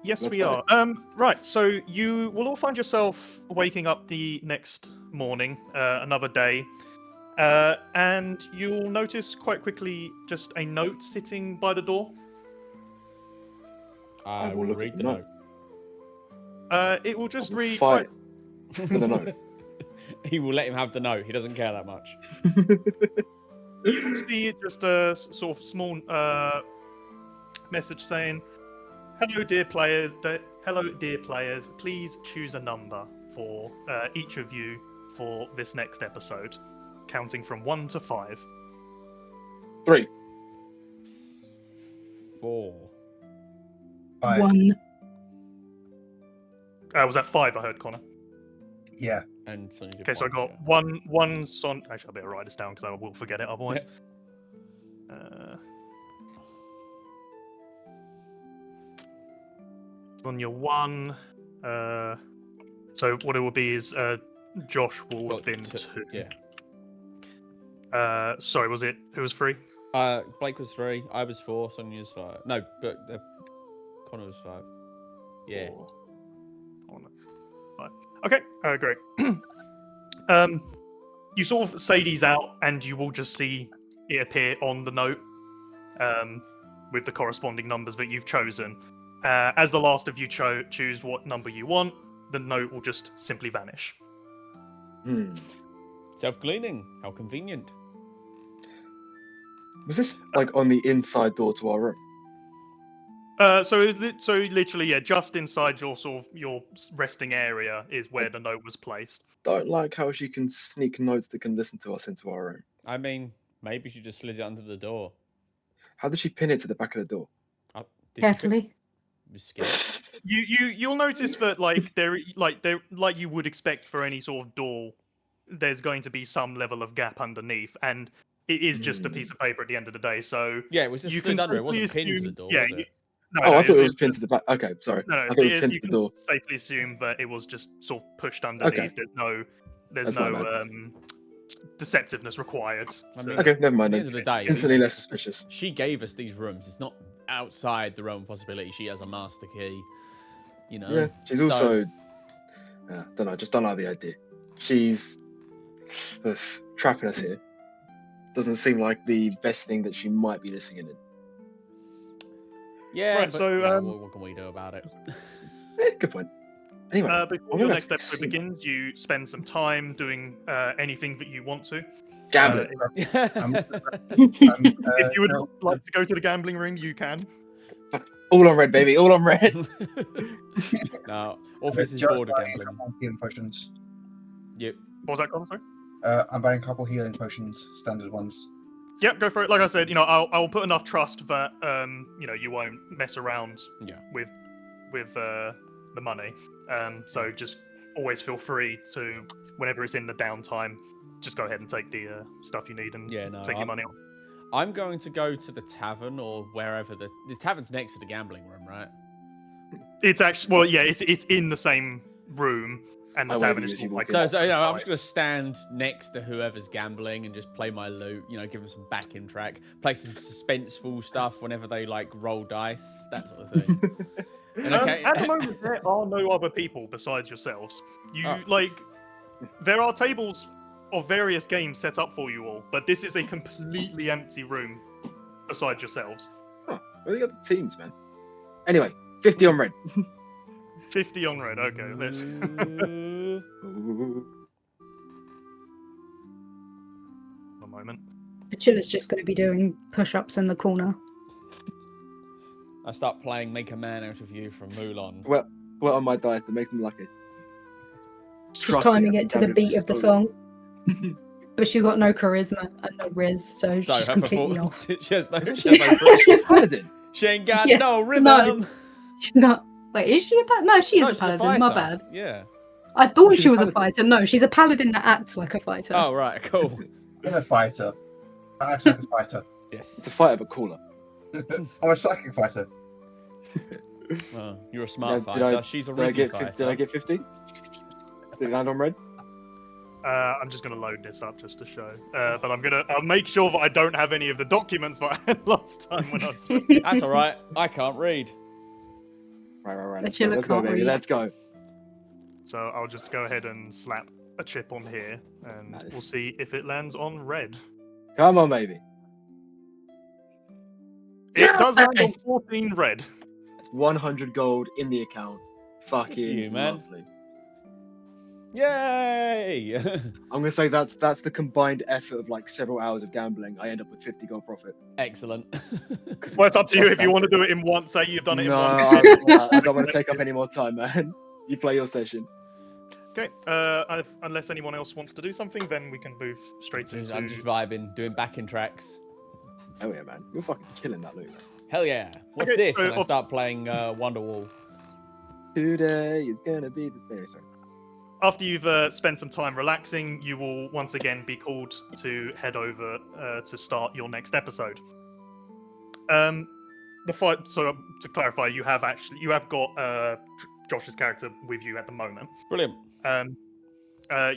Yes, Let's we go. are. Right, so you will all find yourself waking up the next morning, another day, and you'll notice quite quickly just a note sitting by the door. I will will look read at the the note. It will just will read fight quite... for the note. He will let him have the note. He doesn't care that much. You'll see just a sort of small message saying, "Hello, dear players. Hello, dear players. Please choose a number for each of you for this next episode, counting from 1 to 5. 3. 4. 5. 1. Was that 5? I heard Connor. Yeah. And Sonia did Okay, so I one, got yeah. one son. Actually, I better write this down because I will forget it otherwise. On your 1. So what it will be is Josh will have been 2. Yeah. Sorry, was it? Who was 3? Blake was 3. I was 4. Sonia was 5. No, but Connor was 5. Yeah. 4. Connor, 5. Okay, great. You sort of say these out, and you will just see it appear on the note with the corresponding numbers that you've chosen. As the last of you choose what number you want, the note will just simply vanish. Self-cleaning. How convenient. Was this like on the inside door to our room? So literally, yeah, just inside your sort of your resting area is where the note was placed. Don't like how she can sneak notes that can listen to us into our room. I mean, maybe she just slid it under the door. How did she pin it to the back of the door? Carefully. Was scared. You'll notice that like you would expect for any sort of door, there's going to be some level of gap underneath, and it is just a piece of paper at the end of the day. So Yeah, it was just you slid can under. It wasn't safely pinned to the assume- door, yeah, was you- it? No, Oh, no, I thought it was it's- pinned to the back. Okay, sorry. No, I thought it was pinned to you the can door. safely assume that it was just sort of pushed underneath. Okay. There's That's my no deceptiveness required. I to- mean, Okay, never mind At the then. end of the day, Instantly less suspicious. she gave us these rooms. It's not outside the realm of possibility. She has a master key. You know. Yeah, she's So- also. Don't know. Just don't like the idea. She's trapping us here. Doesn't seem like the best thing that she might be listening in. Yeah. Right, but, so, you know, what can we do about it? Good point. Anyway, before I'm your gonna next episode assume- begins, you spend some time doing anything that you want to. Gambling. If you would like to go to the gambling room, you can. All on red, baby. All on red. No, Orpheus is bored of gambling. Healing potions. Yep. What was that, Colin? Sorry? I'm buying a couple healing potions, standard ones. Yep, go for it. Like I said, I'll put enough trust that you won't mess around Yeah. with the money. So just always feel free to, whenever it's in the downtime, just go ahead and take the stuff you need and Yeah, no, take your money off. I'm going to go to the tavern or wherever the tavern's next to the gambling room, right? It's actually it's in the same room, and the I tavern won't is use you like. So I'm just outside. going to stand next to whoever's gambling and just play my loot, give them some backing track, play some suspenseful stuff whenever they like roll dice, that sort of thing. And At the moment, there are no other people besides yourselves. There are tables of various games set up for you all, but this is a completely empty room besides yourselves. Oh, well, you got the teams, man. Anyway, 50 on red. 50 on red. Okay, let's. One moment. Chilla's just going to be doing push-ups in the corner. I start playing Make a Man Out of You from Mulan. Well, on my dice that makes me lucky. She's Trust timing me, it to the gambling beat is of the so- song. But she's got no charisma and no riz, so So she's her completely off. performance, she has no Isn't she a paladin? She ain't got Yeah, no rhythm. no. She's not. Wait, is she a paladin? No, she is No, a she's paladin. My fighter. bad. Yeah. I thought She's she a was a paladin. fighter. No, she's a paladin that acts like a fighter. Oh right, cool. I'm a fighter. I act like a fighter. It's a Yes. fighter, but cooler. I'm a psychic fighter. Well, you're a smart Did fighter. I- She's a Did I risen get fighter. 50? Did I get 50? Did I land on red? I'm just gonna load this up just to show. But I'll make sure that I don't have any of the documents that I had last time when I. That's all right. I can't read. Right. The Let's go, chiller let's go, can't baby. read. Let's go. So I'll just go ahead and slap a chip on here, and Nice. we'll see if it lands on red. Come on, baby. It does land on Yes! 14 red. That's 100 gold in the account. Fucking you, man. lovely. Yay! I'm gonna say that's the combined effort of like several hours of gambling. I end up with 50 gold profit. Excellent. 'Cause Well, it's up to you just if you that. want to do it in one. Say you've done it No, in one. I don't want to take up any more time, man. You play your session. Okay. Unless anyone else wants to do something, then we can move straight into. I'm just vibing, doing backing tracks. Oh yeah, man. You're fucking killing that loot, man. Hell yeah. What's Okay, this? so And I start playing Wonderwall. Today is gonna be the day. Sorry. After you've spent some time relaxing, you will once again be called to head over to start your next episode. The fight. So to clarify, you have got Josh's character with you at the moment. Brilliant.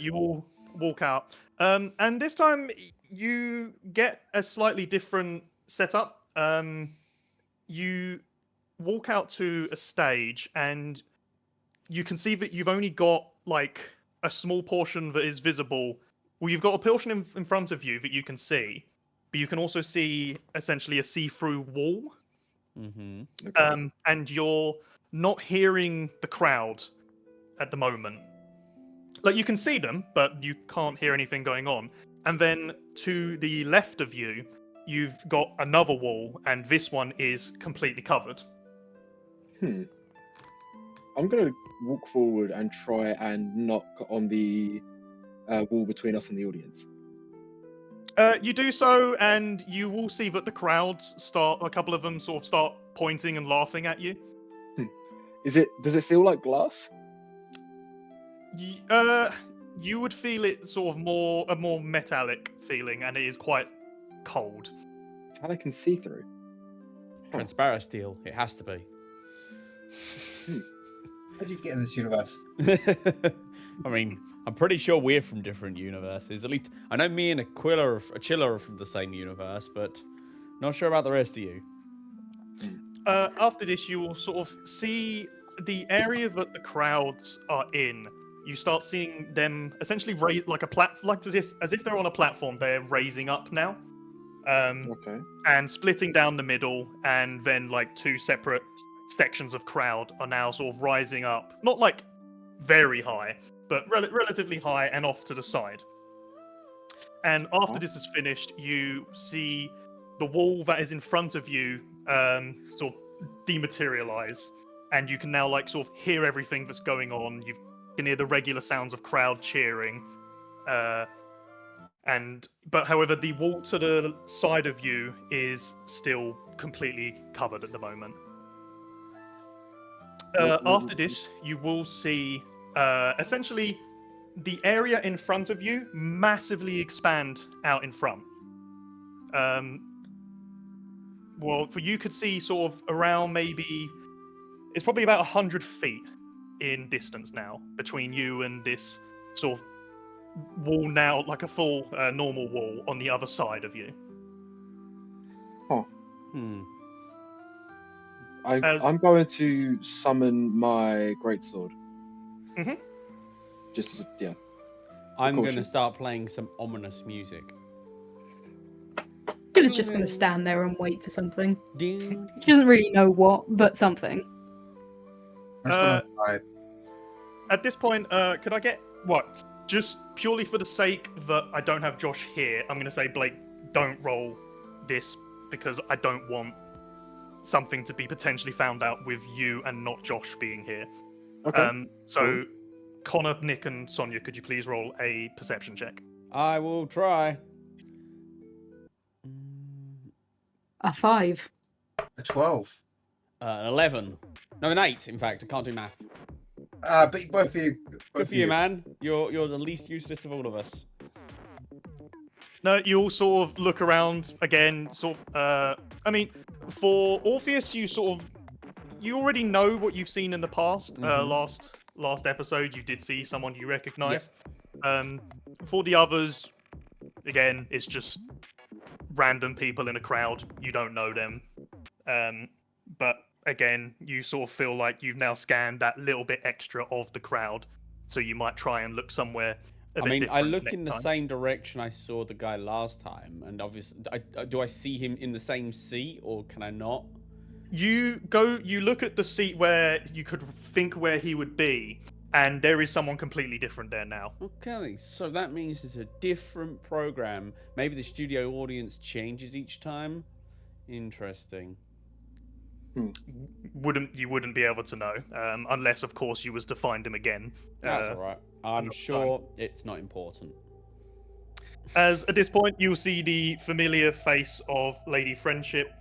You will walk out, and this time you get a slightly different setup. You walk out to a stage, and you can see that you've only got like a small portion that is visible. Well, you've got a portion in front of you that you can see, but you can also see essentially a see-through wall. Mm-hmm. Okay. And you're not hearing the crowd at the moment. Like you can see them, but you can't hear anything going on. And then to the left of you, you've got another wall, and this one is completely covered. I'm gonna walk forward and try and knock on the wall between us and the audience. You do so, and you will see that the crowd a couple of them sort of start pointing and laughing at you. Does it feel like glass? You would feel it sort of a more metallic feeling, and it is quite cold. That I can see through. Transparent steel. It has to be. How did you get in this universe? I mean, I'm pretty sure we're from different universes. At least I know me and Chiller are from the same universe, but not sure about the rest of you. After this, you will sort of see the area that the crowds are in. You start seeing them essentially raise like as if they're on a platform. They're raising up now, Okay. and splitting down the middle, and then like two separate sections of crowd are now sort of rising up, not like very high, but relatively high and off to the side. And after this is finished, you see the wall that is in front of you sort of dematerialize, and you can now like sort of hear everything that's going on. You can hear the regular sounds of crowd cheering, but however, the wall to the side of you is still completely covered at the moment. After this, you will see essentially the area in front of you massively expand out in front. Well, for you could see sort of around it's probably about 100 feet in distance now between you and this sort of wall now, like a full normal wall on the other side of you. I'm going to summon my greatsword. Mhm. Just yeah. I'm going to Caution. start playing some ominous music. She was just going to stand there and wait for something. Dude. She doesn't really know what, but something. I'm just gonna hide. At this point, could I get what? Just purely for the sake that I don't have Josh here, I'm going to say, Blake, don't roll this because I don't want something to be potentially found out with you and not Josh being here. Okay. So, Connor, Nick, and Sonia, could you please roll a perception check? I will try. A 5. A 12. An 11. No, an 8, in fact. I can't do math. But both of you. Good for you, man. You're the least useless of all of us. No, you all sort of look around again. I mean, for Orpheus, you already know what you've seen in the past. Mhm. Last episode, you did see someone you recognize. For the others, again, it's just random people in a crowd. You don't know them. But again, you sort of feel like you've now scanned that little bit extra of the crowd, so you might try and look somewhere a bit different I look next in the time. same direction I saw the guy last time, and obviously, do I see him in the same seat, or can I not? You look at the seat where you could think where he would be, and there is someone completely different there now. Okay, so that means it's a different program. Maybe the studio audience changes each time. Interesting. You wouldn't be able to know, unless of course you was to find him again. That's all right. I'm another sure it's not important. As at this point, you'll see the familiar face of Lady Friendship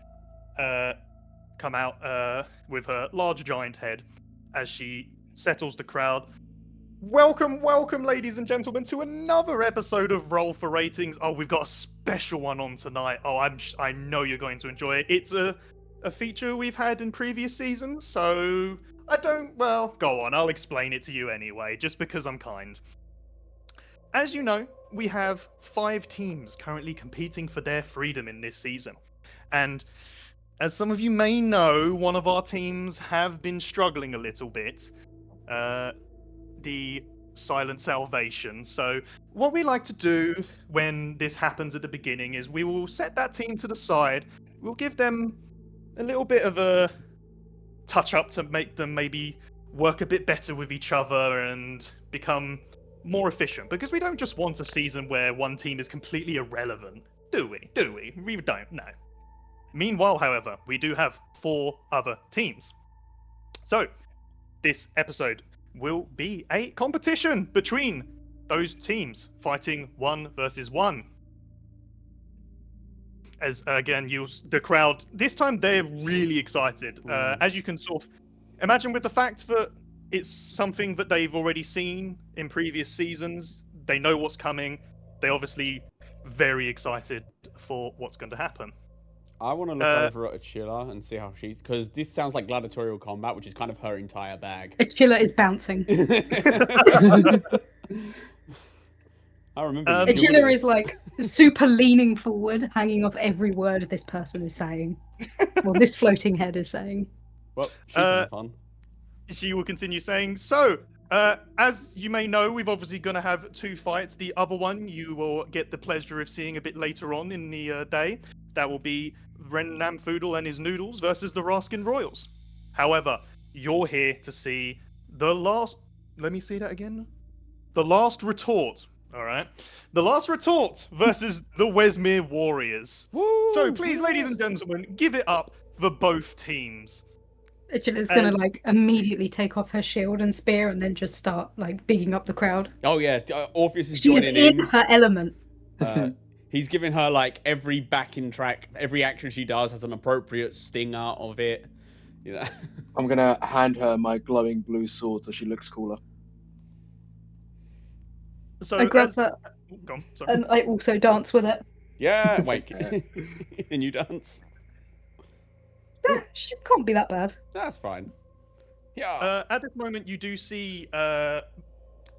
come out with her large giant head as she settles the crowd. Welcome, welcome, ladies and gentlemen, to another episode of Roll for Ratings. Oh, we've got a special one on tonight. Oh, I know you're going to enjoy it. It's a feature we've had in previous seasons, so well, go on, I'll explain it to you anyway, just because I'm kind. As you know, we have 5 teams currently competing for their freedom in this season. And as some of you may know, one of our teams have been struggling a little bit. The Silent Salvation. So what we like to do when this happens at the beginning is we will set that team to the side. We'll give them a little bit of a touch up to make them maybe work a bit better with each other and become more efficient, because we don't just want a season where one team is completely irrelevant, do we? We don't, no. Meanwhile, however, we do have 4 other teams. So this episode will be a competition between those teams, fighting 1 versus 1. As again, the crowd this time, they're really excited. As you can sort of imagine, with the fact that it's something that they've already seen in previous seasons, they know what's coming. They're obviously very excited for what's going to happen. I want to look over at Achilla and see how she's, because this sounds like gladiatorial combat, which is kind of her entire bag. Achilla is bouncing. I remember. Achilla is like super leaning forward, hanging off every word this person is saying, or this floating head is saying. Well, she's having fun. She will continue saying, so, as you may know, we've obviously going to have 2 fights. The other one you will get the pleasure of seeing a bit later on in the day. That will be Ren Namfoodle and his noodles versus the Raskin Royals. However, you're here to see the last... Let me say that again. The Last Retort. Alright? The Last Retort versus the Wesmere Warriors. Woo, so please, ladies and gentlemen, give it up for both teams. Achilla's gonna like immediately take off her shield and spear and then just start like bigging up the crowd. Oh yeah, Orpheus is She is joining in in. her element. He's giving her like every backing track, every action she does has an appropriate sting out of it. You know. I'm gonna hand her my glowing blue sword so she looks cooler. So I grab that Go on, sorry. and I also dance with it. Yeah, wait. And you dance. She can't be that bad. That's fine. Yeah. At this moment, you do see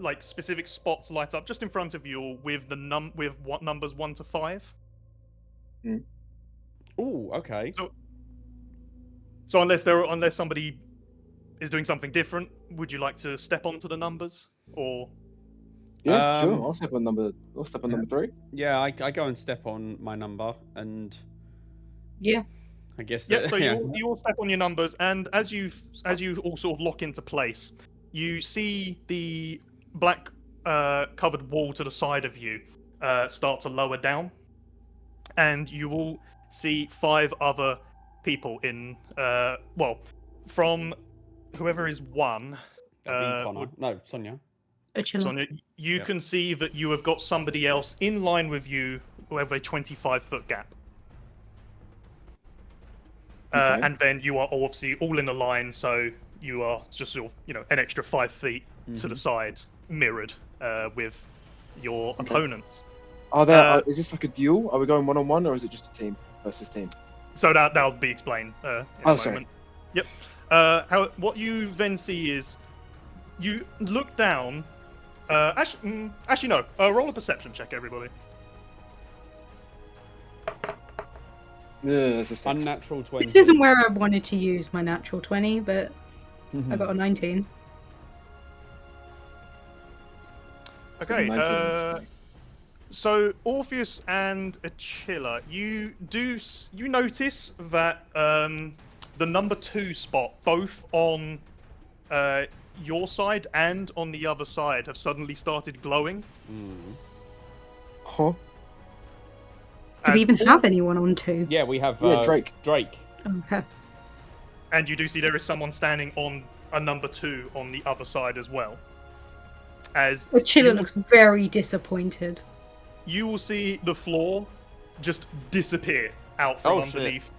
like specific spots light up just in front of you all with what numbers 1 to 5. Ooh, okay. So unless somebody is doing something different, would you like to step onto the numbers, or? Yeah, sure. I'll step on number 3. Yeah, I go and step on my number, and Yeah. I guess. Yeah. So you all step on your numbers, and as you all sort of lock into place, you see the black covered wall to the side of you start to lower down, and you will see 5 other people in from whoever is 1. Connor. No, Sonia. Achilla. Sonia, you can see that you have got somebody else in line with you who have a 25-foot gap. Okay. And then you are obviously all in a line, so you are just sort of, an extra 5 feet to the side, mirrored with your opponents. Are there? Is this like a duel? Are we going 1-on-1, or is it just a team versus team? So that'll be explained in a sorry. moment. Yep. What you then see is you look down. Actually, no. Roll a perception check, everybody. Yeah, it's a 6. Unnatural 20. This isn't where I wanted to use my natural 20, but I got a 19. Okay, 19. so Orpheus and Achilla, you notice that the number 2 spot, both on your side and on the other side, have suddenly started glowing. Huh? Do we As even all- have anyone on 2? Yeah, we have Yeah, Drake. Drake. Okay. And you do see there is someone standing on a number 2 on the other side as well. As Achilla you- looks very disappointed. you will see the floor just disappear out from Oh, shit. underneath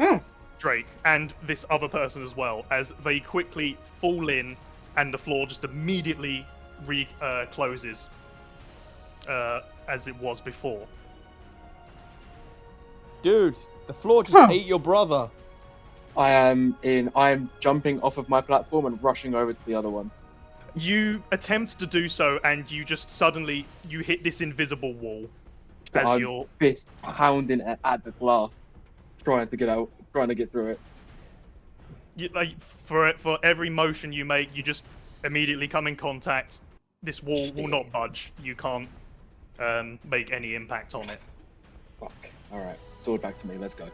Oh. Drake and this other person as well, as they quickly fall in and the floor just immediately closes as it was before. Dude, the floor just Huh. ate your brother. I am jumping off of my platform and rushing over to the other one. You attempt to do so and you just suddenly you hit this invisible wall as I'm you're fist pounding at the glass, trying to get through it. like for every motion you make, you just immediately come in contact. This wall will not budge. You can't make any impact on it. Fuck. Alright, sword back to me, let's go.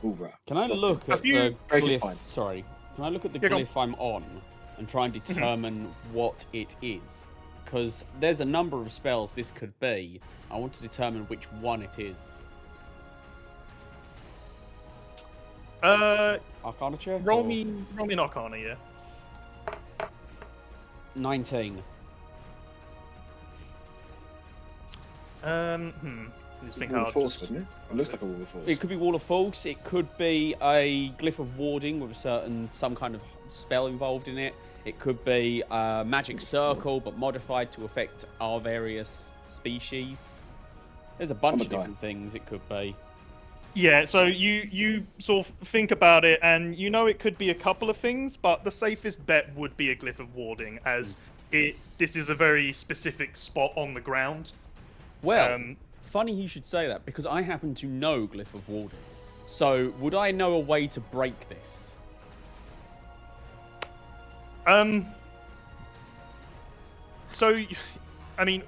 Hoorah. Can I look at Have you- the Drake is glyph? fine. Sorry. Can I look at the Yeah, go on. glyph I'm on and try and determine what it is? Because there's a number of spells this could be. I want to determine which one it is. Arcana check? Roll or- me an Arcana, yeah. 19. Just think Wall how of Force, wouldn't it? It looks like a Wall of Force. It could be Wall of Force. It could be a glyph of warding with some kind of spell involved in it. It could be a magic circle, but modified to affect our various species. There's a bunch of die. different things it could be. Yeah, so you sort of think about it, and you know it could be a couple of things, but the safest bet would be a glyph of warding, as this is a very specific spot on the ground. Well, funny you should say that, because I happen to know glyph of warding. So, would I know a way to break this? So, I mean,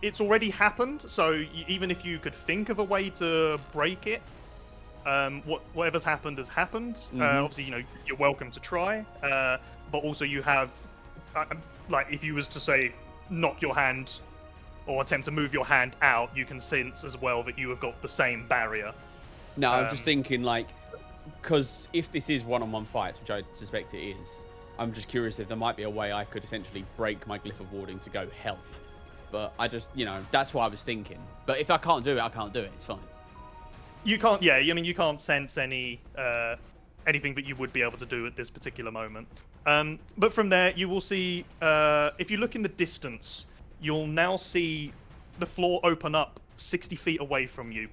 it's already happened. So even if you could think of a way to break it, whatever's happened has happened. Obviously, you know, you're welcome to try. But also you have, like, if you was to say knock your hand or attempt to move your hand out, you can sense as well that you have got the same barrier. No, I'm just thinking, like, because if this is one-on-one fights, which I suspect it is, I'm just curious if there might be a way I could essentially break my glyph of warding to go help. But I just, you know, that's what I was thinking. But if I can't do it, I can't do it. It's fine. You can't, yeah, I mean, you can't sense anything that you would be able to do at this particular moment. But from there, you will see, if you look in the distance, you'll now see the floor open up 60 feet away from you.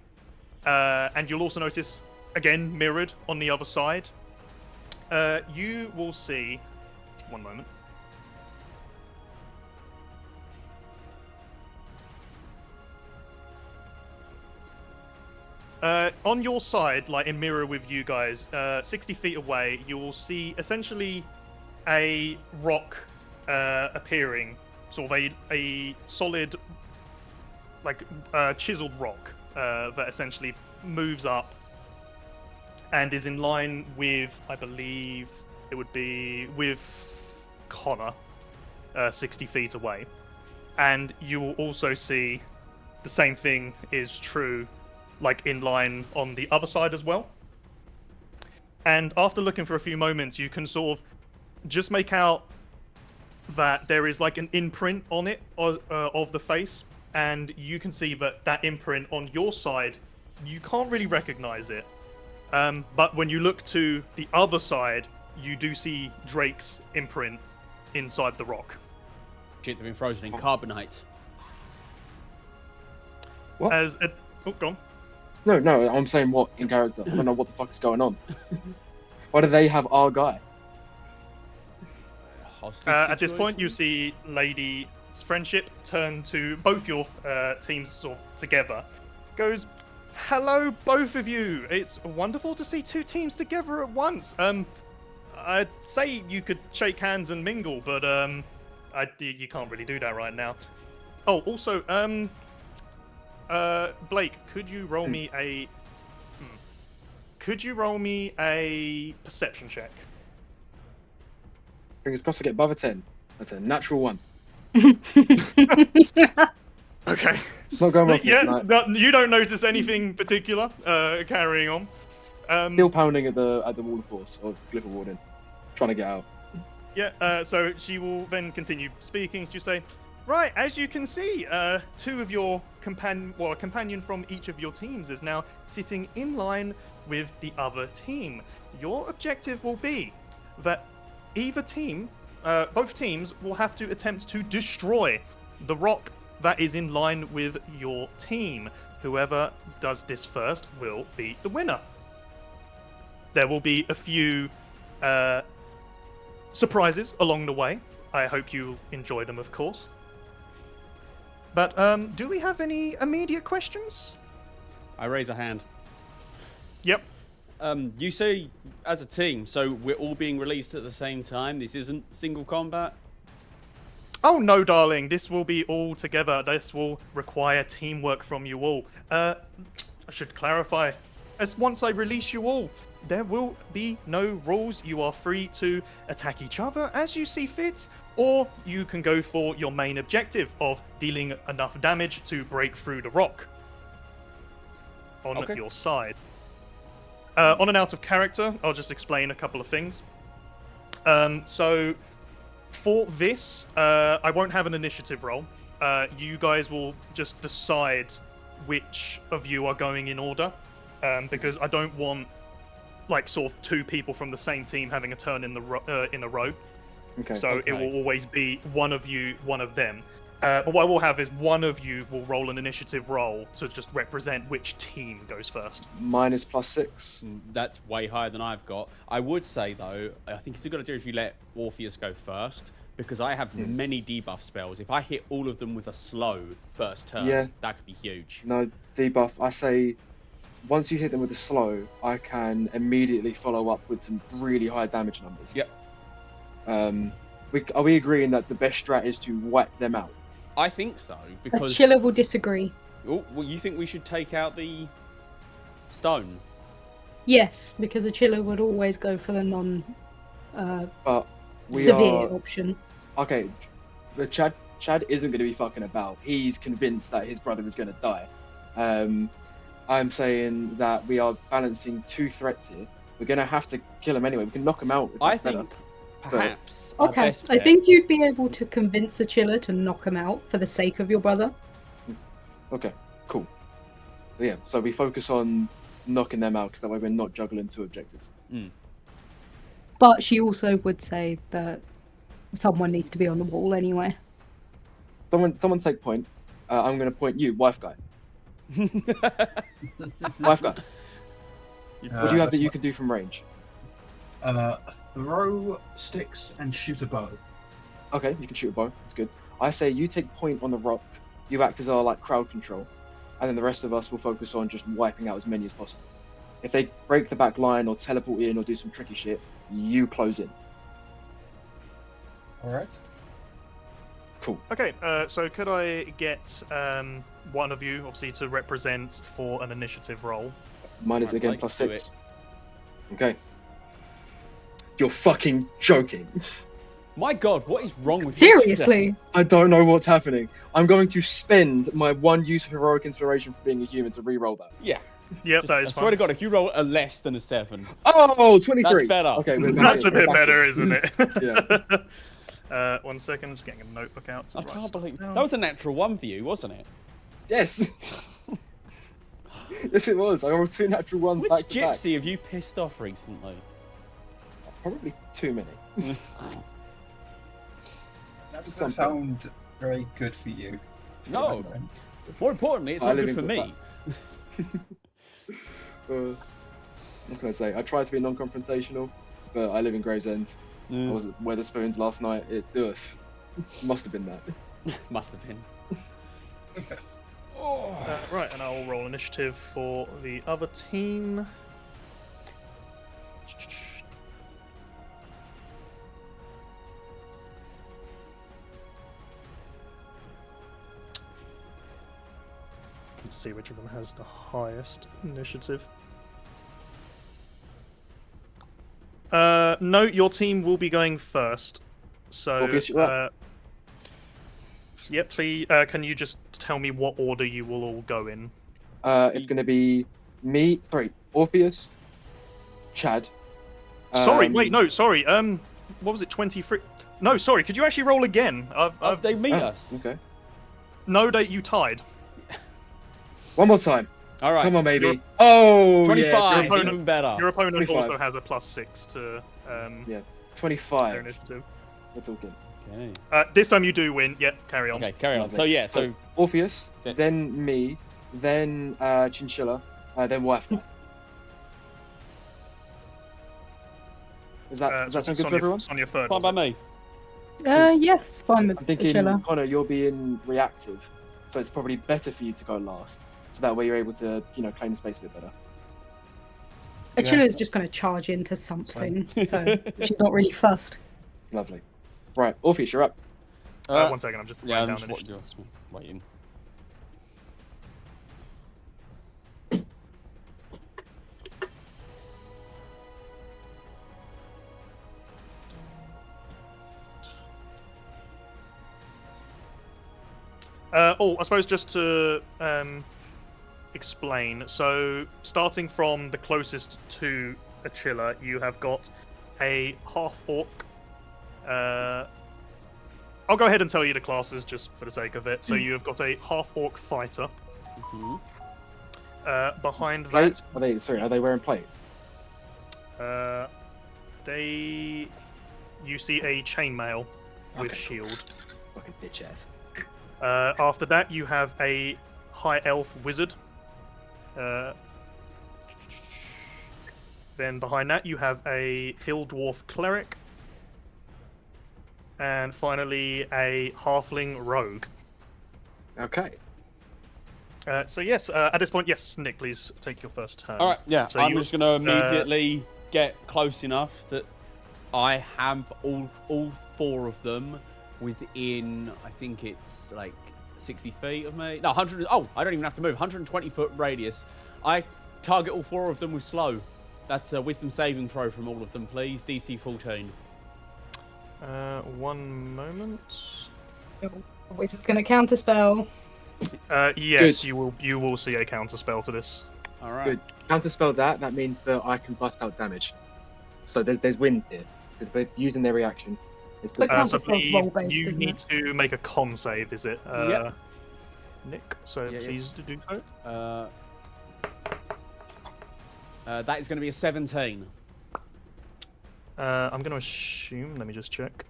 And you'll also notice, again, mirrored on the other side, you will see, one moment. On your side, like in mirror with you guys, 60 feet away, you will see essentially a rock appearing, sort of a solid, like chiseled rock that essentially moves up and is in line with, I believe it would be with Connor, 60 feet away. And you will also see the same thing is true, like in line on the other side as well. And after looking for a few moments, you can sort of just make out that there is like an imprint on it of the face, and you can see that that imprint on your side, you can't really recognize it. But when you look to the other side, you do see Drake's imprint inside the rock. Shit, they've been frozen in carbonite. What? Oh, go on. No, I'm saying what in character. I don't know what the fuck is going on. Why do they have our guy? Hostage At this point, situation? you see Lady's friendship turn to both your teams sort of together. Goes, hello, both of you. It's wonderful to see two teams together at once. I'd say you could shake hands and mingle, but you can't really do that right now. Oh, also, Blake, could you roll me a perception check? Fingers crossed I get above a 10. That's a natural 1. Okay. Not going well. Yeah, No. you don't notice anything particular. Carrying on. Still pounding at the wall of force, or glyph of warding. Trying to get out. Yeah, so she will then continue speaking. She'll say, right, as you can see, two of your a companion from each of your teams is now sitting in line with the other team. Your objective will be that both teams will have to attempt to destroy the rock that is in line with your team. Whoever does this first will be the winner. There will be a few surprises along the way. I hope you enjoy them, of course. But do we have any immediate questions? I raise a hand. Yep. You say as a team, so we're all being released at the same time? This isn't single combat? Oh no, darling. This will be all together. This will require teamwork from you all. I should clarify. As once I release you all, there will be no rules. You are free to attack each other as you see fit, or you can go for your main objective of dealing enough damage to break through the rock on your side. On and out of character, I'll just explain a couple of things. So for this, I won't have an initiative roll. You guys will just decide which of you are going in order, because I don't want sort of two people from the same team having a turn in a row. Okay. So it will always be one of you, one of them. But what I will have is one of you will roll an initiative roll to just represent which team goes first. Mine is +6. That's way higher than I've got. I would say, though, I think it's a good idea if you let Orpheus go first, because I have many debuff spells. If I hit all of them with a slow first turn, that could be huge. No, debuff. I say, once you hit them with a slow, I can immediately follow up with some really high damage numbers. Yep. Are we agreeing that the best strat is to wipe them out? I think so, because... Chiller will disagree. Oh, well, you think we should take out the stone? Yes, because a chiller would always go for the severe option. Okay, the Chad isn't going to be fucking about. He's convinced that his brother is going to die. I'm saying that we are balancing two threats here. We're going to have to kill him anyway. We can knock him out. I think perhaps. Okay, I think you'd be able to convince a chiller to knock him out for the sake of your brother. Okay, cool. Yeah, so we focus on knocking them out because that way we're not juggling two objectives. But she also would say that someone needs to be on the wall anyway. Someone take point. I'm going to point you, wife guy. Wife guy. What do you have that you can do from range? Throw sticks and shoot a bow. Okay, you can shoot a bow. That's good. I say you take point on the rock. You act as our crowd control, and then the rest of us will focus on just wiping out as many as possible. If they break the back line or teleport in or do some tricky shit, you close in. All right. Cool. Okay, so could I get one of you, obviously, to represent for an initiative roll? Mine is again +6. Okay. You're fucking joking. My God, what is wrong with you? Seriously? I don't know what's happening. I'm going to spend my one use of heroic inspiration for being a human to re-roll that. Yeah. Yep, that is I fine. swear to God, if you roll a less than a 7. Oh, 23. That's better. Okay, That's a bit better, isn't it? Yeah. 1 second, I'm just getting a notebook out. I can't believe that was a natural 1 for you, wasn't it? Yes. Yes, it was. I rolled 2 natural ones Which back to back. gypsy have you pissed off recently? Probably too many. That doesn't sound very good for you. No. More importantly, it's not good for me. What can I say? I tried to be non-confrontational, but I live in Gravesend. I was at Weatherspoons last night. It must have been that. Must have been. Right, and I'll roll initiative for the other team. Let's see which of them has the highest initiative. No, your team will be going first. So, Obviously, right. Yep, please. Can you just tell me what order you will all go in? It's going to be me. Sorry, Orpheus, Chad. Sorry, wait, no, sorry. What was it? 23. No, sorry. Could you actually roll again? They meet us. Okay. No, you tied. One more time. All right. Come on, baby. You're- Oh, 25, yeah. even better. Your opponent 25. also has a +6 to their 25. initiative. We're talking. Okay. This time you do win. Yep, carry on. Okay, carry on. Lovely. So yeah, so Orpheus, Then- then me, then Chinchilla, then Wi-Fi. Does that sound good to everyone? On your third. fine by me. Yes, fine with I'm thinking, Chiller. Connor, you're being reactive, so it's probably better for you to go last. So that way you're able to, claim the space a bit better. Chiller is just going to charge into something, so she's not really fussed. Lovely. Right, Orpheus, you're up. 1 second, I'm just Yeah, writing I'm down just initiative. waiting. I suppose just to explain. So, starting from the closest to a chiller, you have got a half orc. I'll go ahead and tell you the classes just for the sake of it. So you have got a half orc fighter. Behind that, Plate? Are they wearing plate? you see a chainmail with Okay. shield. Fucking bitch ass. After that, you have a high elf wizard. Then behind that, you have a hill dwarf cleric. And finally, a halfling rogue. Okay. So yes, at this point, yes, Nick, please take your first turn. All right, yeah. So I'm you- just gonna immediately get close enough that I have all 4 of them within. I think it's like 60 feet of me. No, 100. Oh, I don't even have to move. 120-foot radius. I target all 4 of them with slow. That's a wisdom saving throw from all of them, please. DC 14. 1 moment. Wizard's going to counterspell. Good. Yes, you will see a counter spell to this. All right. Good. Counterspell that means that I can bust out damage. So there's wins here. Because they're using their reaction. It's But good. So Counterspell's please, roll-based, you isn't need it? to make a con save, is it? Yep. Nick, so Yeah, yeah. please do so. That is going to be a 17. I'm going to assume, let me just check.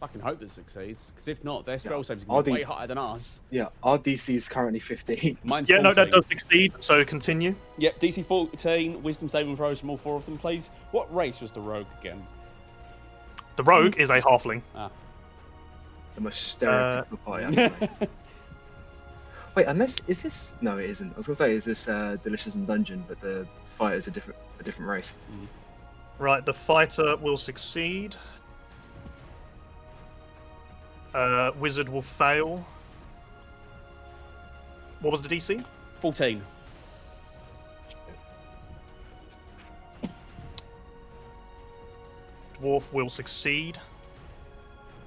I can hope that succeeds, because if not, their spell saves Are are way these- higher than ours. Yeah, our DC is currently 15. Mine's Yeah, 14. no, that does succeed, so continue. Yep, DC 14, wisdom saving throws from all 4 of them, please. What race was the rogue again? The rogue is a halfling. The most stereotypical party. Anyway. Wait, is this? No, it isn't. I was gonna say, is this Delicious in Dungeon? But the fighter's a different race. Right, the fighter will succeed. Wizard will fail. What was the DC? 14. Dwarf will succeed.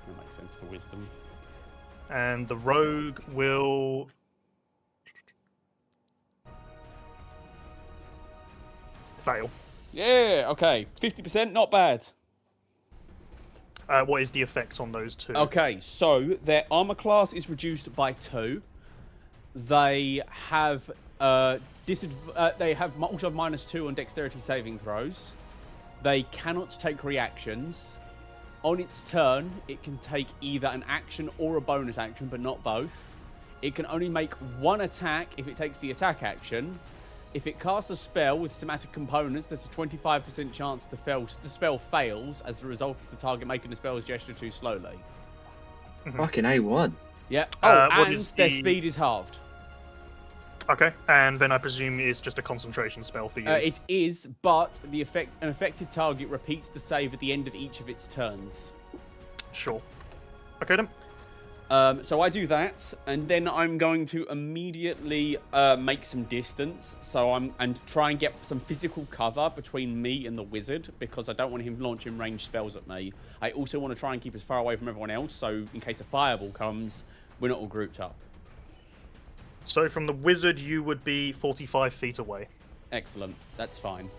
That makes sense for wisdom. And the rogue will... fail. Yeah, okay. 50%, not bad. What is the effect on those two? Okay, so their armor class is reduced by 2. They have also have -2 on dexterity saving throws. They cannot take reactions. On its turn, it can take either an action or a bonus action, but not both. It can only make 1 attack if it takes the attack action. If it casts a spell with somatic components, there's a 25% chance the spell fails as a result of the target making the spell's gesture too slowly. Fucking A1. Yeah. Oh, What and is their the- speed is halved. Okay, and then I presume it's just a concentration spell for you. It is, but an affected target repeats the save at the end of each of its turns. Sure. Okay then. So I do that, and then I'm going to immediately make some distance. And try and get some physical cover between me and the wizard, because I don't want him launching ranged spells at me. I also want to try and keep as far away from everyone else, so in case a fireball comes, we're not all grouped up. So from the wizard, you would be 45 feet away. Excellent. That's fine.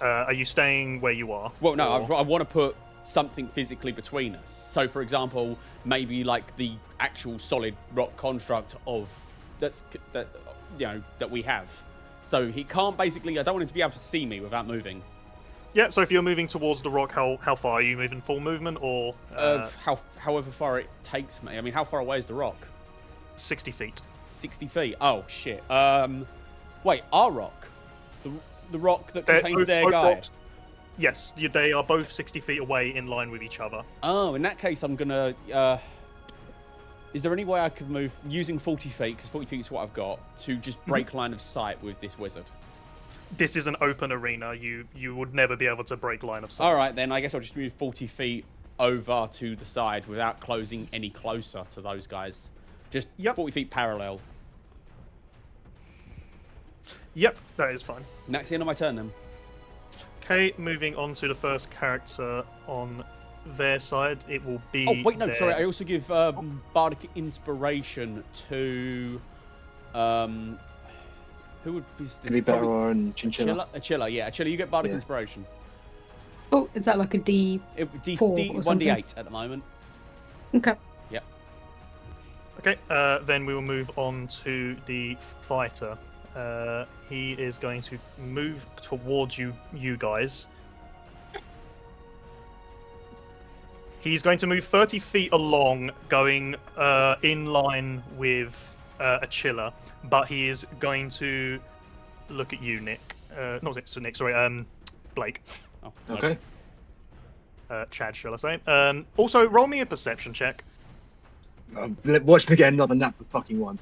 Are you staying where you are? Well, no, or- I want to put something physically between us. So, for example, maybe like the actual solid rock construct that we have. So he can't basically. I don't want him to be able to see me without moving. Yeah. So if you're moving towards the rock, how far are you moving? Full movement or However far it takes me. I mean, how far away is the rock? 60 feet? 60 feet. Oh shit. Wait, our rock, the rock that contains Both- their both guy. rocks- Yes, they are both 60 feet away in line with each other. Oh, in that case, I'm gonna. Is there any way I could move using 40 feet? Because 40 feet is what I've got to just break line of sight with this wizard. This is an open arena. You would never be able to break line of sight. All right, then I guess I'll just move 40 feet over to the side without closing any closer to those guys. Just 40 feet parallel. Yep, that is fine. And that's the end of my turn then. Okay, moving on to the first character on their side. It will be. Oh wait, no, their- sorry. I also give bardic inspiration to who would be this? Could be better on Chinchilla. Achilla, yeah. Achilla, you get bardic Yeah. inspiration. Oh, is that like a D? Four or 1d8 at the moment. Okay. Yep. Okay, then we will move on to the fighter. He is going to move towards you guys. He's going to move 30 feet along, going in line with Achilla, but he is going to look at you, Nick. Not Nick, sorry, Blake. Oh, Okay. Chad, shall I say? Also, roll me a perception check. Watch me get another nap for fucking one.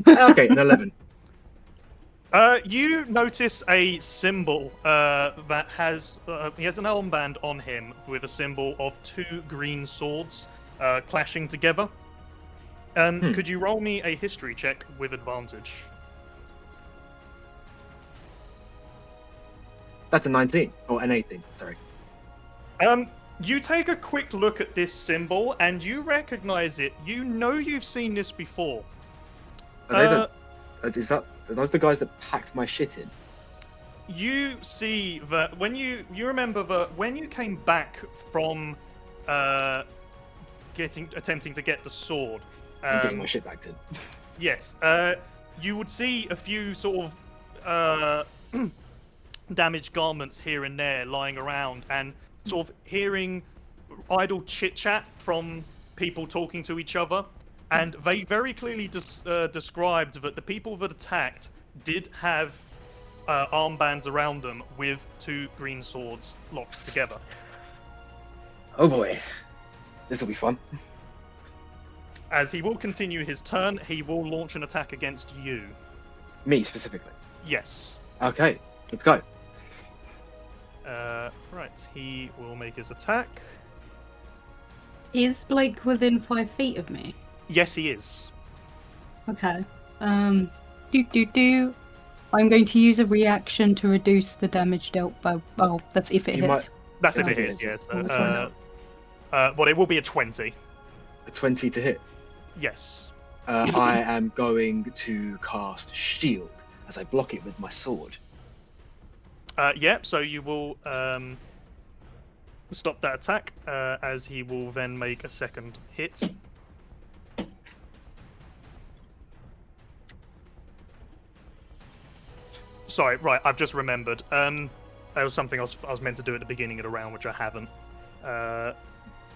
Okay, an 11. You notice a symbol that has he has an armband on him with a symbol of two green swords clashing together. Could you roll me a history check with advantage? That's a 19 or an 18. Sorry. You take a quick look at this symbol and you recognize it. You know you've seen this before. Are those the guys that packed my shit in? You see that when you remember that when you came back from attempting to get the sword. I'm getting my shit back in. Yes. You would see a few sort of damaged garments here and there lying around, and sort of hearing idle chit chat from people talking to each other. And they very clearly described that the people that attacked did have armbands around them with two green swords locked together. Oh boy, this will be fun. As he will continue his turn, he will launch an attack against you. Me specifically. Yes. Okay, let's go. Right, he will make his attack. Is Blake within 5 feet of me? Yes, he is. Okay. I'm going to use a reaction to reduce the damage dealt by. Oh, that's if it You hits. That's if Yeah, it it is, is. yes. That's fine now. Well, it will be a 20. A 20 to hit. Yes. I am going to cast Shield as I block it with my sword. Yeah, so you will stop that attack as he will then make a second hit. Sorry, right, I've just remembered. There was something else I was meant to do at the beginning of the round, which I haven't.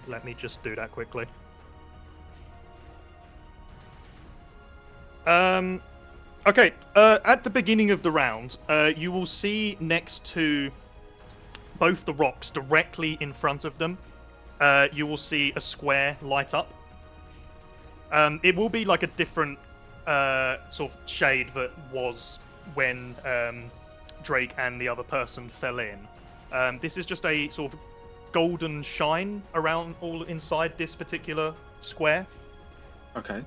Let me just do that quickly. Okay, at the beginning of the round, you will see next to both the rocks, directly in front of them, you will see a square light up. It will be like a different sort of shade that was when Drake and the other person fell in. This is just a sort of golden shine around all inside this particular square. Okay.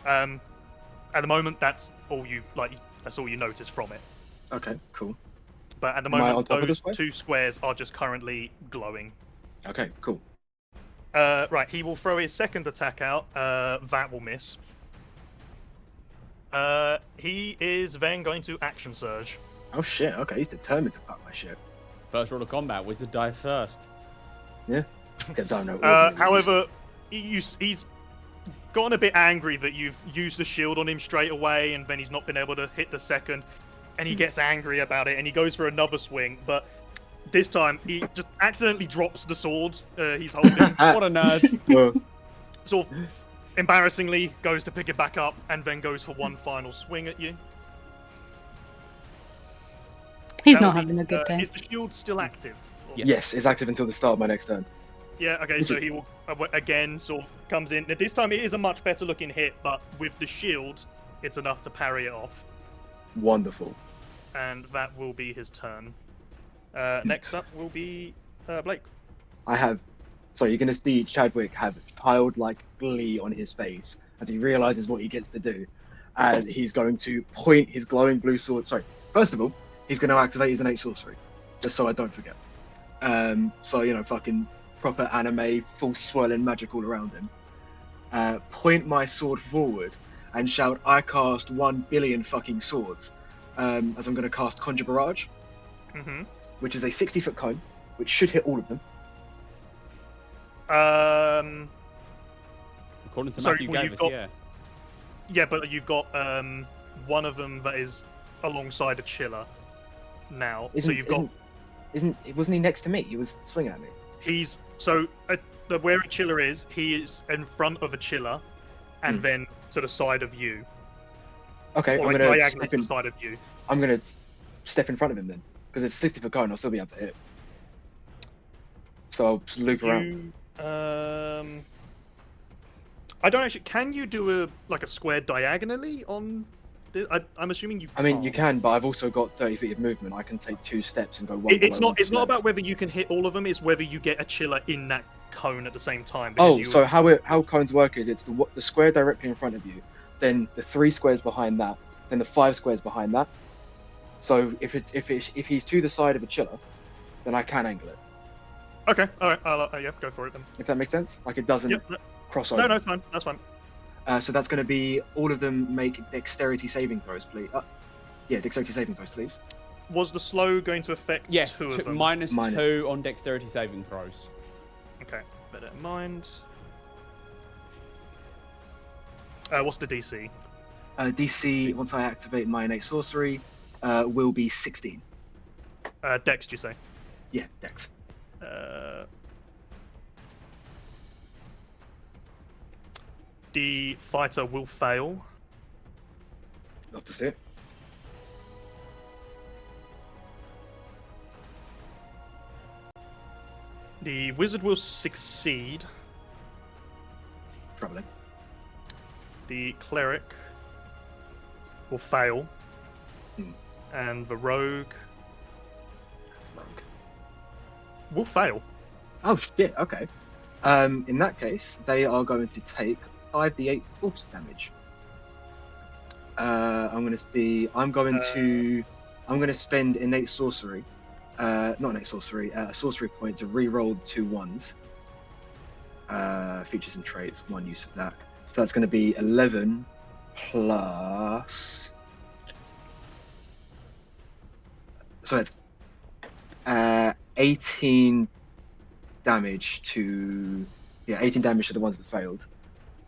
At the moment, that's all you notice from it. Okay. Cool. But at the Am I on moment, top of the those square? 2 squares are just currently glowing. Okay. Cool. Right, he will throw his second attack out. That will miss. He is then going to action surge. Oh shit. Okay. He's determined to fuck my shit. First rule of combat: wizard die first. Yeah. Except I don't know. ordinary However, he's gotten a bit angry that you've used the shield on him straight away, and then he's not been able to hit the second, and he gets angry about it, and he goes for another swing, but this time he just accidentally drops the sword he's holding. What a nerd. Sort of embarrassingly goes to pick it back up, and then goes for one final swing at you. He's That'll not be, having a good day. Is the shield still active? Yes. Yes, it's active until the start of my next turn. Yeah, okay, so he will again sort of comes in. Now, this time it is a much better looking hit, but with the shield, it's enough to parry it off. Wonderful. And that will be his turn. Next up will be Blake. I have. So you're going to see Chadwick have childlike glee on his face as he realizes what he gets to do. As he's going to point his glowing blue sword. Sorry, first of all, he's going to activate his innate sorcery, just so I don't forget. So, you know, fucking proper anime, full swirling magic all around him. Point my sword forward and shout, "I cast 1 billion fucking swords," as I'm going to cast Conjure Barrage, Mm-hmm. which is a 60-foot cone, which should hit all of them. According to Sorry, Matthew well, gave you've us, got- yeah. Yeah, but you've got one of them that is alongside a chiller now. So you've got Wasn't he next to me? He was swinging at me. he's so where a chiller is, he is in front of a chiller, and then to the side of you. Okay, Or I'm like gonna diagonally step to in. the side of you. I'm gonna step in front of him then, because it's 60-foot cone. I'll still be able to hit. So I'll just loop around. I don't actually. Can you do a square diagonally on? I'm assuming you. I mean, can't. you can, but I've also got 30 feet of movement. I can take 2 steps and go one. It's below, not. It's one not left. about whether you can hit all of them. It's whether you get a chiller in that cone at the same time. Oh, you, so how cones work is it's the square directly in front of you, then the 3 squares behind that, then the 5 squares behind that. So if he's to the side of a chiller, then I can angle it. Okay. All right. Yeah. Go for it then. If that makes sense, like it doesn't Yep. cross over. No, it's fine. That's fine. So that's going to be all of them make dexterity saving throws, please. Yeah, dexterity saving throws, please. Was the slow going to affect Yes, two of them? minus Minus. 2 on dexterity saving throws. Okay. Bear that in mind. What's the DC? DC, once I activate my innate sorcery, will be 16. Dex, do you say? Yeah, dex. The fighter will fail. Love to see it. The wizard will succeed. Troubling. The cleric will fail. Hmm. And the rogue That's a rogue. will fail. Oh shit, okay. In that case, they are going to take 5d8 force damage. I'm going to spend innate sorcery. Not innate sorcery, a sorcery point to re-roll the 2 ones. Features and traits, 1 use of that. So that's going to be 11 plus. So it's 18 damage to. Yeah, 18 damage to the ones that failed.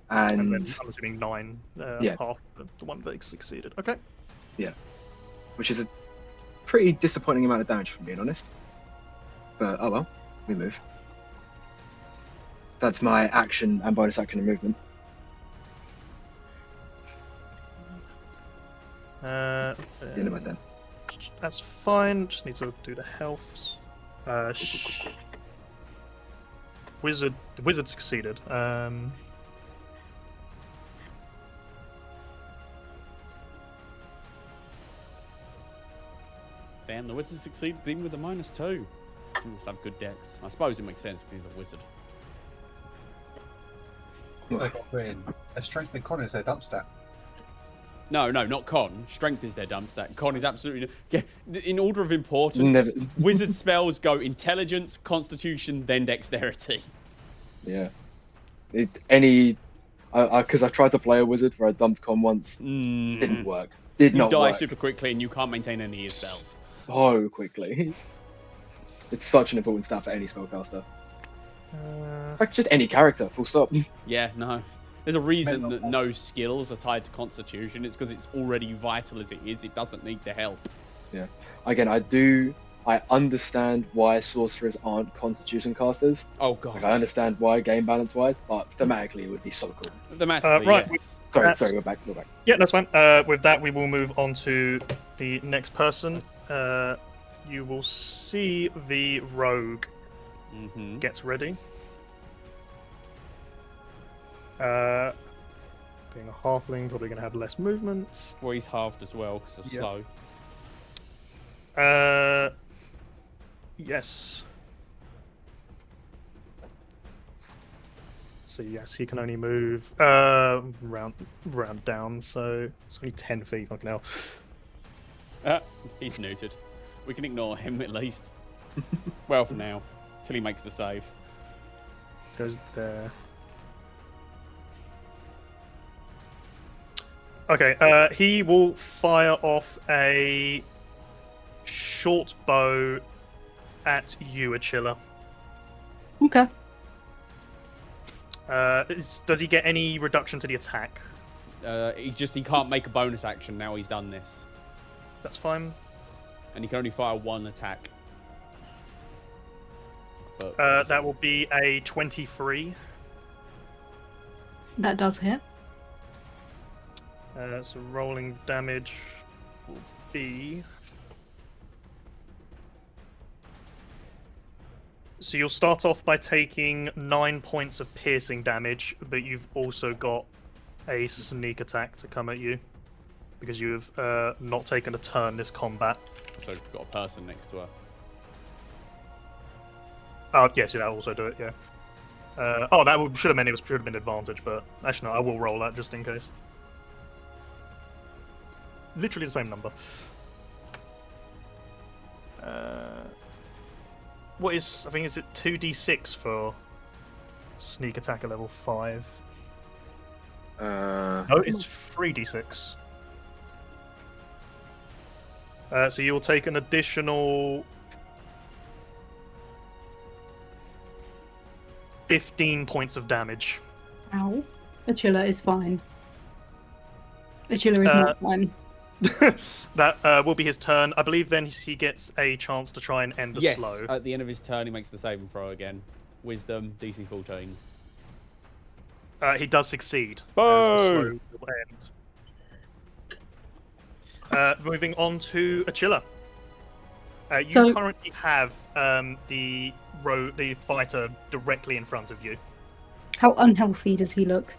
And then And I'm assuming 9, Yeah. half the one that succeeded. Okay. which is a pretty disappointing amount of damage, if I'm being honest. But oh well, we move. That's my action and bonus action and movement. Uh, The end of my turn. That's fine. Just need to do the healths. The wizard succeeded. And the wizard succeeded even with a -2. He must have good decks. I suppose it makes sense because he's a wizard. So they've got a strength and con is their dump stat. No, not con. Strength is their dump stat. Con is absolutely... Yeah, in order of importance, Never. wizard spells go intelligence, constitution, then dexterity. Yeah. Because I tried to play a wizard where I dumped con once. Didn't work. Did You not die work. super quickly and you can't maintain any of your spells. So quickly. It's such an important stat for any spellcaster. Like just any character, full stop. Yeah, no. There's a reason that no skills are tied to constitution. It's because it's already vital as it is. It doesn't need the help. Yeah. Again, I understand why sorcerers aren't constitution casters. Oh, God. Like, I understand why game balance wise, but thematically it would be so cool. Thematically, right, yes. Sorry, we're back. Yeah, that's fine. With that, we will move on to the next person. You will see the rogue Mm-hmm. gets ready. Being a halfling, probably going to have less movement. Well, he's halved as well because of Yeah. slow. Yes. So yes, he can only move round down. So it's only 10 feet. Fucking hell. He's neutered. We can ignore him at least. Well, for now. Till he makes the save. Goes there. Okay, he will fire off a short bow at you, Achilla. Okay. Does he get any reduction to the attack? He can't make a bonus action now he's done this. That's fine. And he can only fire one attack. But, That will be a 23. That does hit. So rolling damage will be... So you'll start off by taking 9 points of piercing damage, but you've also got a sneak attack to come at you. Because you have not taken a turn this combat. So we've got a person next to her. Oh, yes, yeah, that'll also do it, yeah. That should have meant it should have been advantage, but actually no, I will roll that just in case. Literally the same number. What is, I think, is it 2d6 for sneak attack at level 5? No, it's 3d6. So you'll take an additional 15 points of damage. Ow. Achilla is fine. Achilla is not fine. That will be his turn. I believe then he gets a chance to try and end the Yes, slow. at the end of his turn he makes the saving throw again. Wisdom, DC 14. He does succeed. Boom! As the slow will end. Moving on to Achilla. You currently have the fighter directly in front of you. How unhealthy does he look?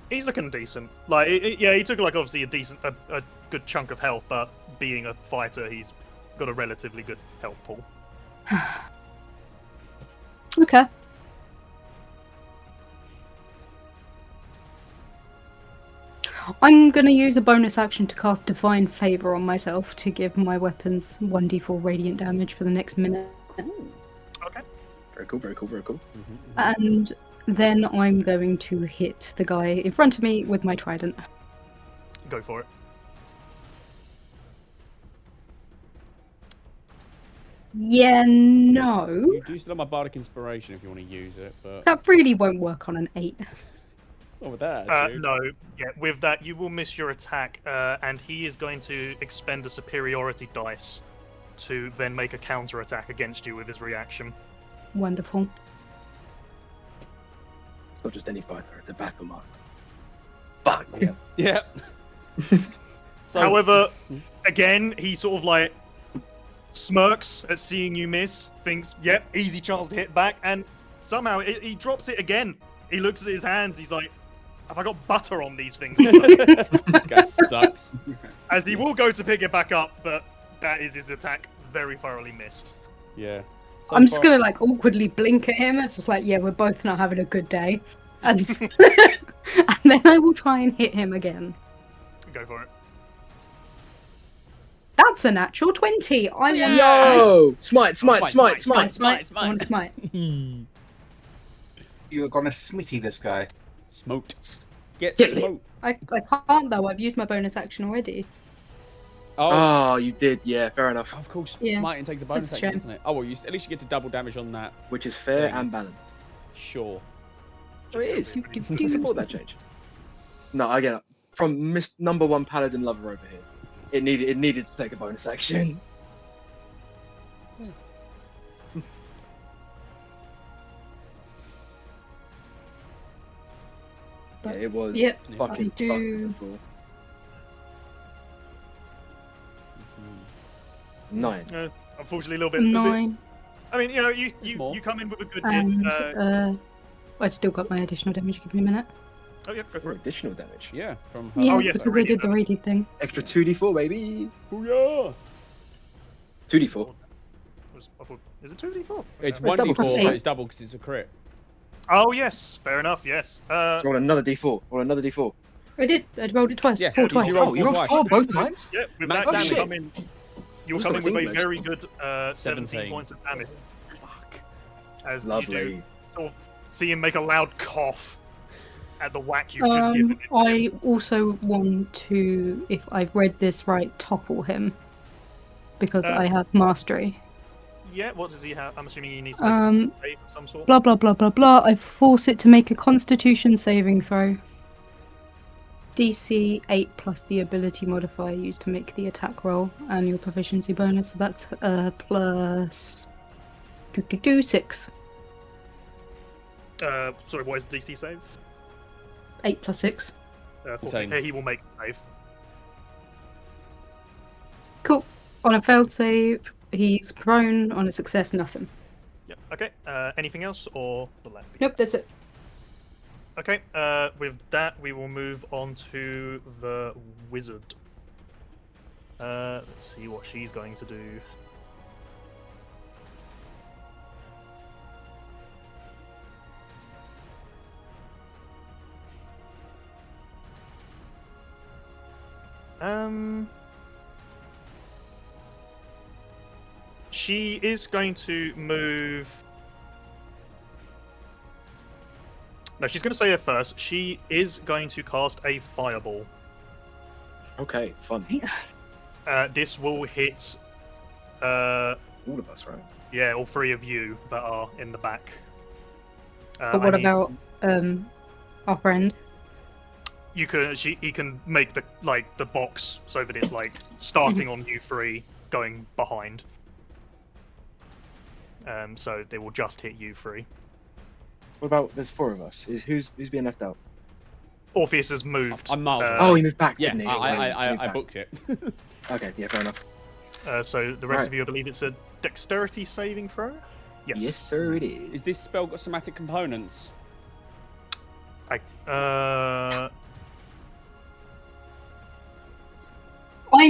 He's looking decent. Like, he took like obviously a good chunk of health, but being a fighter, he's got a relatively good health pool. Okay. I'm going to use a bonus action to cast Divine Favor on myself to give my weapons 1d4 radiant damage for the next minute. Okay. Very cool, very cool, very cool. And then I'm going to hit the guy in front of me with my trident. Go for it. Yeah, no. You do still have my Bardic Inspiration if you want to use it, but... That really won't work on an 8. What with that? No, yeah, with that you will miss your attack, and he is going to expend a superiority dice to then make a counter attack against you with his reaction. Wonderful. It's not just any fighter, it's a battle master. Fuck yeah. Yeah. However, again, he sort of like smirks at seeing you miss, thinks, yep, easy chance to hit back, and somehow he drops it again. He looks at his hands, he's like, have I got butter on these things? This guy sucks. As he will go to pick it back up, but That is his attack, very thoroughly missed. Yeah. So I'm just far- gonna like awkwardly blink at him. It's just like, yeah, we're both not having a good day, and and then I will try and hit him again. Go for it. That's a natural 20. I want Yo! Smite! smite. I want to smite. You're gonna smitty this guy. Smoked. Get Get lit. smoked. I can't though. I've used my bonus action already. Oh, Oh, you did. Yeah, fair enough. of course. Yeah, Smiting takes a bonus that's a action, shame. doesn't it? Oh well, at least you get to double damage on that. Which is fair Yeah. and balanced. Sure. Oh, it is. You support that change. No, I get it. From number one paladin lover over here, it needed to take a bonus action. Yeah, it was Yep, fucking I do. fucking cool. 9. Unfortunately, a little bit. 9, I mean, you know, more. you come in with a good and hit. I've still got my additional damage. Give me a minute. Oh yeah, go for For it. additional damage. Yeah, from Yeah, Oh, yes, because the I did the radiant radiant thing. Extra 2d4, baby. Booyah! 2d4. I thought, is it 2d4? It's It's double 1d4, plus but eight. it's double because it's a crit. Oh yes, fair enough. Yes. So roll another d4. Roll another d4. I did. I rolled it twice. Yeah, 4 how did you twice. roll? Oh, you rolled twice. 4 both times? Yeah, with Max that damage. you come in. You What's come the in with a thing, very good 17 17. points of damage. Fuck. As you Lovely. do sort of see him make a loud cough at the whack you've just given him. I also want to, if I've read this right, topple him because I have mastery. Yeah, what does he have? I'm assuming he needs to make a save of some sort. Blah blah blah blah blah. I force it to make a Constitution saving throw. DC 8 plus the ability modifier used to make the attack roll and your proficiency bonus. So that's plus 6. Sorry, what is DC save? 8 plus 6. 14. Same. He will make the save. Cool. On a failed save, he's prone. On a success, nothing. Yep. Okay. Anything else or the left? Nope, that's it. Okay. With that, we will move on to the wizard. Let's see what she's going to do. She is going to move. No, she's going to say it first. She is going to cast a fireball. Okay, fun. This will hit. All of us, right? Yeah, all three of you that are in the back. But what about our friend? You can. He can make the box so that it's like starting on you three, going behind. So they will just hit you three. What about there's 4 of us? Who's being left out? Orpheus has moved. I'm miles away. Oh, he moved back, Yeah, didn't he? I booked it. Okay, yeah, fair enough. So the rest Right. of you, I believe it's a dexterity saving throw. Yes. Yes, sir, it is. Is this spell got somatic components? I'm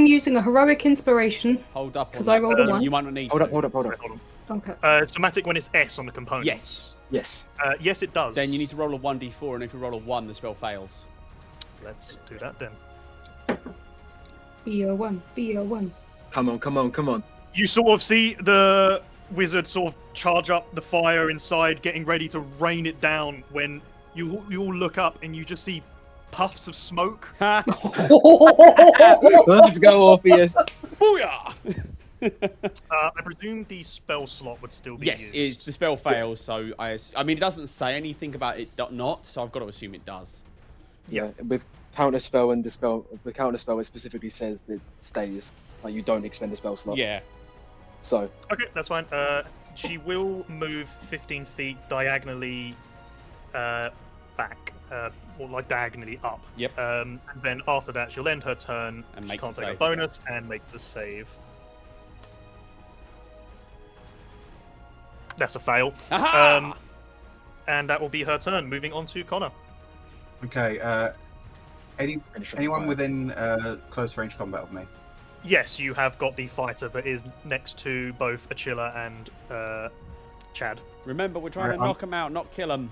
using a heroic inspiration. Hold up. on 'Cause I that. rolled a 1. You might not need Hold to. up, hold up, hold up. Hold on. Okay. Somatic when it's S on the components. Yes. Yes. Yes, it does. Then you need to roll a 1d4, and if you roll a 1, the spell fails. Let's do that then. BO1. BO1. Come on, come on, come on. You sort of see the wizard sort of charge up the fire inside, getting ready to rain it down. When you all look up and you just see puffs of smoke. Ha! Let's go, Orpheus. Booyah! I presume the spell slot would still be Yes, used. the spell fails, so I mean, it doesn't say anything about it not, so I've got to assume it does. Yeah, with counterspell and dispel, with counterspell, it specifically says that it stays. Like, you don't expend the spell slot. Yeah. So, Okay, that's fine. She will move 15 feet diagonally back, or like diagonally up. Yep. And then after that, she'll end her turn. And She make can't the take a save. bonus and make the save. That's a fail. Aha! And that will be her turn. Moving on to Connor. Okay. finish off Anyone fire. within close range combat of me? Yes, you have got the fighter that is next to both Achilla and Chad. Remember, we're trying Right, to knock him out, not kill him.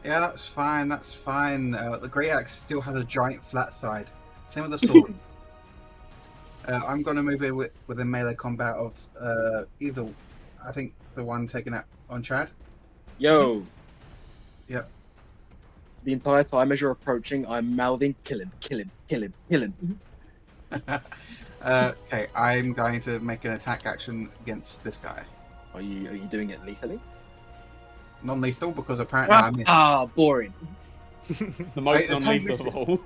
Yeah, that's fine. That's fine. The great axe still has a giant flat side. Same with the sword. I'm going to move in with a melee combat of either. I think the one taken out on Chad. Yo. Yep. The entire time as you're approaching, I'm mouthing, kill him, kill him, kill him, kill him. Okay, I'm going to make an attack action against this guy. Are you doing it lethally? Non-lethal because apparently I missed. Ah, boring. The most I non-lethal of all.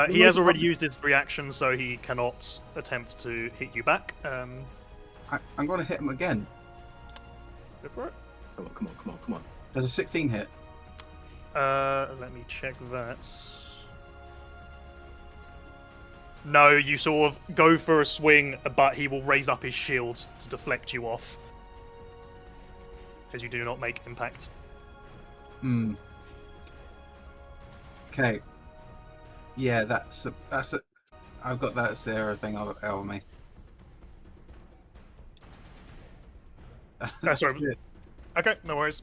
He has already used his reaction, so he cannot attempt to hit you back. I'm going to hit him again. Go for it. Come on. There's a 16 hit. Let me check that. No, you sort of go for a swing, but he will raise up his shield to deflect you off, as you do not make impact. Hmm. Okay. Yeah, that's a. I've got that Sarah thing over me. Sorry. It. Okay, no worries.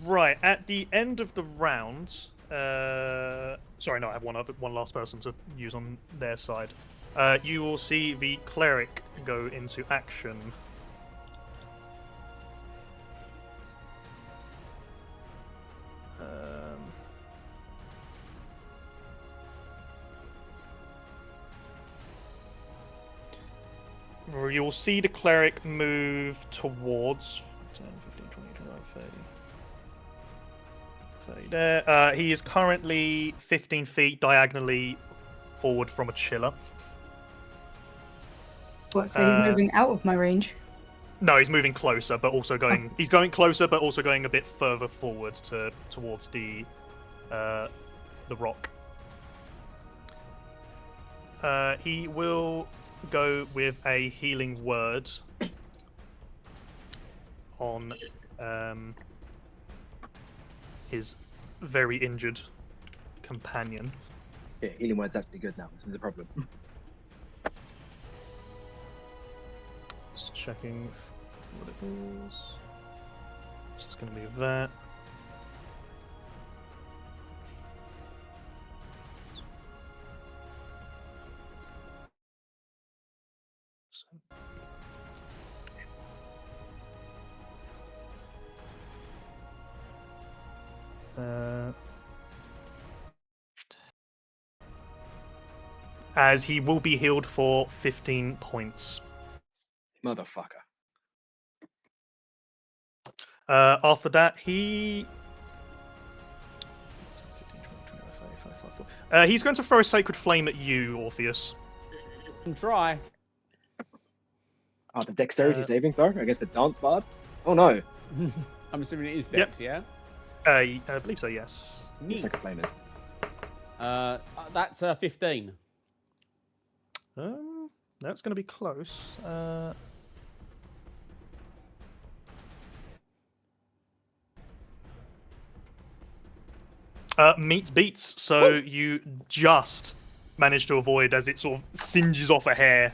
Right, at the end of the round, sorry, no, I have one last person to use on their side. You will see the cleric go into action. You'll see the cleric move towards 10, 15, 20, 25, 30 there. He is currently 15 feet diagonally forward from Achilla. What, so he's moving out of my range? No, he's moving closer, but also going. He's going closer, but also going a bit further forward towards the rock. He will go with a healing word on his very injured companion. Yeah, healing word's actually good now. This is the problem. Just checking what it is. So it's going to be that. As he will be healed for 15 points. Motherfucker. After that, he's going to throw a sacred flame at you, Orpheus. Try. Oh, the dexterity saving throw against the dance bard? Oh no. I'm assuming it is dex, yeah? I believe so, yes. It's like a flame is. That's 15. That's going to be close. Meets beats, so you just manage to avoid as it sort of singes off a hair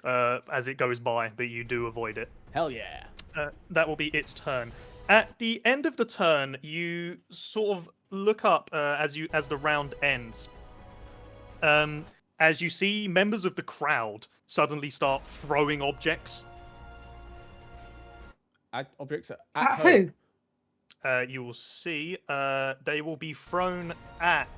as it goes by, but you do avoid it. Hell yeah. That will be its turn. At the end of the turn, you sort of look up as the round ends. As you see members of the crowd suddenly start throwing objects. Objects At who? You will see they will be thrown at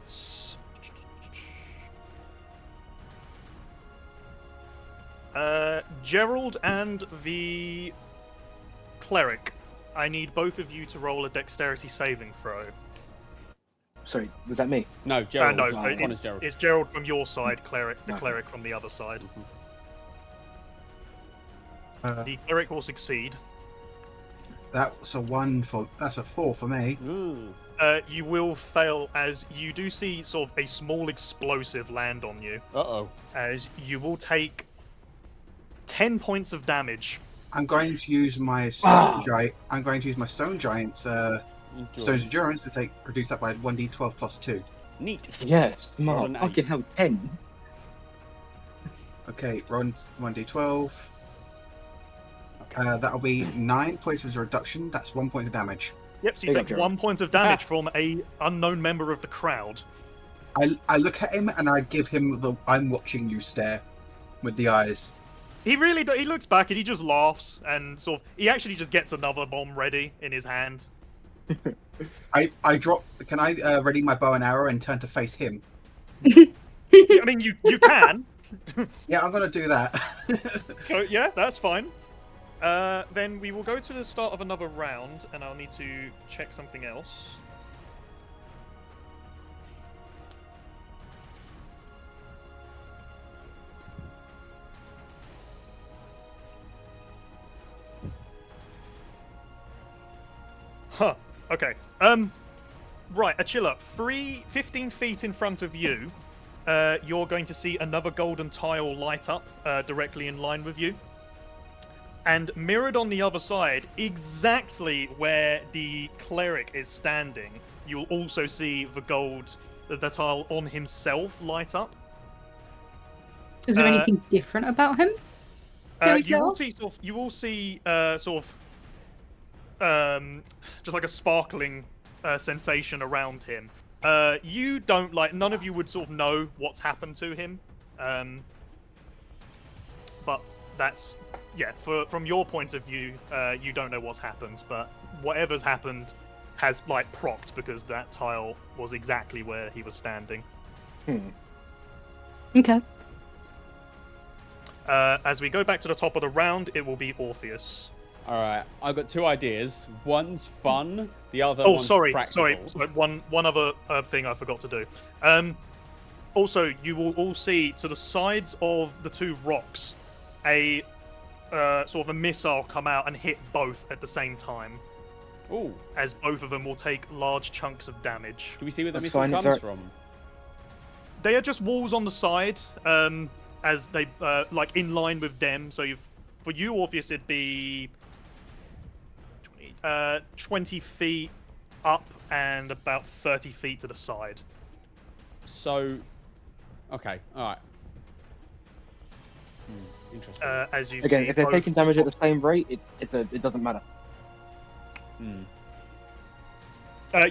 Gerald and the cleric. I need both of you to roll a dexterity saving throw. Sorry, was that me? No, Gerald. No, One is Gerald. it's Gerald from your side, cleric. The Okay. cleric from the other side. Mm-hmm. The cleric will succeed. That's a 4 for me. Ooh. You will fail as you do see sort of a small explosive land on you. Uh-oh. As you will take 10 points of damage. I'm going to use my stone giant. I'm going to use my stone giant's stone's endurance to reduce that by 1d12 plus 2. Neat. Yes, Roll smart. an eight. Fucking hell, 10. Okay, roll 1d12. Okay. That'll be 9 points of reduction. That's 1 point of damage. Yep, so you Big up, take Gerald. 1 point of damage from a unknown member of the crowd. I look at him and I give him the "I'm watching you" stare with the eyes. He really he looks back and he just laughs and sort of he actually just gets another bomb ready in his hand. I drop. Can I ready my bow and arrow and turn to face him? I mean, you can. Yeah, I'm gonna do that. So, yeah, that's fine. Then we will go to the start of another round, and I'll need to check something else. Huh. Okay. Right, Achilla, 15 feet in front of you, you're going to see another golden tile light up directly in line with you. And mirrored on the other side, exactly where the cleric is standing, you'll also see the tile on himself light up. Is there anything different about him? You will see just like a sparkling sensation around him. You don't none of you would sort of know what's happened to him, but that's from your point of view, you don't know what's happened, but whatever's happened has procced because that tile was exactly where he was standing. Okay. As we go back to the top of the round, it will be Orpheus. All right, I've got 2 ideas. One's fun, the other one's sorry. practical. One other thing I forgot to do. Also, you will all see to the sides of the 2 rocks a sort of a missile come out and hit both at the same time. Ooh. As both of them will take large chunks of damage. Do we see where the That's missile fine, comes from? They are just walls on the side, as they in line with them. So for you, Orpheus, it'd be 20 feet up and about 30 feet to the side. So, okay, all right. Interesting. As you Again, see, if they're both- taking damage at the same rate, it doesn't matter.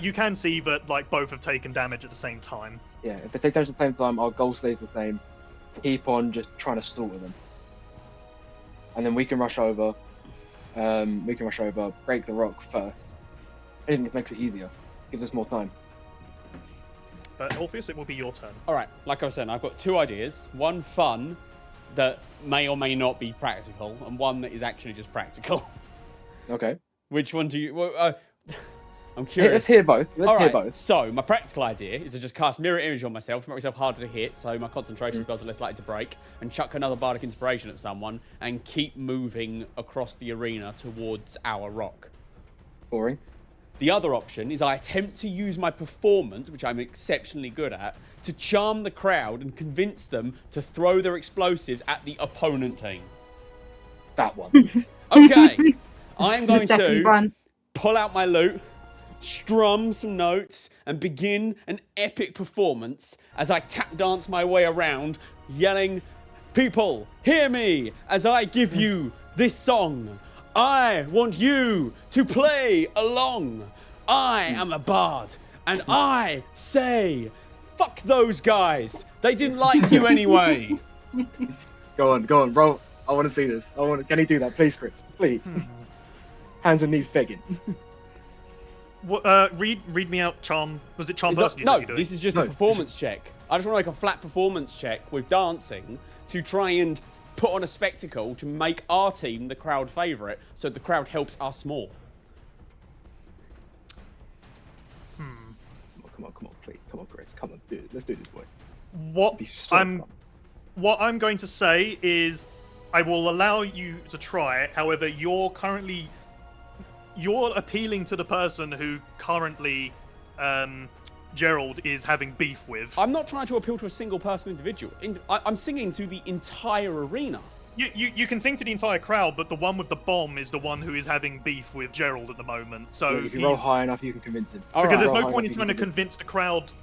You can see that both have taken damage at the same time. Yeah, if they take damage at the same time, our goal stays the same. Keep on just trying to slaughter them. And then we can rush over. Break the rock first. Anything that makes it easier. Gives us more time. But Orpheus, it will be your turn. All right, like I was saying, I've got 2 ideas. One fun that may or may not be practical, and one that is actually just practical. Okay. Which one do you... Well, I'm Let's curious. hear both. All Let's hear right, both. so my practical idea is to just cast Mirror Image on myself to make myself harder to hit, so my concentration spells are less likely to break, and chuck another Bardic Inspiration at someone, and keep moving across the arena towards our rock. Boring. The other option is I attempt to use my performance, which I'm exceptionally good at, to charm the crowd and convince them to throw their explosives at the opponent team. That one. Okay, I'm The going second to one. pull out my lute, strum some notes, and begin an epic performance as I tap dance my way around, yelling, "People, hear me as I give you this song. I want you to play along. I am a bard, and I say, fuck those guys. They didn't like you anyway." Go on, bro. I want to see this. Can he do that, please, Chris? Please. Hands and knees begging. Read me out charm. Was it charm Is person? that- you no, said you're doing? this is just a performance check. I just want to make a flat performance check with dancing to try and put on a spectacle to make our team the crowd favourite, so the crowd helps us more. Come on, please. Come on, Chris. Come on, do it. Let's do this, boy. What Be so I'm fun. what I'm going to say is I will allow you to try it. However, you're appealing to the person who currently Gerald is having beef with. I'm not trying to appeal to a single person individual. I'm singing to the entire arena. You can sing to the entire crowd, but the one with the bomb is the one who is having beef with Gerald at the moment. So Look, if you roll high enough, you can convince him. All because right. there's Roll no high point in enough, trying you to can convince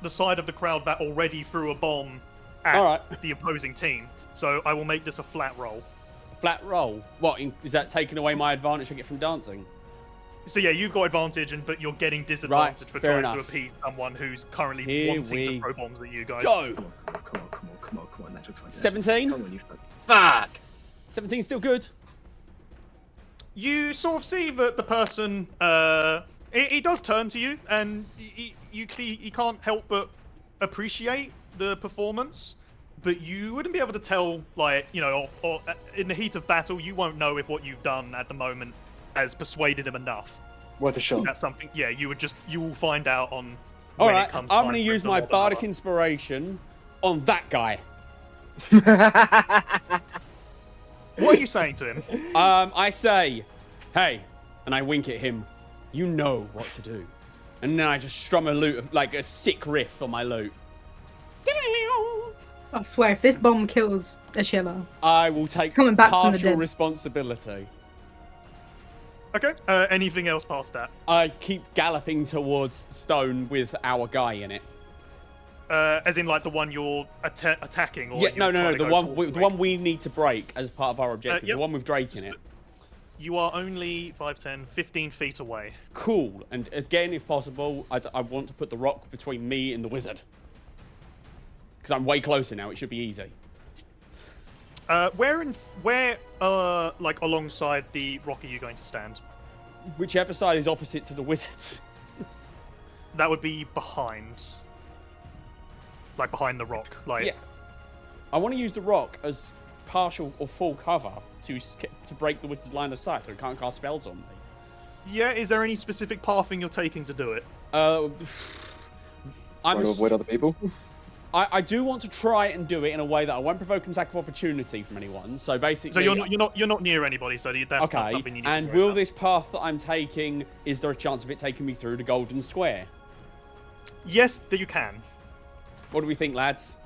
the side of the crowd that already threw a bomb at All right. the opposing team. So I will make this a flat roll. Flat roll. What is that taking away my advantage I get from dancing? So yeah, you've got advantage, but you're getting disadvantage for fair trying enough. to appease someone who's currently Here wanting we to throw bombs at you guys. Go. Come on, natural 20. 17. Come on, you fuck. 17 still good. You sort of see that the person, he does turn to you, and you can't help but appreciate the performance, but you wouldn't be able to tell, like, you know, or in the heat of battle, you won't know if what you've done at the moment has persuaded him enough. Worth a shot. That's something, yeah, you will find out on All when right, it comes I'm time going to for him use to my roll the bardic number. inspiration on that guy. What are you saying to him? I say, hey, and I wink at him. You know what to do. And then I just strum a lute, like a sick riff on my lute. I swear, if this bomb kills Achilla, I will take Coming back from the partial dead. responsibility. Okay, anything else past that? I keep galloping towards the stone with our guy in it. As in, like, the one you're attacking? Or Yeah, you're trying to the go one, towards the one we need to break as part of our objective. yep. The one with Drake in it. You are only 5, 10, 15 feet away. Cool. And again, if possible, I want to put the rock between me and the wizard. Because I'm way closer now. It should be easy. Where, like, alongside the rock are you going to stand? Whichever side is opposite to the wizards. That would be behind. Like, behind the rock. Like, Yeah. I want to use the rock as partial or full cover to break the wizard's line of sight so it can't cast spells on me. yeah, is there any specific pathing you're taking to do it? I'm Trying to avoid other people. I do want to try and do it in a way that I won't provoke an attack of opportunity from anyone. So basically, So you're not near anybody, so that's not okay. something you need And to worry will about. this path that I'm taking, is there a chance of it taking me through the golden square? Yes, that you can. What do we think, lads?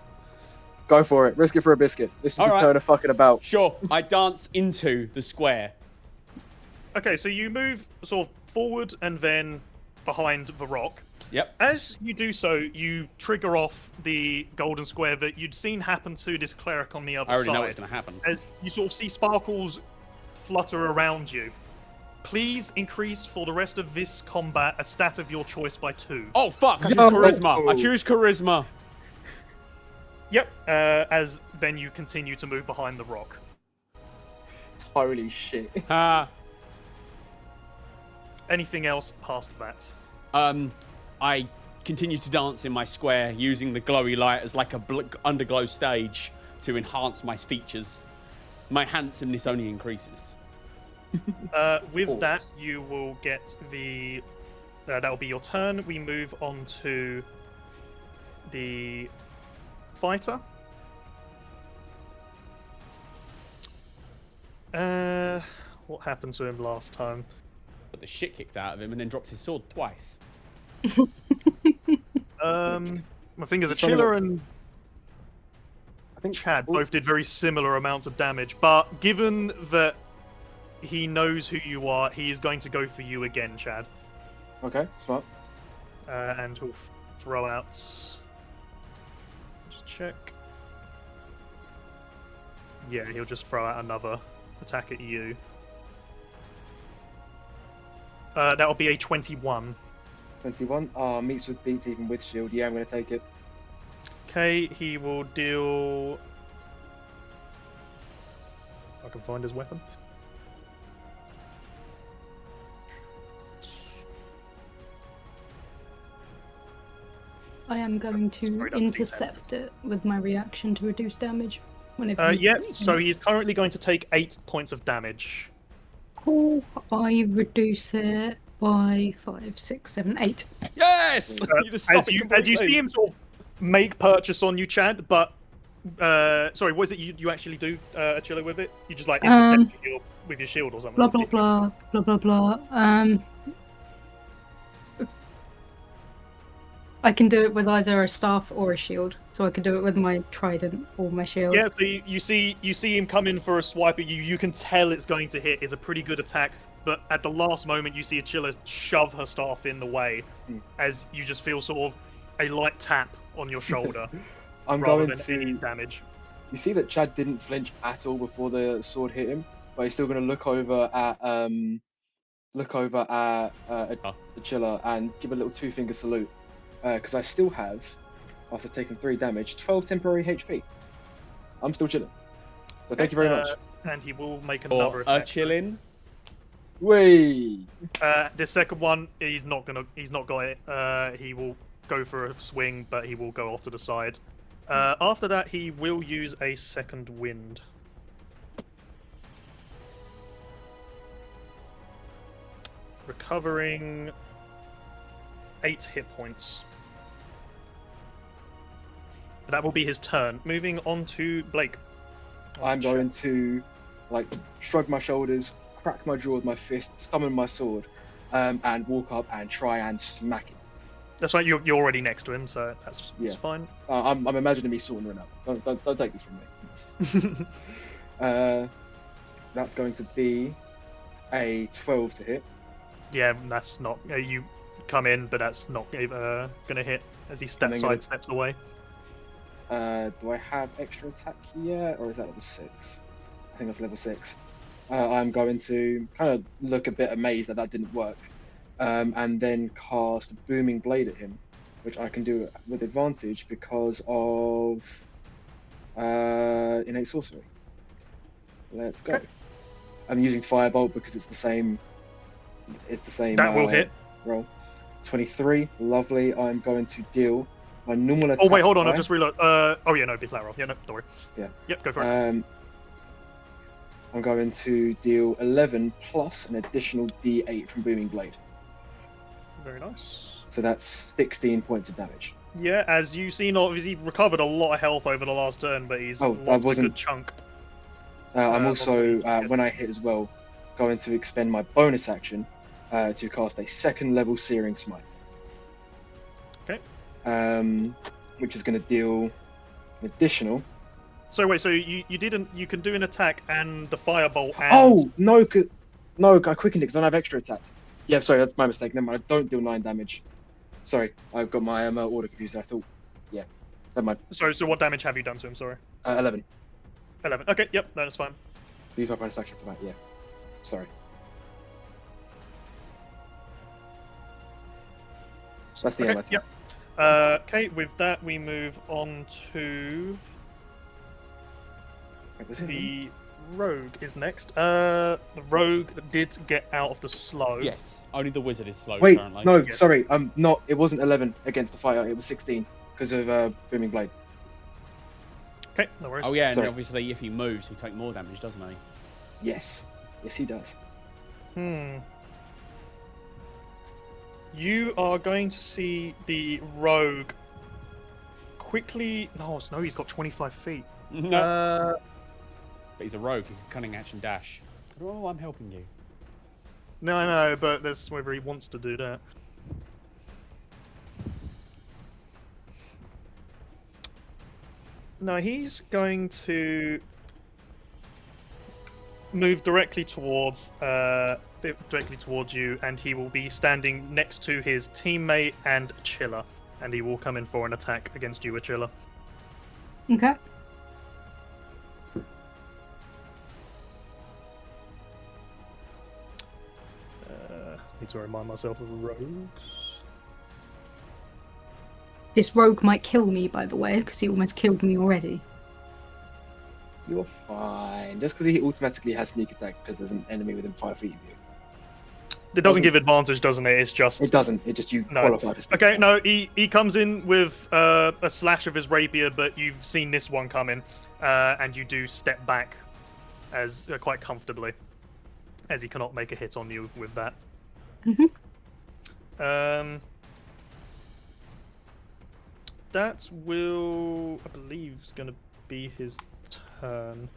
Go for it. Risk it for a biscuit. This is All the right. turn of fucking about. Sure. I dance into the square. Okay, so you move sort of forward and then behind the rock. Yep. As you do so, you trigger off the golden square that you'd seen happen to this cleric on the other I already side. know what's going to happen. As you sort of see sparkles flutter around you. Please increase for the rest of this combat a stat of your choice by 2. Oh, fuck. I choose No. charisma. I choose charisma. Yep, as then you continue to move behind the rock. Holy shit. Anything else past that? I continue to dance in my square using the glowy light as like a underglow stage to enhance my features. My handsomeness only increases. With that, you will get the... that will be your turn. We move on to the fighter. What happened to him last time? But the shit kicked out of him and then dropped his sword twice. My fingers are It's funny Chiller what- and I think Chad both did very similar amounts of damage, but given that he knows who you are, he is going to go for you again, Chad. Okay, smart. And he'll throw out... Just check. Yeah, he'll just throw out another attack at you. That'll be a 21. 21. Meets with beats even with shield. Yeah, I'm going to take it. Okay, he will deal... If I can find his weapon. I am going to Sorry, that's intercept it with my reaction to reduce damage. Whenever you- Yeah, so he's currently going to take 8 points of damage. Cool. I reduce it by 5, 6, 7, 8. Yes! You just stop As it you completely. see him sort of make purchase on you, Chad, but sorry, what is it you actually do, Achille, with it? You just like intercept with your shield or something? Blah blah blah blah blah blah. I can do it with either a staff or a shield, so I can do it with my trident or my shield. Yeah, so you see him come in for a swipe at you. You can tell it's going to hit. It's a pretty good attack, but at the last moment, you see Achille shove her staff in the way, as you just feel sort of a light tap on your shoulder. I'm rather going than any to. damage. You see that Chad didn't flinch at all before the sword hit him, but he's still going to look over at a chiller and give a little two-finger salute, because I still have, after taking 3 damage, 12 temporary HP. I'm still chilling. So thank you very much. And he will make another Or attack. chilling. Whee! The second one, he's not got it. He will go for a swing, but he will go off to the side. After that, he will use a second wind. Recovering 8 hit points. That will be his turn. Moving on to Blake. I'm going to shrug my shoulders, crack my jaw with my fist, summon my sword, and walk up and try and smack it. That's right. You're already next to him, so that's fine. I'm imagining me sorting it out. Don't take this from me. That's going to be a 12 to hit. Yeah, that's not. You come in, but that's not gonna hit as he steps away. Do I have extra attack yet, or is that level 6? I think that's level 6. I'm going to kind of look a bit amazed that didn't work, and then cast Booming Blade at him, which I can do with advantage because of innate sorcery. Let's go. Okay. I'm using Firebolt because it's the same. It's the same. That will hit. Roll. 23. Lovely. I'm going to deal my normal attack. Oh wait, hold on. I just realized. Oh yeah, no, be flat roll. Yeah, no, don't worry. Yeah. Yep, go for it. I'm going to deal 11 plus an additional D8 from Booming Blade. Very nice. So that's 16 points of damage. Yeah, as you've seen, obviously recovered a lot of health over the last turn, but he's lost a good chunk. I'm also, when I hit as well, going to expend my bonus action to cast a second level Searing Smite. Okay. Which is going to deal an additional. So wait, so you can do an attack and the firebolt and... Oh, no, I quickened it because I don't have extra attack. Yeah, sorry, that's my mistake. Never mind, I don't deal 9 damage. Sorry, I've got my order confused. I thought, yeah, never mind. So what damage have you done to him, sorry? 11. 11, okay, yep, that's fine. So use my bonus action for that, yeah. Sorry. So that's the end of my turn. Yep. Okay, with that we move on to... The rogue is next. The rogue did get out of the slow. Yes, only the wizard is slow Wait, currently. no, sorry, not. It wasn't 11 against the fighter. It was 16 because of Booming Blade. Okay, no worries. Oh yeah, and Sorry. Obviously if he moves, he take more damage, doesn't he? Yes, he does. You are going to see the rogue quickly. No, he's got 25 feet. No. But he's a rogue. He can cunning action dash. Oh, I'm helping you. No, I know, but that's whether he wants to do that. No, he's going to move directly towards you, and he will be standing next to his teammate and Chiller, and he will come in for an attack against you, Chiller. Okay. Need to remind myself of rogues. This rogue might kill me, by the way, because he almost killed me already. You're fine. Just because he automatically has sneak attack because there's an enemy within 5 feet of you. It doesn't give advantage, doesn't it? It's just... It doesn't. It just, you qualify for sneak Okay, attack. no, he comes in with a slash of his rapier, but you've seen this one coming, and you do step back as quite comfortably, as he cannot make a hit on you with that. That will, I believe, is going to be his turn.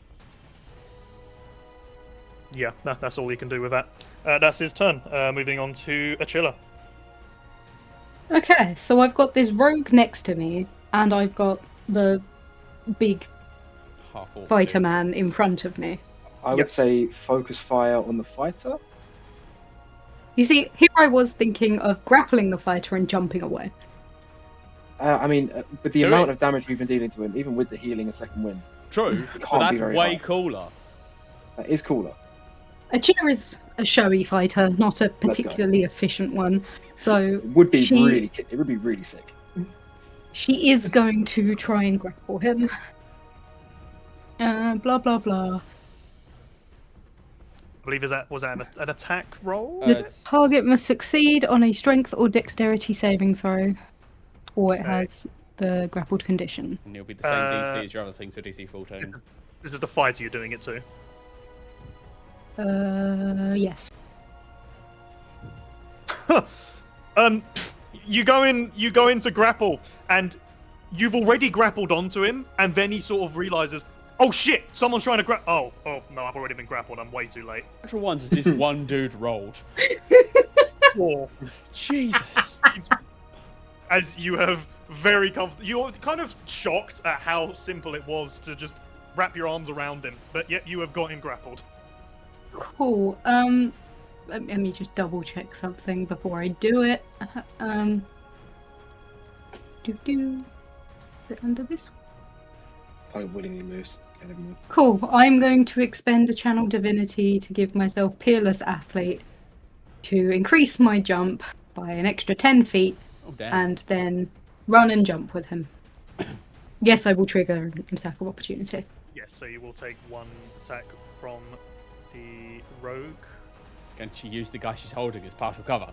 Yeah, that's all he can do with that. That's his turn. Moving on to Achilla. Okay, so I've got this rogue next to me, and I've got the big fighter man in front of me. I would say focus fire on the fighter. You see, here I was thinking of grappling the fighter and jumping away. I mean, with the Do amount it. of damage we've been dealing to him, even with the healing and second wind, True, it but can't be that's very way high. cooler. That is cooler. Achina is a showy fighter, not a Let's go. particularly efficient one. So It would be she really sick. she is going to try and grapple him. Blah blah blah. I believe was that an attack roll? The It's- target must succeed on a strength or dexterity saving throw, or it Okay. has the grappled condition. And it'll be the same DC as your other thing, so DC 14. This is the fighter you're doing it to. Yes. You go in to grapple, and you've already grappled onto him, and then he sort of realizes, oh shit, someone's trying to grab. Oh no, I've already been grappled. I'm way too late. Natural ones is this one dude rolled. Four. Jesus. As you have very comfortable, you're kind of shocked at how simple it was to just wrap your arms around him, but yet you have got him grappled. Cool. Let me just double check something before I do it. Is it under this? I willingly moves. Okay, never mind. Cool. I'm going to expend a channel divinity to give myself Peerless Athlete to increase my jump by an extra 10 feet Oh, damn. and then run and jump with him. Yes, I will trigger an attack of opportunity. Yes, so you will take one attack from the rogue. Can she use the guy she's holding as partial cover?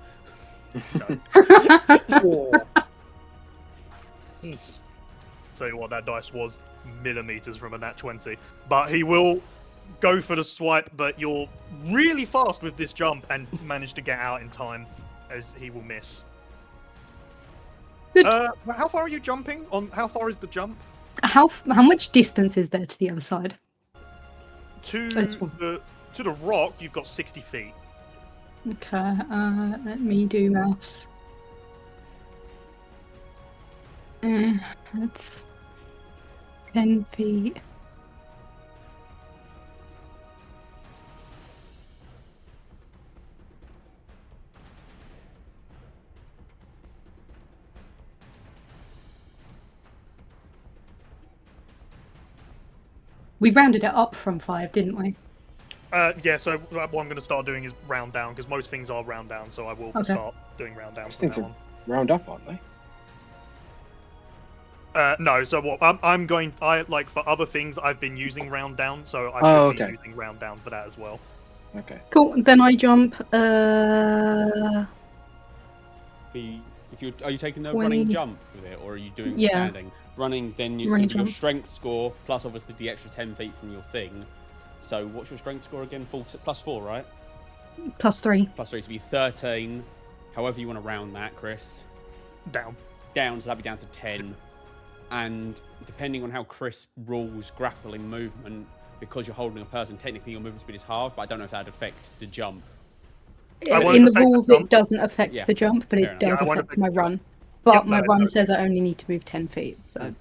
Tell you what, that dice was millimeters from a nat 20. But he will go for the swipe, but you're really fast with this jump and manage to get out in time, as he will miss. Good. How far are you jumping? How far is the jump? How much distance is there to the other side? To This one. to the rock, you've got 60 feet. Okay, let me do maths. That's 10 feet. We rounded it up from 5, didn't we? Yeah, so what I'm going to start doing is round down, because most things are round down, so I will Okay. start doing round down Those from things now are on. round up, aren't they? No, so what I'm going, like for other things I've been using round down, so I Oh, should okay. be using round down for that as well. Okay. Cool, then I jump, If you are you taking the 20. running jump with it, or are you doing Yeah. standing? Running, then it's Running going to be your jump. strength score plus obviously the extra 10 feet from your thing. So what's your strength score again? Plus 4, right? +3. Plus 3 to be 13. However you want to round that, Chris. Down. Down, so that'd be down to 10. And depending on how Chris rules grappling movement, because you're holding a person, technically your movement speed is halved, but I don't know if that'd affect the jump. I won't In the affect the rules, jump. it doesn't affect Yeah, the jump, but fair it enough. does Yeah, I won't affect affect my the run. jump. But Yep, my that is run okay. says I only need to move 10 feet, so...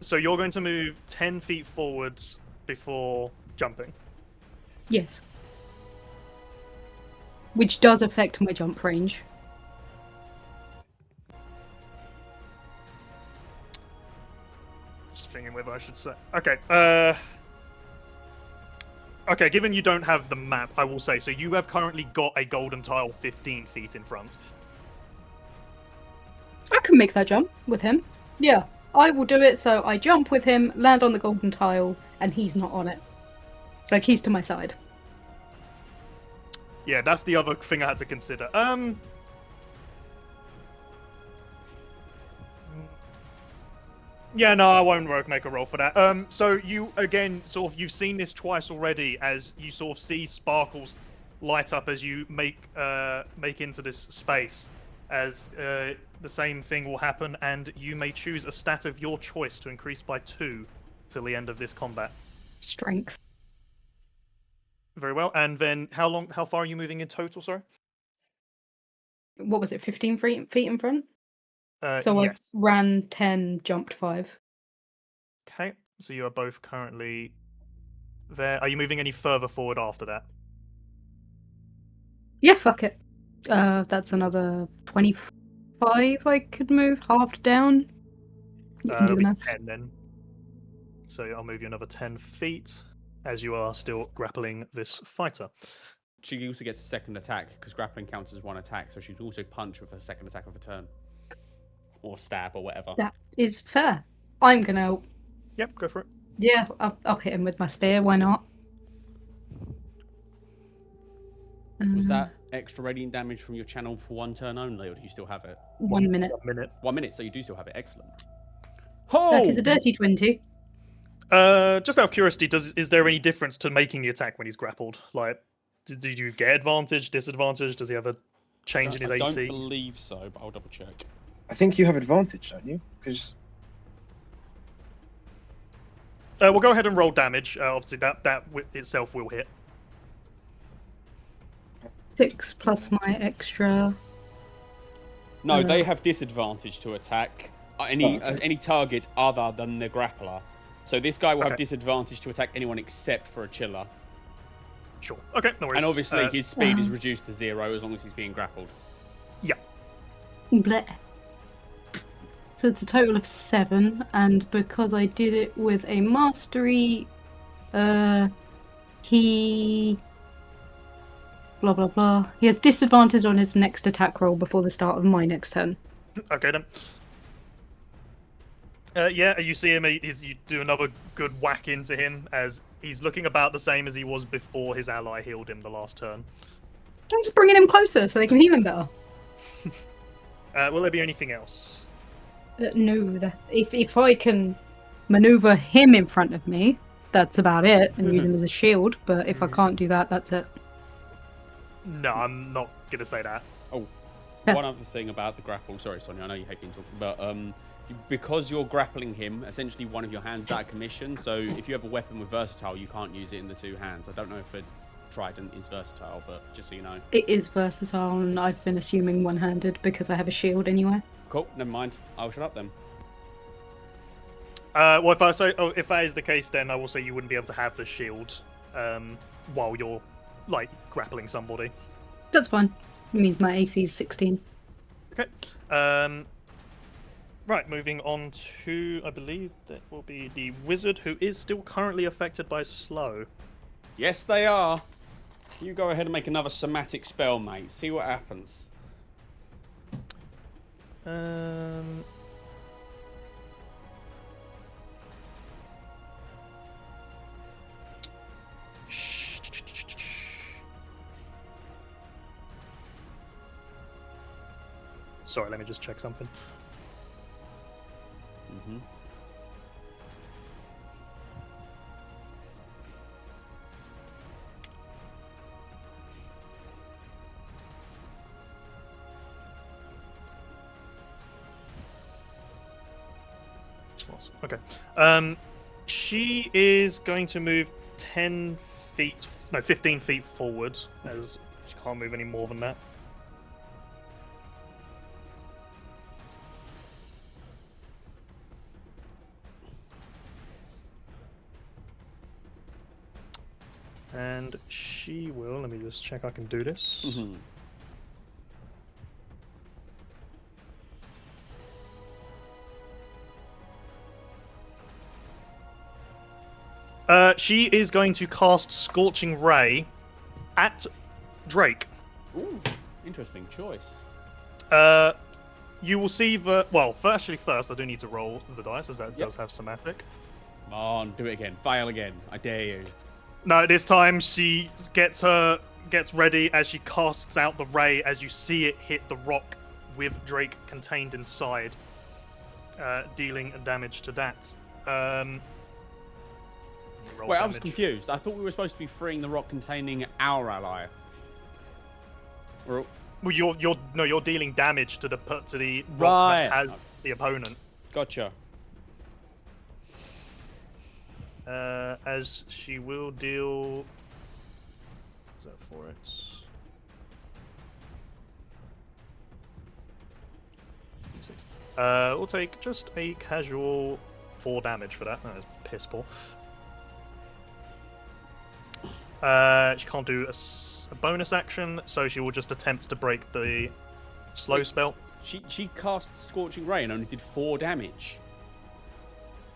So you're going to move 10 feet forwards before jumping. Yes. Which does affect my jump range. Just thinking whether I should say. Okay. Okay. Given you don't have the map, I will say. So you have currently got a golden tile 15 feet in front. I can make that jump with him. Yeah, I will do it. So I jump with him, land on the golden tile, and he's not on it. Like, he's to my side. Yeah, that's the other thing I had to consider. Yeah, no, I won't make a roll for that. So you again, sort of, you've seen this twice already, as you sort of see sparkles light up as you make into this space. As the same thing will happen, and you may choose a stat of your choice to increase by 2 till the end of this combat. Strength. Very well. And then, how far are you moving in total? Sorry. What was it, 15 feet in front? So yes. I've ran 10, jumped 5. Okay. So you are both currently there. Are you moving any further forward after that? Yeah, fuck it. That's another 20 5 I could move, halved down. You can do It'll the be maths. 10 then. So I'll move you another 10 feet as you are still grappling this fighter. She also gets a second attack because grappling counts as one attack, so she'd also punch with a second attack of a turn. Or stab or whatever. That is fair. I'm gonna. Yep, go for it. Yeah, I'll hit him with my spear. Why not? Was that extra radiant damage from your channel for 1 turn only, or do you still have it? 1 minute? 1 minute. 1 minute, so you do still have it. Excellent. That is a dirty 20. Just out of curiosity, is there any difference to making the attack when he's grappled? Like, did you get advantage, disadvantage? Does he have a change in his I AC? don't believe so, but I'll double check. I think you have advantage, don't you? Because We'll go ahead and roll damage. Obviously, that itself will hit. 6 plus my extra. No, they have disadvantage to attack any target other than the grappler. So this guy will have disadvantage to attack anyone except for a chiller. Sure. Okay, no worries. And obviously his speed is reduced to 0 as long as he's being grappled. Yeah. Bleh. So it's a total of 7, and because I did it with a mastery, he... blah blah blah. He has disadvantage on his next attack roll before the start of my next turn. Okay then. Yeah, you see him. You do another good whack into him as he's looking about the same as he was before his ally healed him the last turn. I'm just bringing him closer so they can heal him better. Will there be anything else? No, if I can maneuver him in front of me, that's about it, and use him as a shield. But if I can't do that, that's it. No, I'm not gonna say that. Oh, Yeah. one other thing about the grapple. Sorry, Sonia, I know you hate being talking, but because you're grappling him, essentially one of your hands out of commission. So if you have a weapon with versatile, you can't use it in the 2 hands. I don't know if a trident is versatile, but just so you know. It is versatile, and I've been assuming one-handed because I have a shield anyway. Cool, never mind. I'll shut up then. Well, if that is the case, then I will say you wouldn't be able to have the shield while you're like grappling somebody. That's fine. It means my AC is 16. Okay. Right, moving on to, I believe that will be the wizard, who is still currently affected by slow. Yes, they are. You go ahead and make another somatic spell, mate. See what happens. Sorry, let me just check something. Mm-hmm. Awesome. Okay. She is going to move 15 feet forward, as she can't move any more than that. And she will, let me just check I can do this. Mm-hmm. She is going to cast Scorching Ray at Drake. Ooh, interesting choice. You will see first, I do need to roll the dice, as that does have somatic. Come on, do it again. Fail again. I dare you. No, this time she gets ready as she casts out the ray as you see it hit the rock with Drake contained inside, dealing damage to that. Wait, I was confused. I thought we were supposed to be freeing the rock containing our ally. Well, you're dealing damage to the rock Right. that has the opponent. Gotcha. As she will deal. Is that for it? We'll take just a casual 4 damage for that. That is piss poor. She can't do a bonus action, so she will just attempt to break the slow spell. She cast Scorching Ray and only did 4 damage.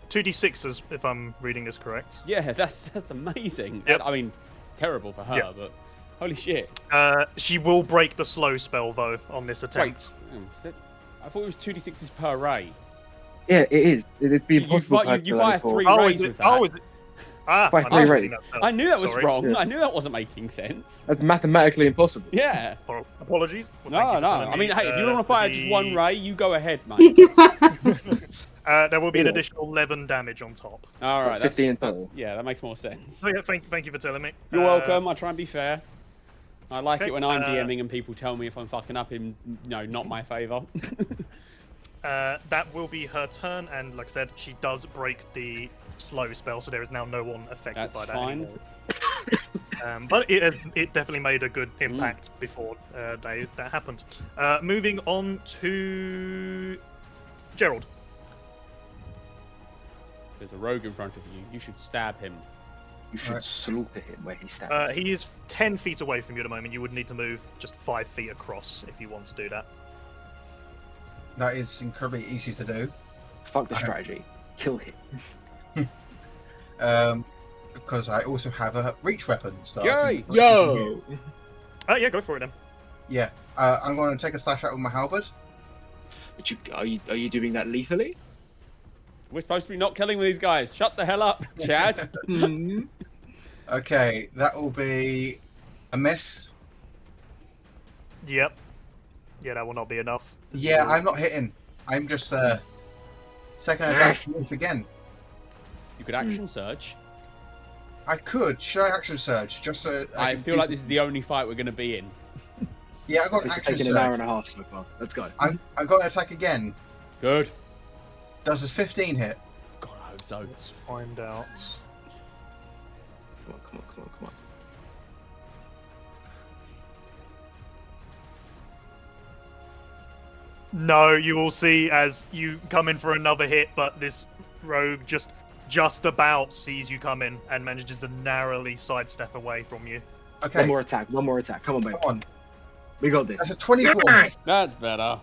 2d6s, if I'm reading this correct. Yeah, that's amazing. Yep. I mean, terrible for her, Yep. but holy shit. She will break the slow spell though on this attempt. I thought it was 2d6s per ray. Yeah, it is. It'd be You impossible. you fire 3 Oh, rays is it? with that. Oh, is it? Ah, By I three was rays. reading that. I knew that was Sorry. wrong. Yeah. I knew that wasn't making sense. That's mathematically impossible. Yeah. Apologies. Well, thank you No, for no. telling I mean, me, hey, if you want to for fire the- just 1 ray, you go ahead, mate. There will be an Cool. additional 11 damage on top. All right, That's 15 in total. yeah, that makes more sense. So yeah, thank you for telling me. You're welcome. I try and be fair. I like okay, it when I'm DMing and people tell me if I'm fucking up in, not my favour. That will be her turn, and like I said, she does break the slow spell, so there is now no one affected That's by that fine. anymore. But it definitely made a good impact before that happened. Moving on to Gerald. There's a rogue in front of you. You should stab him. You should Alright. slaughter him where he stands. He is 10 feet away from you at the moment. You would need to move just 5 feet across if you want to do that. That is incredibly easy to do. Fuck the strategy. Kill him. Because I also have a reach weapon. So I Yay! can- Yo! Yeah, go for it then. Yeah. I'm going to take a slash out with my halberd. But are you doing that lethally? We're supposed to be not killing these guys. Shut the hell up, Chad. Okay, that will be a miss. Yep. Yeah, that will not be enough. Yeah, I'm not hitting. I'm just second attack once again. You could action surge. I could. Should I action surge? Just so I can feel do like this is something? the only fight we're going to be in. Yeah, I got an It's action taken an hour surge. and a half so far. Let's go. I'm going to attack again. Good. Does a 15 hit? God, I hope so. Let's find out. Come on. No, you will see as you come in for another hit, but this rogue just about sees you come in and manages to narrowly sidestep away from you. Okay, One more attack. Come on, baby. come on. We got That's this. a 24 miss. That's better.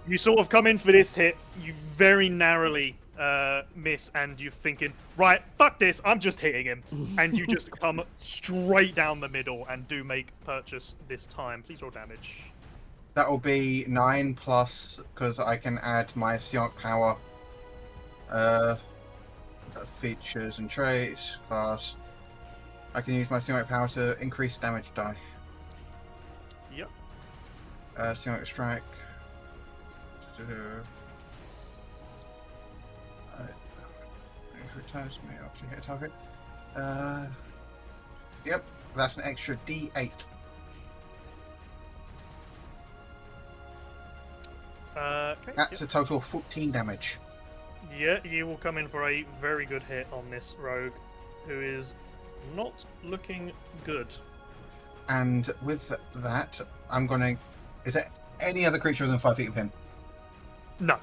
You sort of come in for this hit, you very narrowly miss, and you're thinking, right, fuck this, I'm just hitting him. And you just come straight down the middle and do make purchase this time. Please roll damage. That will be 9 plus, because I can add my psionic power. Features and traits, class. I can use my psionic power to increase damage die. Yep. Psionic strike. Every time may actually hit a target. Yep, that's an extra D8. Okay. That's a total of 14 damage. Yeah, you will come in for a very good hit on this rogue, who is not looking good. And with that, I'm gonna. Is there any other creature within 5 feet of him? No.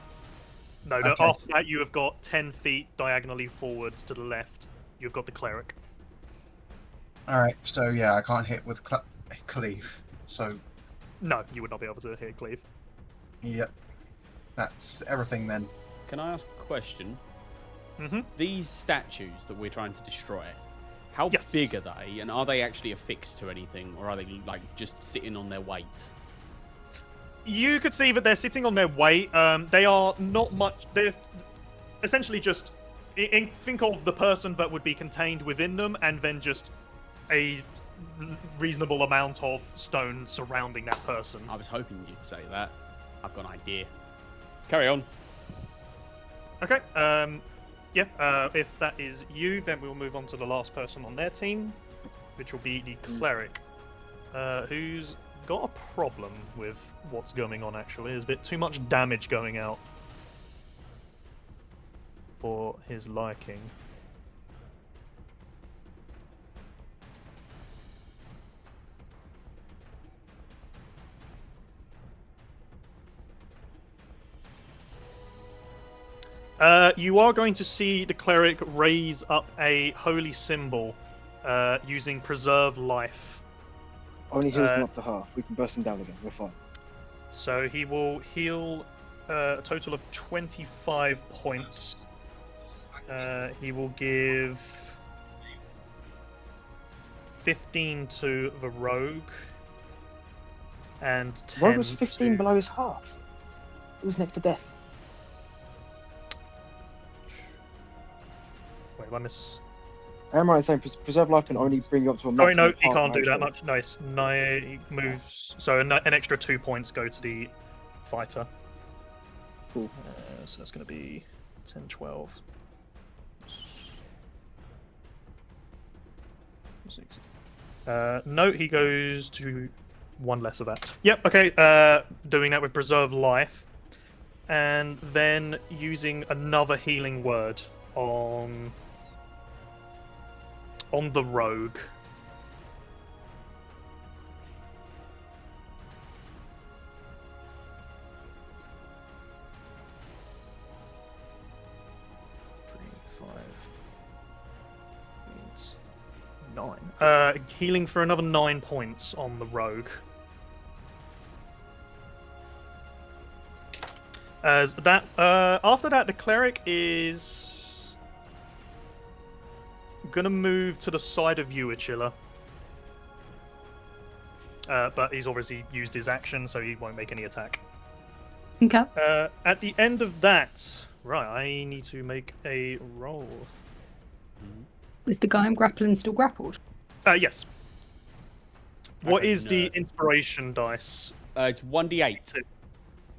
No, no. Okay. After that, you have got 10 feet diagonally forwards to the left. You've got the cleric. Alright, so yeah, I can't hit with cleave. So, No, you would not be able to hit cleave. yep. That's everything then. Can I ask a question? Mm-hmm. These statues that we're trying to destroy, how Yes. big are they? And are they actually affixed to anything? Or are they, like, just sitting on their weight? You could see that they're sitting on their weight. They are not much. There's essentially just think of the person that would be contained within them, and then just a reasonable amount of stone surrounding that person. I was hoping you'd say that. I've got an idea. Carry on. Okay. Yeah. If that is you, then we'll move on to the last person on their team, which will be the cleric, who's got a problem with what's going on. Actually, there's a bit too much damage going out for his liking. You are going to see the cleric raise up a holy symbol using Preserve Life. Only heals them up to half. We can burst them down again. We're fine. So he will heal a total of 25 points. He will give 15 to the rogue and 10 Rogue was 15 to... below his half. It was next to death. Wait, I miss... Am I right in saying preserve life can only bring you up to a Sorry, maximum? no, of he half can't do that magic? much. Nice. No, he moves... So an extra 2 points go to the fighter. Cool. So that's going to be 10, 12... 6. No, he goes to 1 less of that. Yep, okay, doing that with Preserve Life. And then using another healing word on the rogue. Means 9. Healing for another 9 points on the rogue. As that, after that, the cleric is gonna move to the side of you, Achilla. But he's obviously used his action, so he won't make any attack. Okay. At the end of that, right, I need to make a roll. Is the guy I'm grappling still grappled? Yes. What Okay, is the no. inspiration dice? It's 1d8.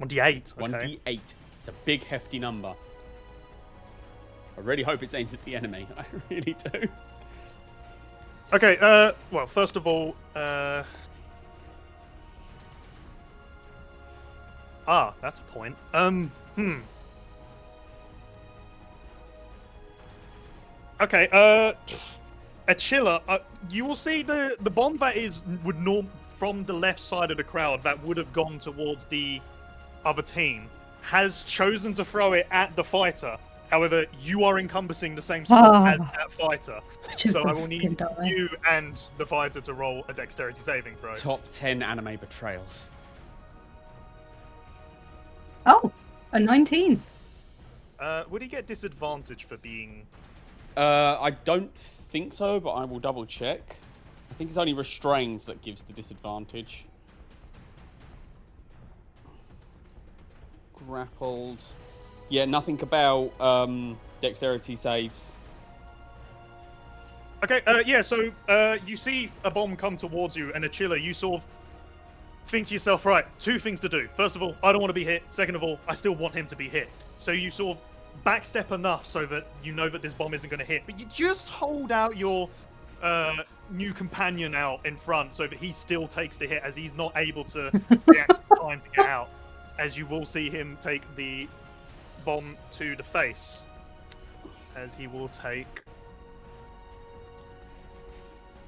1d8. Okay. 1d8. It's a big, hefty number. I really hope it's aimed at the enemy. I really do. Okay. Well, first of all, that's a point. Okay. Achilla, you will see the bomb that from the left side of the crowd that would have gone towards the other team has chosen to throw it at the fighter. However, you are encompassing the same spot as that fighter. Just So I gonna will need fucking die. you and the fighter to roll a dexterity saving throw. Top 10 anime betrayals. Oh, a 19. Would he get disadvantage for being... I don't think so, but I will double check. I think it's only restrained that gives the disadvantage. Grappled. Yeah, nothing about dexterity saves. Okay, yeah, so you see a bomb come towards you, and Achilla, you sort of think to yourself, right, 2 things to do. First of all, I don't want to be hit. Second of all, I still want him to be hit. So you sort of backstep enough so that you know that this bomb isn't going to hit, but you just hold out your new companion out in front so that he still takes the hit, as he's not able to react in time to get out, as you will see him take the bomb to the face, as he will take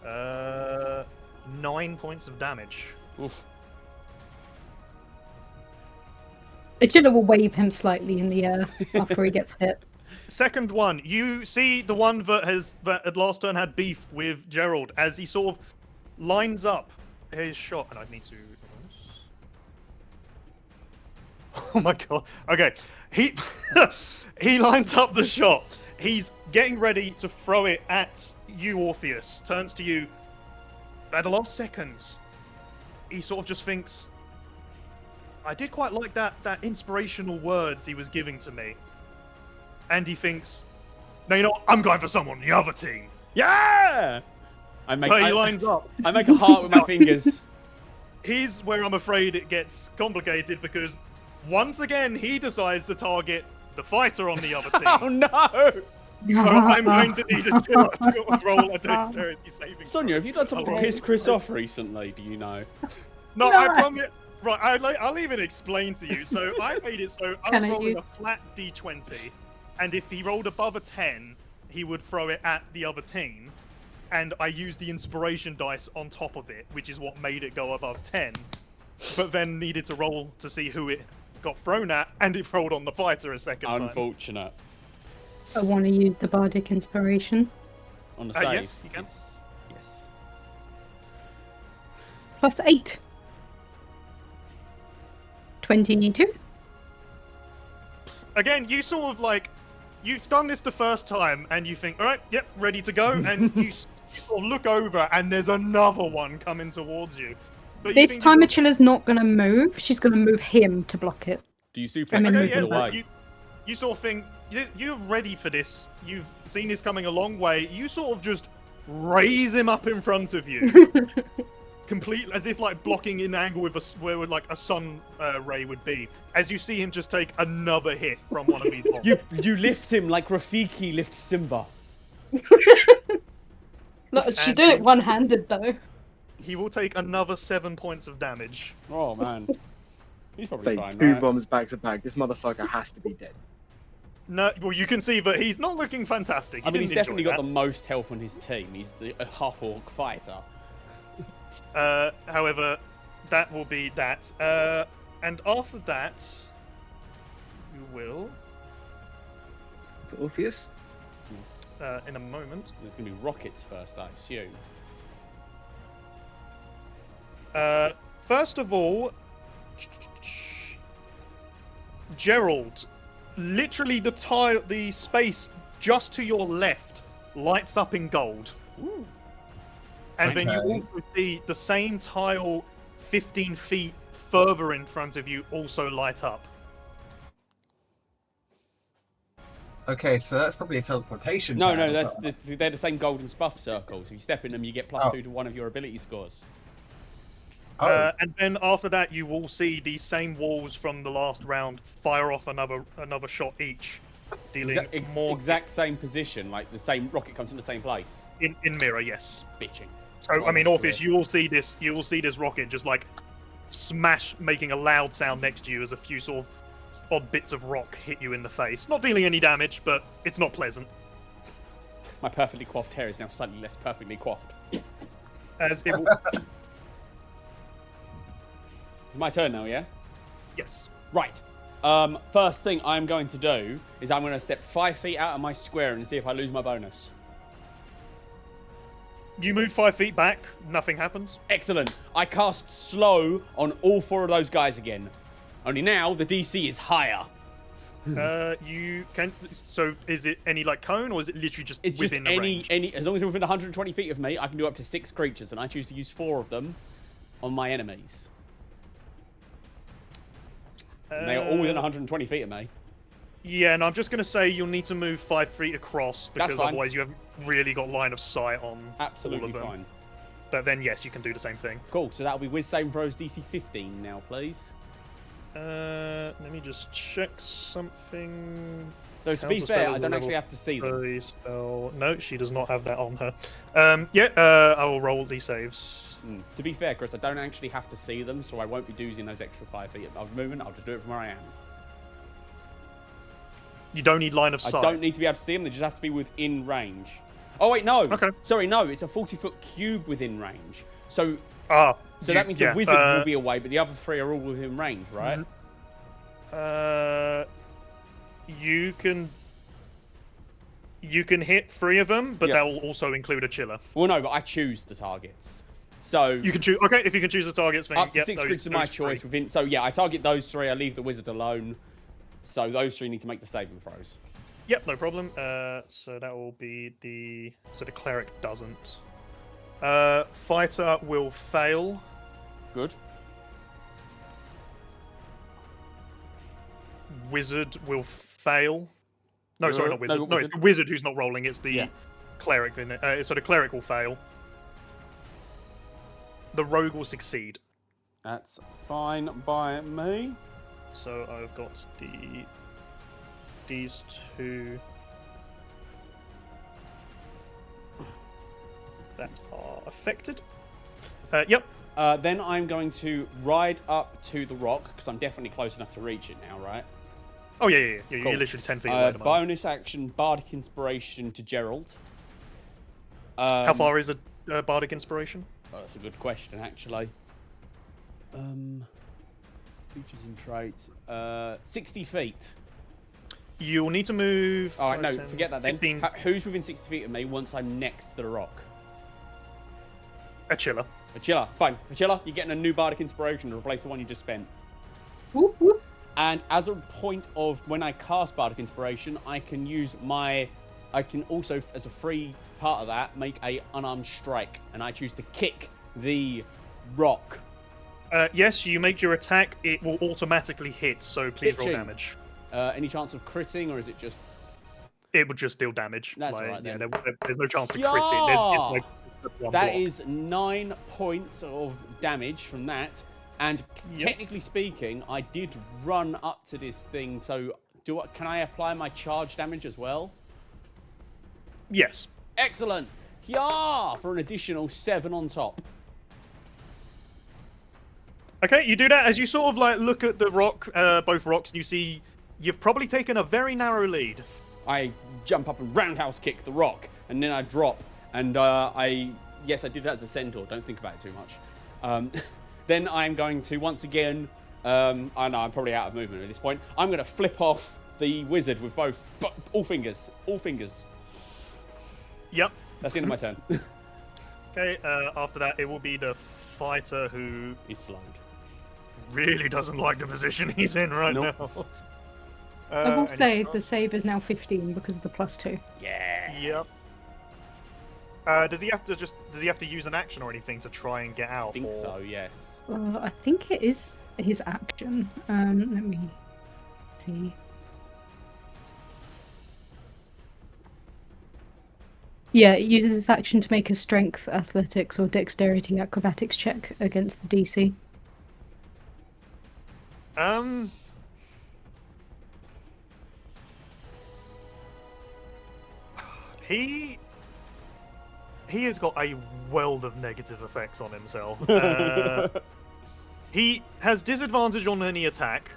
9 points of damage. Oof. Achilla will wave him slightly in the air after he gets hit. Second one, you see the one that at last turn had beef with Gerald, as he sort of lines up his shot, and I need to... Oh my god. Okay. He lines up the shot. He's getting ready to throw it at you, Orpheus. Turns to you. At the last second, he sort of just thinks, I did quite like that inspirational words he was giving to me. And he thinks, no, you know what? I'm going for someone on the other team. Yeah! He lines up. I make a heart with my fingers. Here's where I'm afraid it gets complicated, because once again he decides to target the fighter on the other team. Oh no! So I'm going to need a to roll a dexterity saving. Sonia, have you done something to piss Chris off recently? Do you know? No, I promise. Right, I'll even explain to you. So I made it so I was rolling a flat d20, and if he rolled above a 10, he would throw it at the other team. And I used the inspiration dice on top of it, which is what made it go above 10. But then needed to roll to see who it got thrown at, and it rolled on the fighter a second time. Unfortunate. I want to use the bardic inspiration. On the save? Yes, you can. Yes. +8. 22. Again, you sort of like, you've done this the first time, and you think, all right, yep, ready to go, and you sort of look over, and there's another one coming towards you. But you This think time, you- Achilla's not going to move. She's going to move him to block it. Do you suplex And then him move into the it back. way? You sort of think, you're ready for this. You've seen this coming a long way. You sort of just raise him up in front of you. Complete, as if like blocking in angle with where like a sun ray would be. As you see him just take another hit from one of these bombs. You lift him like Rafiki lifts Simba. Look, she And did it one-handed, though. He will take another 7 points of damage. Oh man, he's probably Say fine. 2 Right? bombs back to back. This motherfucker has to be dead. No, well, you can see, but he's not looking fantastic. I mean, he's didn't definitely enjoy got the most health on his team. He's a half-orc fighter. However, that will be that. And after that, you will, To Orpheus? in a moment. There's going to be rockets first, I assume. First of all, Gerald, literally the space just to your left lights up in gold. Ooh. And then you Okay. also see the same tile 15 feet further in front of you also light up. Okay, so that's probably a teleportation. No, pad no, or something. they're the same golden buff circles. If you step in them, you get +2 to one of your ability scores. Oh, And then after that, you will see these same walls from the last round fire off another shot each, dealing more Exact same position, like the same rocket comes in the same place. in mirror. Yes. Bitching. So I mean, Orpheus, you will see this. You will see this rocket just like smash, making a loud sound next to you as a few sort of odd bits of rock hit you in the face. Not dealing any damage, but it's not pleasant. My perfectly coiffed hair is now slightly less perfectly coiffed. As it will, It's my turn now, yeah? yes. Right. First thing I'm going to do is I'm going to step 5 feet out of my square and see if I lose my bonus. You move 5 feet back, nothing happens. Excellent. I cast slow on all 4 of those guys again. Only now the DC is higher. You can. So is it any like cone, or is it literally just It's just within the range? as long as they're within 120 feet of me, I can do up to 6 creatures, and I choose to use 4 of them on my enemies. And they are all within 120 feet of me. Yeah, and I'm just going to say you'll need to move 5 feet across That's because fine. otherwise you haven't really got line of sight on Absolutely all of them. fine. But then yes, you can do the same thing. Cool. So that'll be Wiz Saving Throws DC 15 now, please. Let me just check something. Though to be Counter fair, spell I is don't a actually level have to see them. 3 spell. No, she does not have that on her. I will roll these saves. To be fair, Chris, I don't actually have to see them, so I won't be using those extra 5 feet of movement. I'll just do it from where I am. You don't need line of sight. I don't need to be able to see them. They just have to be within range. Oh wait, no. Okay. Sorry, no. It's a 40-foot cube within range. So Ah. that means the wizard will be away, but the other 3 are all within range, right? You can hit 3 of them, but Yeah. that will also include a chiller. Well, no, but I choose the targets. So You can choose. Okay, if you can choose the targets, then up to yep, 6 those- creatures of my those choice 3. within. So yeah, I target those 3. I leave the wizard alone. So those 3 need to make the saving throws. Yep, no problem. So that will be the. So the cleric doesn't. Fighter will fail. Good. Wizard will fail. No, sorry, not wizard. No, No, it's the wizard who's not rolling. It's the Yeah. cleric. So the cleric will fail. The rogue will succeed. That's fine by me. So I've got these 2 that are affected. Yep. Then I'm going to ride up to the rock, because I'm definitely close enough to reach it now, right? Oh yeah. Cool. You're literally 10 feet away. at the moment. Bonus action, Bardic Inspiration to Gerald. How far is a bardic inspiration? Oh, that's a good question, actually. Features and traits. 60 feet. You'll need to move. All right, no, 5, 10, forget that then. 15, Who's within 60 feet of me once I'm next to the rock? a chiller. Achilla, fine. Achilla, you're getting a new Bardic Inspiration to replace the one you just spent. Whoop, whoop. And as a point of when I cast Bardic Inspiration, I can use my... I can also, as a free part of that, make a unarmed strike. And I choose to kick the rock. Yes, you make your attack, it will automatically hit, so please roll Bitching. damage. Any chance of critting, or is it just... It would just deal damage. That's alright then. Yeah, there's no chance to crit it. It's like one That block. is 9 points of damage from that. And technically speaking, I did run up to this thing. So can I apply my charge damage as well? Yes. Excellent. Yeah, for an additional 7 on top. Okay, you do that as you sort of like look at the rock, both rocks, and you see you've probably taken a very narrow lead. I jump up and roundhouse kick the rock, and then I drop. And yes, I did that as a centaur. Don't think about it too much. Then I'm going to once again. I know I'm probably out of movement at this point. I'm going to flip off the wizard with all fingers. All fingers. Yep. That's the end of my turn. Okay. After that, it will be the fighter who He's slowed. really doesn't like the position he's in right Nope. now. I will and say he- the save is now 15 because of the +2. Yes. Yep. Does he have to use an action or anything to try and get out? I think or... so, yes. I think it is his action. Let me see. Yeah, it uses its action to make a strength, athletics, or dexterity acrobatics check against the DC. He has got a world of negative effects on himself. He has disadvantage on any attack.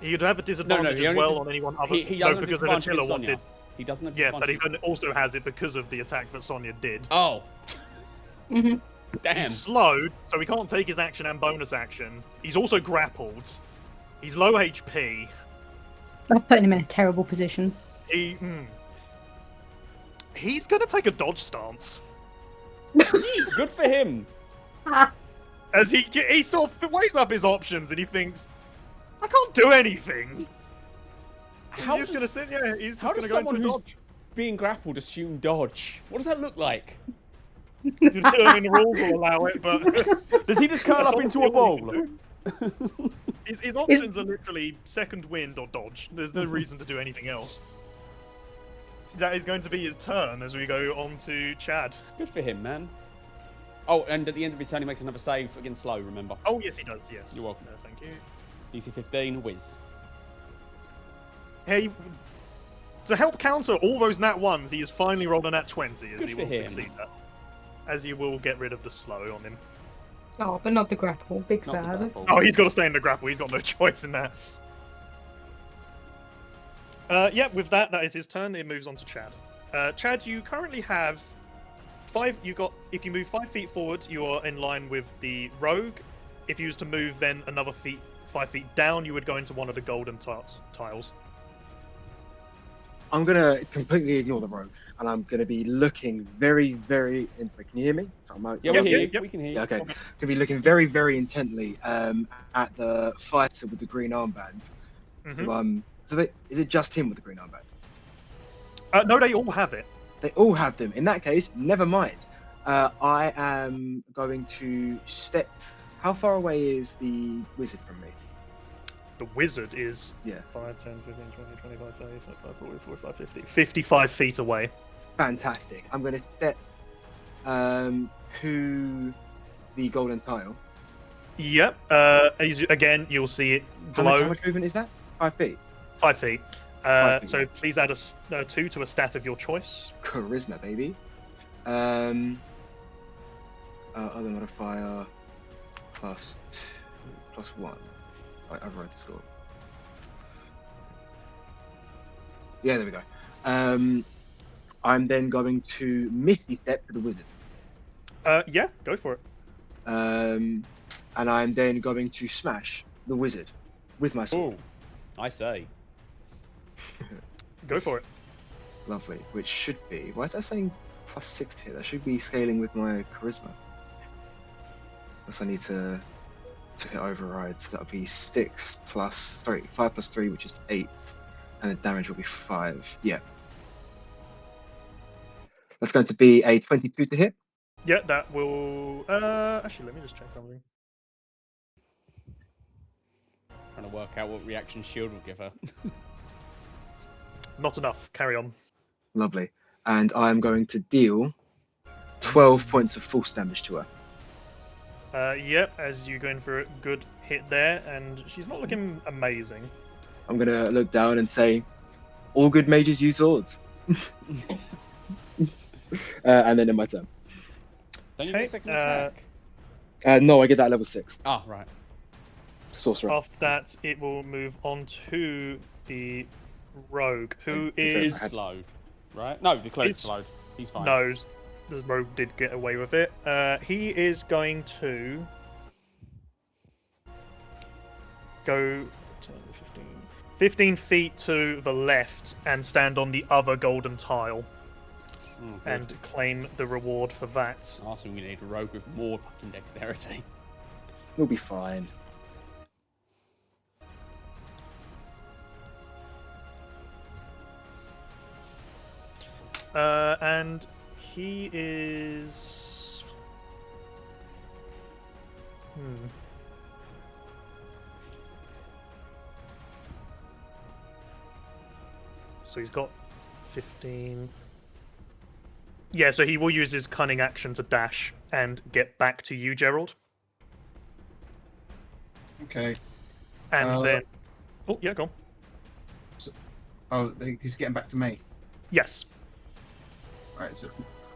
He'd have a disadvantage he as only well dis- on anyone other. He No, doesn't have because the disadvantage Attila against one Sonya. did. He doesn't have Yeah, but disadvantage. he also has it because of the attack that Sonya did. Oh. Mhm. Damn. He's slowed, so he can't take his action and bonus action. He's also grappled. He's low HP. I've put him in a terrible position. He's gonna take a dodge stance. Good for him. As he sort of weighs up his options and he thinks, I can't do anything. How He's just gonna sit. Yeah, he's How just does gonna go someone into a who's dodge. being grappled assume dodge? What does that look like? I mean, the rules will allow it, but Does he just curl up into a ball? his options are literally second wind or dodge. There's no reason to do anything else. That is going to be his turn as we go on to Chad. Good for him, man. Oh, and at the end of his turn, he makes another save against slow, remember? Oh, yes, he does, yes. You're welcome. Thank you. DC 15, whiz. Hey, to help counter all those nat 1s, he has finally rolled a nat 20, as Good he for will him. succeed that. As he will get rid of the slow on him. Oh, but not the grapple. Big Not the sad. grapple. Oh, he's got to stay in the grapple. He's got no choice in that. Yeah, with that is his turn. It moves on to Chad. Chad, you currently have 5. If you move 5 feet forward, you are in line with the rogue. If you was to move then another 5 feet down, you would go into one of the golden tiles. I'm gonna completely ignore the rogue, and I'm gonna be looking very, very. Can you hear me? Yeah, Yep, we hear you. yep. We can hear you. Yeah, okay. Gonna be looking very, very intently at the fighter with the green armband. Mhm. Is it just him with the green armband? No, they all have it. They all have them. In that case, never mind. I am going to step. How far away is the wizard from me? The wizard is Yeah. 5, 10, 15, 20, 25, 30, 35, 40, 45, 50. 55 feet away. Fantastic. I'm going to step to the golden tile. Yep. Again, you'll see it How glow. much movement is that? 5 feet. 5 feet. 5 feet. So please add a 2 to a stat of your choice. Charisma, baby. Other modifier plus 1. Right, I've wrote the score. Yeah, there we go. I'm then going to Misty Step to the wizard. Yeah, go for it. And I'm then going to smash the wizard with my sword. Ooh, I say. Go for it. Lovely. Which should be. Why is that saying +6 here? That should be scaling with my charisma. Unless I need to to hit override. So that'll be 5 plus 3, which is 8. And the damage will be 5. Yeah. That's going to be a 22 to hit. Yeah, that will. Actually, let me just check something. Trying to work out what reaction shield will give her. Not enough. Carry on. Lovely. And I'm going to deal 12 points of force damage to her. Yep, as you go in for a good hit there, and she's not looking amazing. I'm going to look down and say, all good mages use swords. And then in my turn. Don't you get a second attack? No, I get that at level 6. Ah, right. Sorcerer. After that, it will move on to the rogue, who is slowed, right? No, the cleric's slowed. He's fine. No, the rogue did get away with it. He is going to go 10, 15 feet to the left and stand on the other golden tile and claim the reward for that. Also, we need a rogue with more fucking dexterity. You'll be fine. And he is. So he's got 15. Yeah, so he will use his cunning action to dash and get back to you, Gerald. Okay. And then. Oh, yeah, go on. Oh, he's getting back to me. Yes. Right, so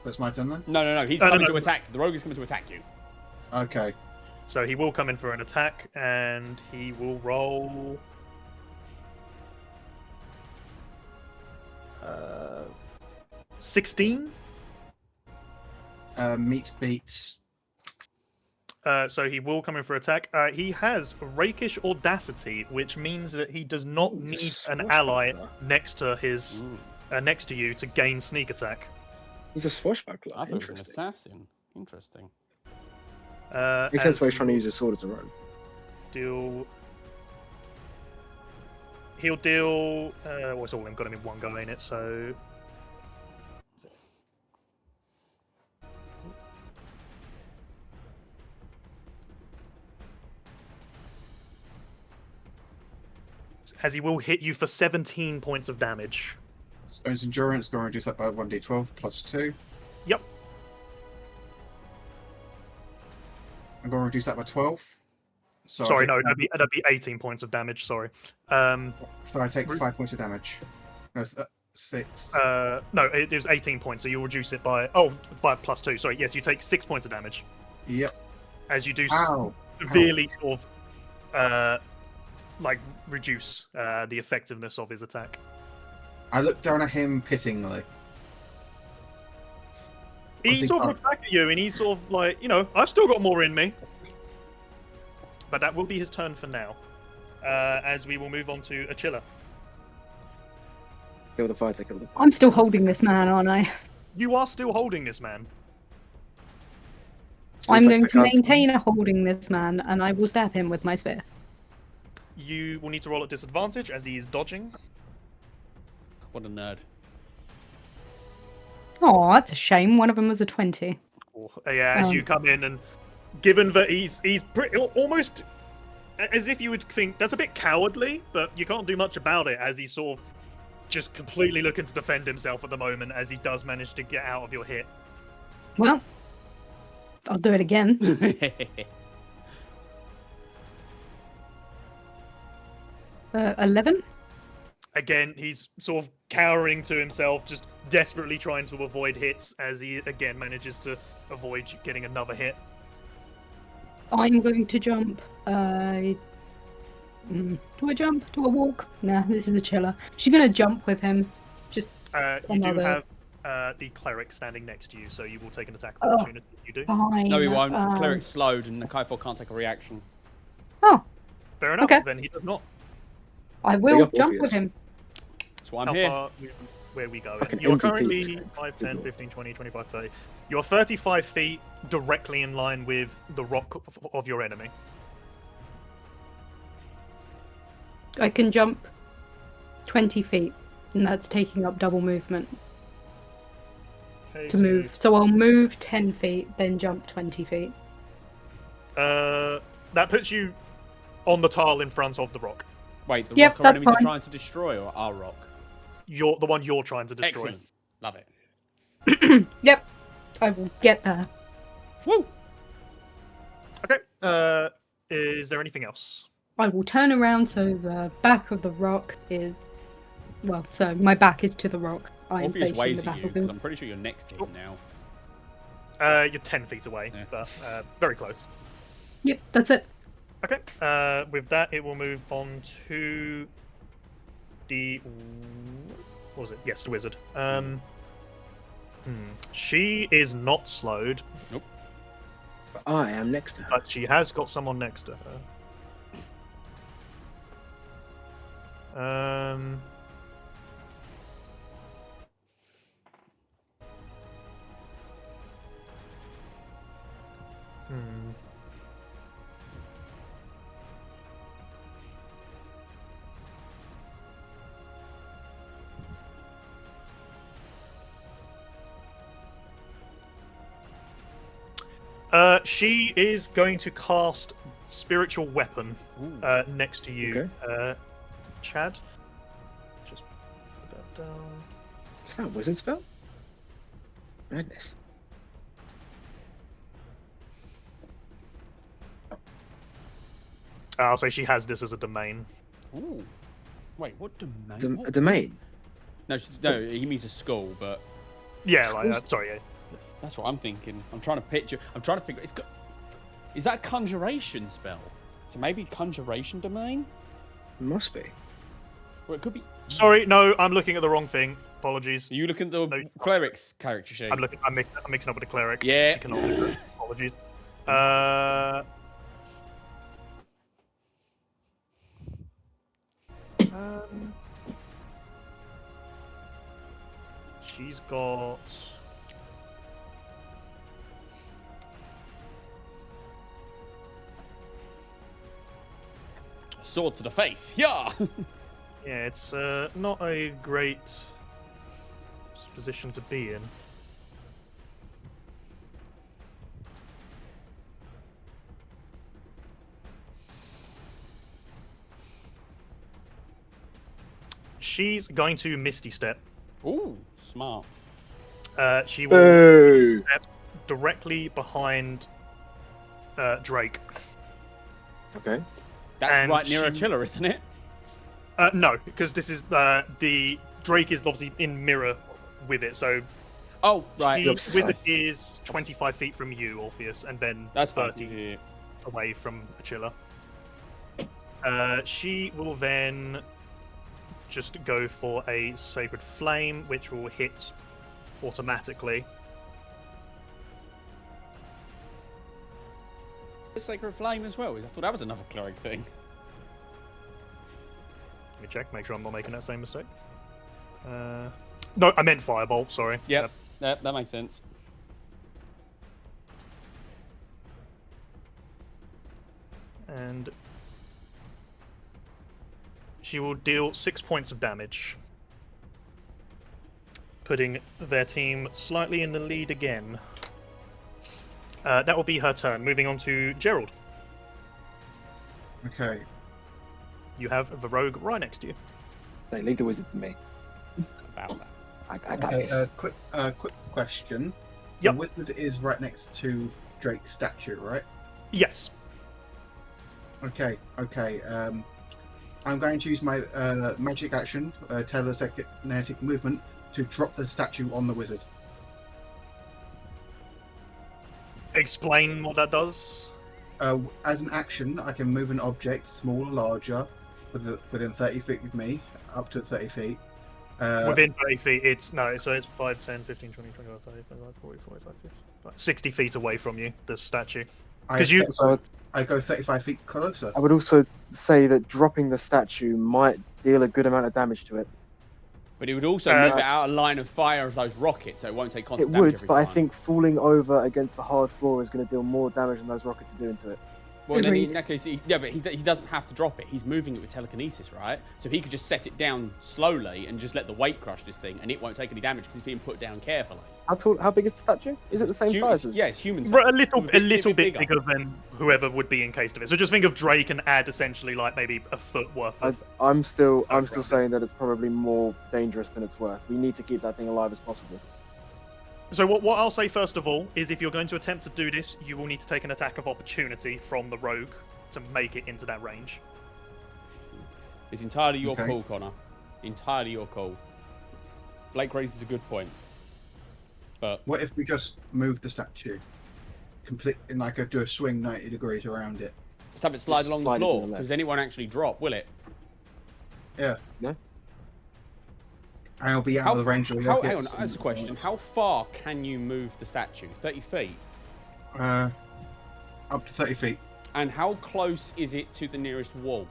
that's my turn then? No. He's coming to attack. The rogue is coming to attack you. Okay. So he will come in for an attack, and he will roll. 16. Meets beats. So he will come in for attack. He has rakish audacity, which means that he does not need an ally next to his next to you to gain sneak attack. He's a swashbuckler. I thought he was an assassin. Interesting. Makes sense why he's trying to use his sword as a rogue. He'll deal. Well, it's all got him in one go, ain't it? So. As he will hit you for 17 points of damage. So his endurance going to reduce that by 1d12 plus 2. Yep. I'm going to reduce that by 12. So sorry, no, that'd be 18 points of damage. Sorry. So I take 5 points of damage. No, 6. No, it was 18 points, so you'll reduce it by by plus 2. Sorry, yes, you take 6 points of damage. Yep. As you do Ow. severely sort of reduce the effectiveness of his attack. I look down at him pityingly. He sort of looks back at you and he's sort of like, I've still got more in me. But that will be his turn for now. As we will move on to Achilla. Kill the fighter, kill the fighter. I'm still holding this man, aren't I? You are still holding this man. I'm going to maintain holding this man, and I will stab him with my spear. You will need to roll at disadvantage as he is dodging. What a nerd. Oh, that's a shame. One of them was a 20. As you come in, and given that he's pretty, almost as if you would think that's a bit cowardly, but you can't do much about it as he's sort of just completely looking to defend himself at the moment as he does manage to get out of your hit. Well, I'll do it again. 11? Again, he's sort of cowering to himself, just desperately trying to avoid hits as he again manages to avoid getting another hit. I'm going to jump. Do I jump? Do I walk? Nah, this is a chiller. She's going to jump with him. Just you do have the cleric standing next to you, so you will take an attack of opportunity if you do. Fine. No, he won't. The cleric's slowed and the Kaifor can't take a reaction. Oh. Fair enough, okay. Then he does not. I will jump with him. That's why I'm here. How far where we go? You're currently 5, 10, 15, 20, 25, 30. You're 35 feet directly in line with the rock of your enemy. I can jump 20 feet, and that's taking up double movement Okay, to move. So I'll move 10 feet, then jump 20 feet. That puts you on the tile in front of the rock. Wait, the Yep, rock our that's enemies are fine. trying to destroy, or our rock? You're the one you're trying to destroy. Excellent. Love it. Yep, I will get there. Woo! Okay. Is there anything else? I will turn around so the back of the rock is... Well, so my back is to the rock. I'm Orpheus facing waves the at back you, of because the... I'm pretty sure you're next to him now. You're 10 feet away, Yeah. but very close. Yep, that's it. Okay. With that, it will move on to the... What was it? Yes, the wizard. She is not slowed, Nope. But I am next to her. but she has got someone next to her. She is going to cast Spiritual Weapon Ooh. next to you, Okay. Chad. Just put that down. Is that a wizard spell? Madness. I'll say she has this as a domain. Ooh. Wait, what domain? A domain? No, no, he means a skull, but Yeah, like sorry. Yeah. that's what I'm thinking. I'm trying to picture. I'm trying to figure. It's got. Is that a conjuration spell? So maybe conjuration domain? Must be. Or it could be. Sorry, no, I'm looking at the wrong thing. Apologies. Are you looking at the No. cleric's character sheet? I'm mixing up with the cleric. Yeah. Economic. Apologies. She's got. Sword to the face. Yeah. Yeah, it's not a great position to be in. She's going to Misty Step. Ooh, smart. She will Boo! step directly behind Drake. Okay. That's And right near she- Attila, isn't it? No, because this is the Drake is obviously in mirror with it, so Oh, right. the Opposite wizard side. is 25 feet from you, Orpheus, and then That's 30 30. away from Achilla. She will then just go for a Sacred Flame, which will hit automatically. The Sacred Flame as well. I thought that was another cleric thing. Let me check, make sure I'm not making that same mistake. No, I meant Firebolt, sorry. Yep. That makes sense. And she will deal 6 points of damage, putting their team slightly in the lead again. That will be her turn. Moving on to Gerald. Okay. You have the rogue right next to you. They leave the wizard to me. About that. I got Okay. this. Quick question. Yep. The wizard is right next to Drake's statue, right? Yes. Okay. I'm going to use my magic action, telekinetic movement, to drop the statue on the wizard. Explain what that does. As an action, I can move an object, small or larger, within 30 feet of me, up to 30 feet. Within 30 feet, it's 5, 10, 15, 20, 25, 30, 35, 40, 45, 50, 60 feet away from you, the statue. Because you. I go 35 feet closer. I would also say that dropping the statue might deal a good amount of damage to it. But it would also move it out of line of fire of those rockets, so it won't take It constant damage would, every but time. I think falling over against the hard floor is going to deal more damage than those rockets are doing to it. Well, then Agreed. in that case, but he doesn't have to drop it. He's moving it with telekinesis, right? So he could just set it down slowly and just let the weight crush this thing, and it won't take any damage because it's being put down carefully. How tall? How big is the statue? Is it the same size as? Yeah, it's human size. Right, a little bit bigger. bigger than whoever would be encased of it. So just think of Drake and add essentially like maybe a foot worth of. I'm still around saying that it's probably more dangerous than it's worth. We need to keep that thing alive as possible. So what I'll say first of all is if you're going to attempt to do this, you will need to take an attack of opportunity from the rogue to make it into that range. It's entirely your Okay. call, Connor. Entirely your call. Blake raises a good point. But What if we just move the statue, and like do a swing 90 degrees around it? just have it slide along the slide it to floor, the left. because then it won't actually drop, will it? Yeah. No. And it'll be out of the range of the hang on, rockets. that's a question. How far can you move the statue? 30 feet? Up to 30 feet. And how close is it to the nearest wall?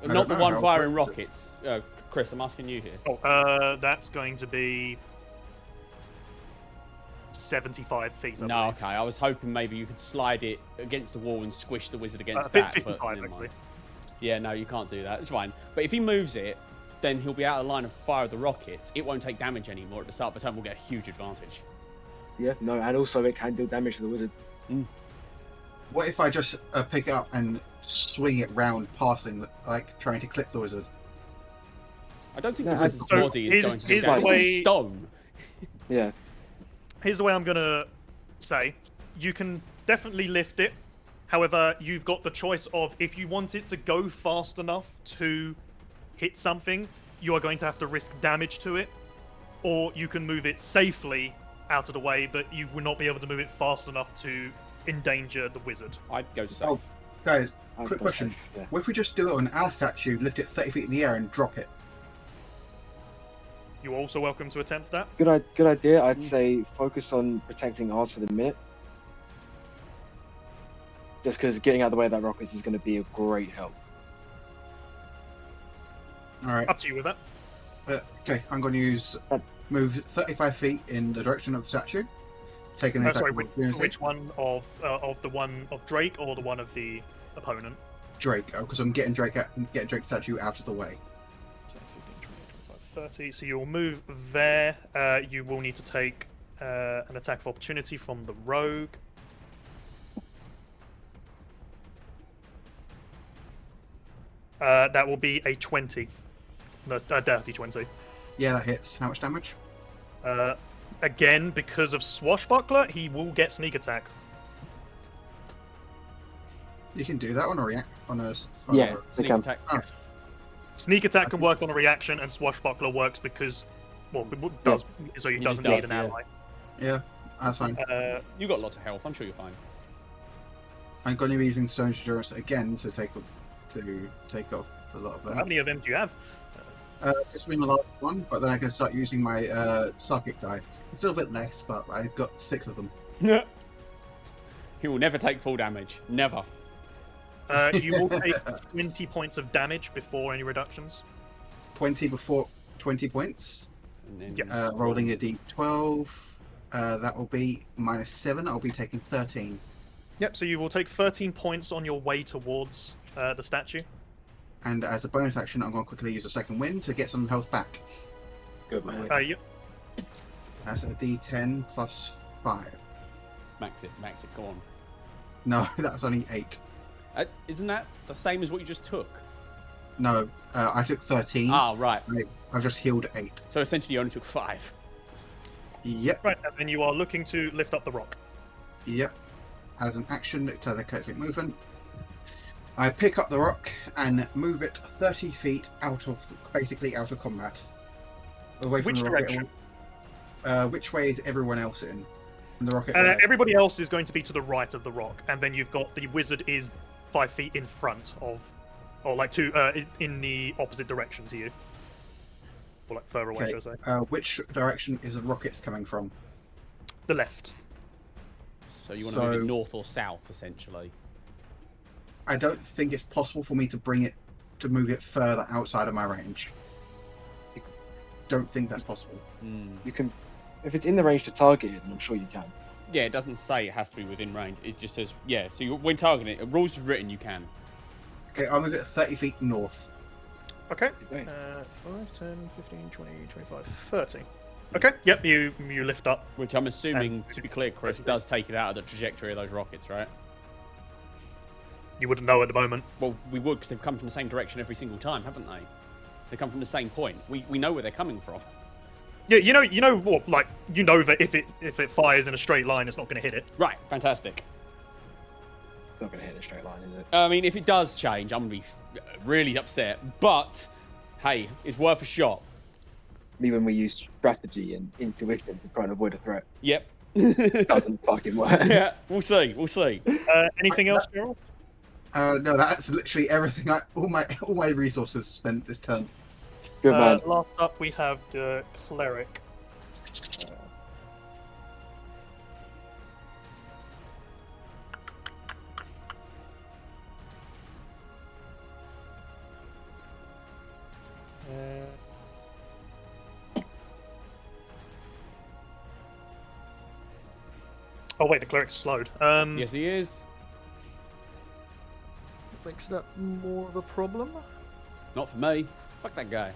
I Not don't the know one how firing close rockets. Chris, I'm asking you here. Oh, that's going to be 75 feet. I No, believe. okay. I was hoping maybe you could slide it against the wall and squish the wizard against Fi- that. 55 but never actually. mind. Yeah, no, you can't do that. It's fine. But if he moves it, then he'll be out of line of fire of the rockets. It won't take damage anymore. At the start of the turn, we'll get a huge advantage. Yeah. No, and also it can deal damage to the wizard. What if I just pick it up and swing it round, passing, like trying to clip the wizard? I don't think No, the wizard's so body is here's- going to do here's that. the This way- is stone. Yeah. Here's the way I'm gonna say: you can definitely lift it. However, you've got the choice of if you want it to go fast enough to hit something, you are going to have to risk damage to it, or you can move it safely out of the way, but you will not be able to move it fast enough to endanger the wizard. I'd go safe. Oh, guys, I'd quick go question. safe, yeah. What if we just do it on our statue, lift it 30 feet in the air and drop it? You're also welcome to attempt that. Good idea. I'd say focus on protecting ours for the minute. Just because getting out of the way of that rockets is going to be a great help. Alright. Up to you with that. Okay, I'm going to use move 35 feet in the direction of the statue. Taking the attack Sorry, of which opportunity. one of the one of Drake or the one of the opponent? Drake, because I'm getting Drake's statue out of the way. 30. So you'll move there. You will need to take an attack of opportunity from the rogue. That will be a 20. No, a dirty 20. Yeah, that hits. How much damage? Again, because of Swashbuckler, he will get sneak attack. You can do that on a react on a. Yeah. on Sneak can. attack. Oh. Sneak attack can work on a reaction, and Swashbuckler works because, well, it does so he He doesn't just need does, an yeah. ally. Yeah, that's fine. You got lots of health. I'm sure you're fine. I'm going to be using Stone's Endurance again to take off a lot of How that. many of them do you have? Just win the last one, but then I can start using my psychic die. It's a little bit less, but I've got 6 of them. He will never take full damage. Never. You will take 20 points of damage before any reductions. 20 before 20 points. And then Yes. Rolling a d12. That will be -7. I'll be taking 13. Yep, so you will take 13 points on your way towards the statue. And as a bonus action, I'm going to quickly use a second wind to get some health back. Good man. Yep. That's a d10 plus 5. Max it. Go on. No, that's only 8. Isn't that the same as what you just took? No, I took 13. Ah, right. I've just healed 8. So essentially, you only took 5. Yep, Right, and then you are looking to lift up the rock. yep. As an action, telekinetic movement, I pick up the rock and move it 30 feet basically out of combat. Away from Which the rocket. direction? Which way is everyone else in? And the rocket. Everybody else is going to be to the right of the rock, and then you've got the wizard is 5 feet in front of, or like in the opposite direction to you, or like further away, Okay. should I say? Which direction is the rockets coming from? The left. So you want to move it north or south, essentially. I don't think it's possible for me to move it further outside of my range. Don't think that's possible. Mm. You can, if it's in the range to target it, then I'm sure you can. Yeah, it doesn't say it has to be within range. It just says, yeah. So when targeting it, rules is written, you can. Okay, I'm gonna get 30 feet north. Okay. Okay. 5, 10, 15, 20, 25, 30. Okay. Yep. You lift up. Which I'm assuming, And- to be clear, Chris, does take it out of the trajectory of those rockets, right? You wouldn't know at the moment. Well, we would, because they've come from the same direction every single time, haven't they? They come from the same point. We know where they're coming from. Yeah. You know what? Like you know that if it fires in a straight line, it's not going to hit it. Right, fantastic. It's not going to hit a straight line, is it? I mean, if it does change, I'm going to be really upset. But, hey, it's worth a shot. Even when we use strategy and intuition to try and avoid a threat, Yep. it doesn't fucking work. Yeah, we'll see. We'll see. Anything else, Gerald? No, that's literally everything. All my resources spent this turn. Good man. Last up, we have the cleric. Oh wait, the cleric's slowed. Yes, he is. Makes that more of a problem. Not for me. Fuck that guy.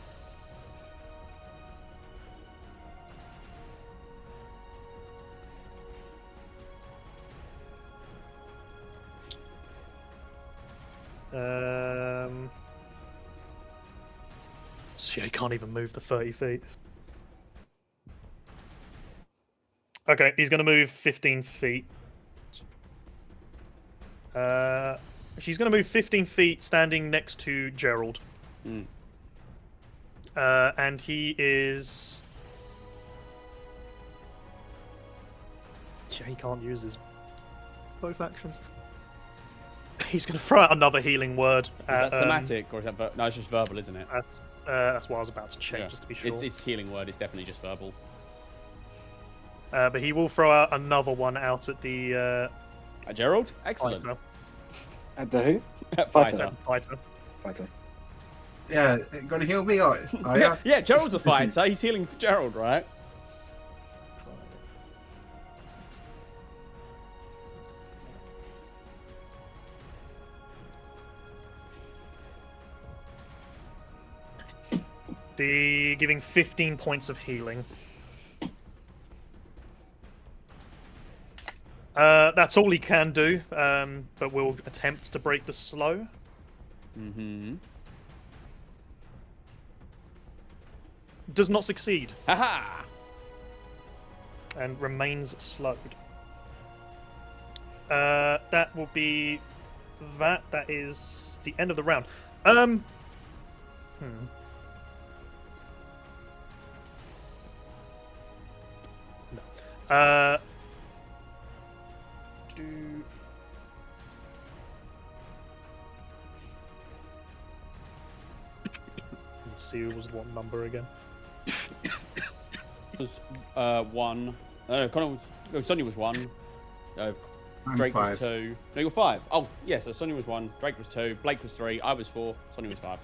So yeah, he can't even move the 30 feet. Okay, he's gonna move 15 feet. She's gonna move 15 feet, standing next to Gerald. Mm. And he is. Yeah, he can't use his both actions. He's gonna throw out another healing word. Is that somatic or is that no? It's just verbal, isn't it? That's what I was about to check, Yeah. just to be sure. It's healing word. It's definitely just verbal. But he will throw out another one out at the Gerald, excellent. fighter. At the who? Fighter. Fighter. Yeah, gonna heal me? Oh Yeah, yeah. yeah, Gerald's a fighter. He's healing for Gerald, right? Giving 15 points of healing. That's all he can do, but we'll attempt to break the slow. Mm-hmm. Does not succeed Haha! and remains slowed. That will be that. That is the end of the round. No. Let's see, it was what number again? Was 1. Connor was. No, Sonia was 1. I'm Drake 5. was 2. No, you're 5. Oh, yeah. So Sonia was 1. Drake was 2. Blake was 3. I was 4. Sonia was 5.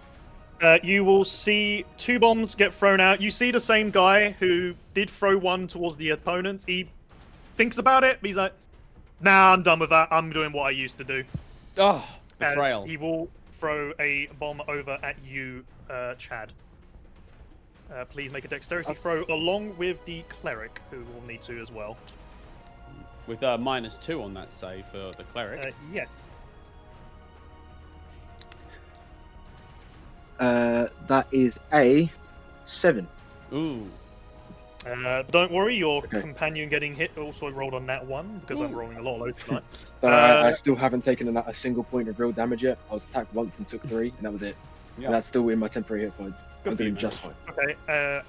You will see 2 bombs get thrown out. You see the same guy who did throw one towards the opponent. He thinks about it, but he's like, "Nah, I'm done with that. I'm doing what I used to do." Oh, And betrayal. he will throw a bomb over at you, Chad. Please make a dexterity throw along with the cleric, who will need to as well. With -2 on that save for the cleric. Yeah. That is a 7. Ooh. Don't worry, your Okay. companion getting hit also rolled on that one, because I'm rolling a lot of low tonight. But I still haven't taken a single point of real damage yet. I was attacked once and took 3, and that was it. Yeah. And that's still in my temporary hit points. Good I'm for you, doing man. just fine. Okay,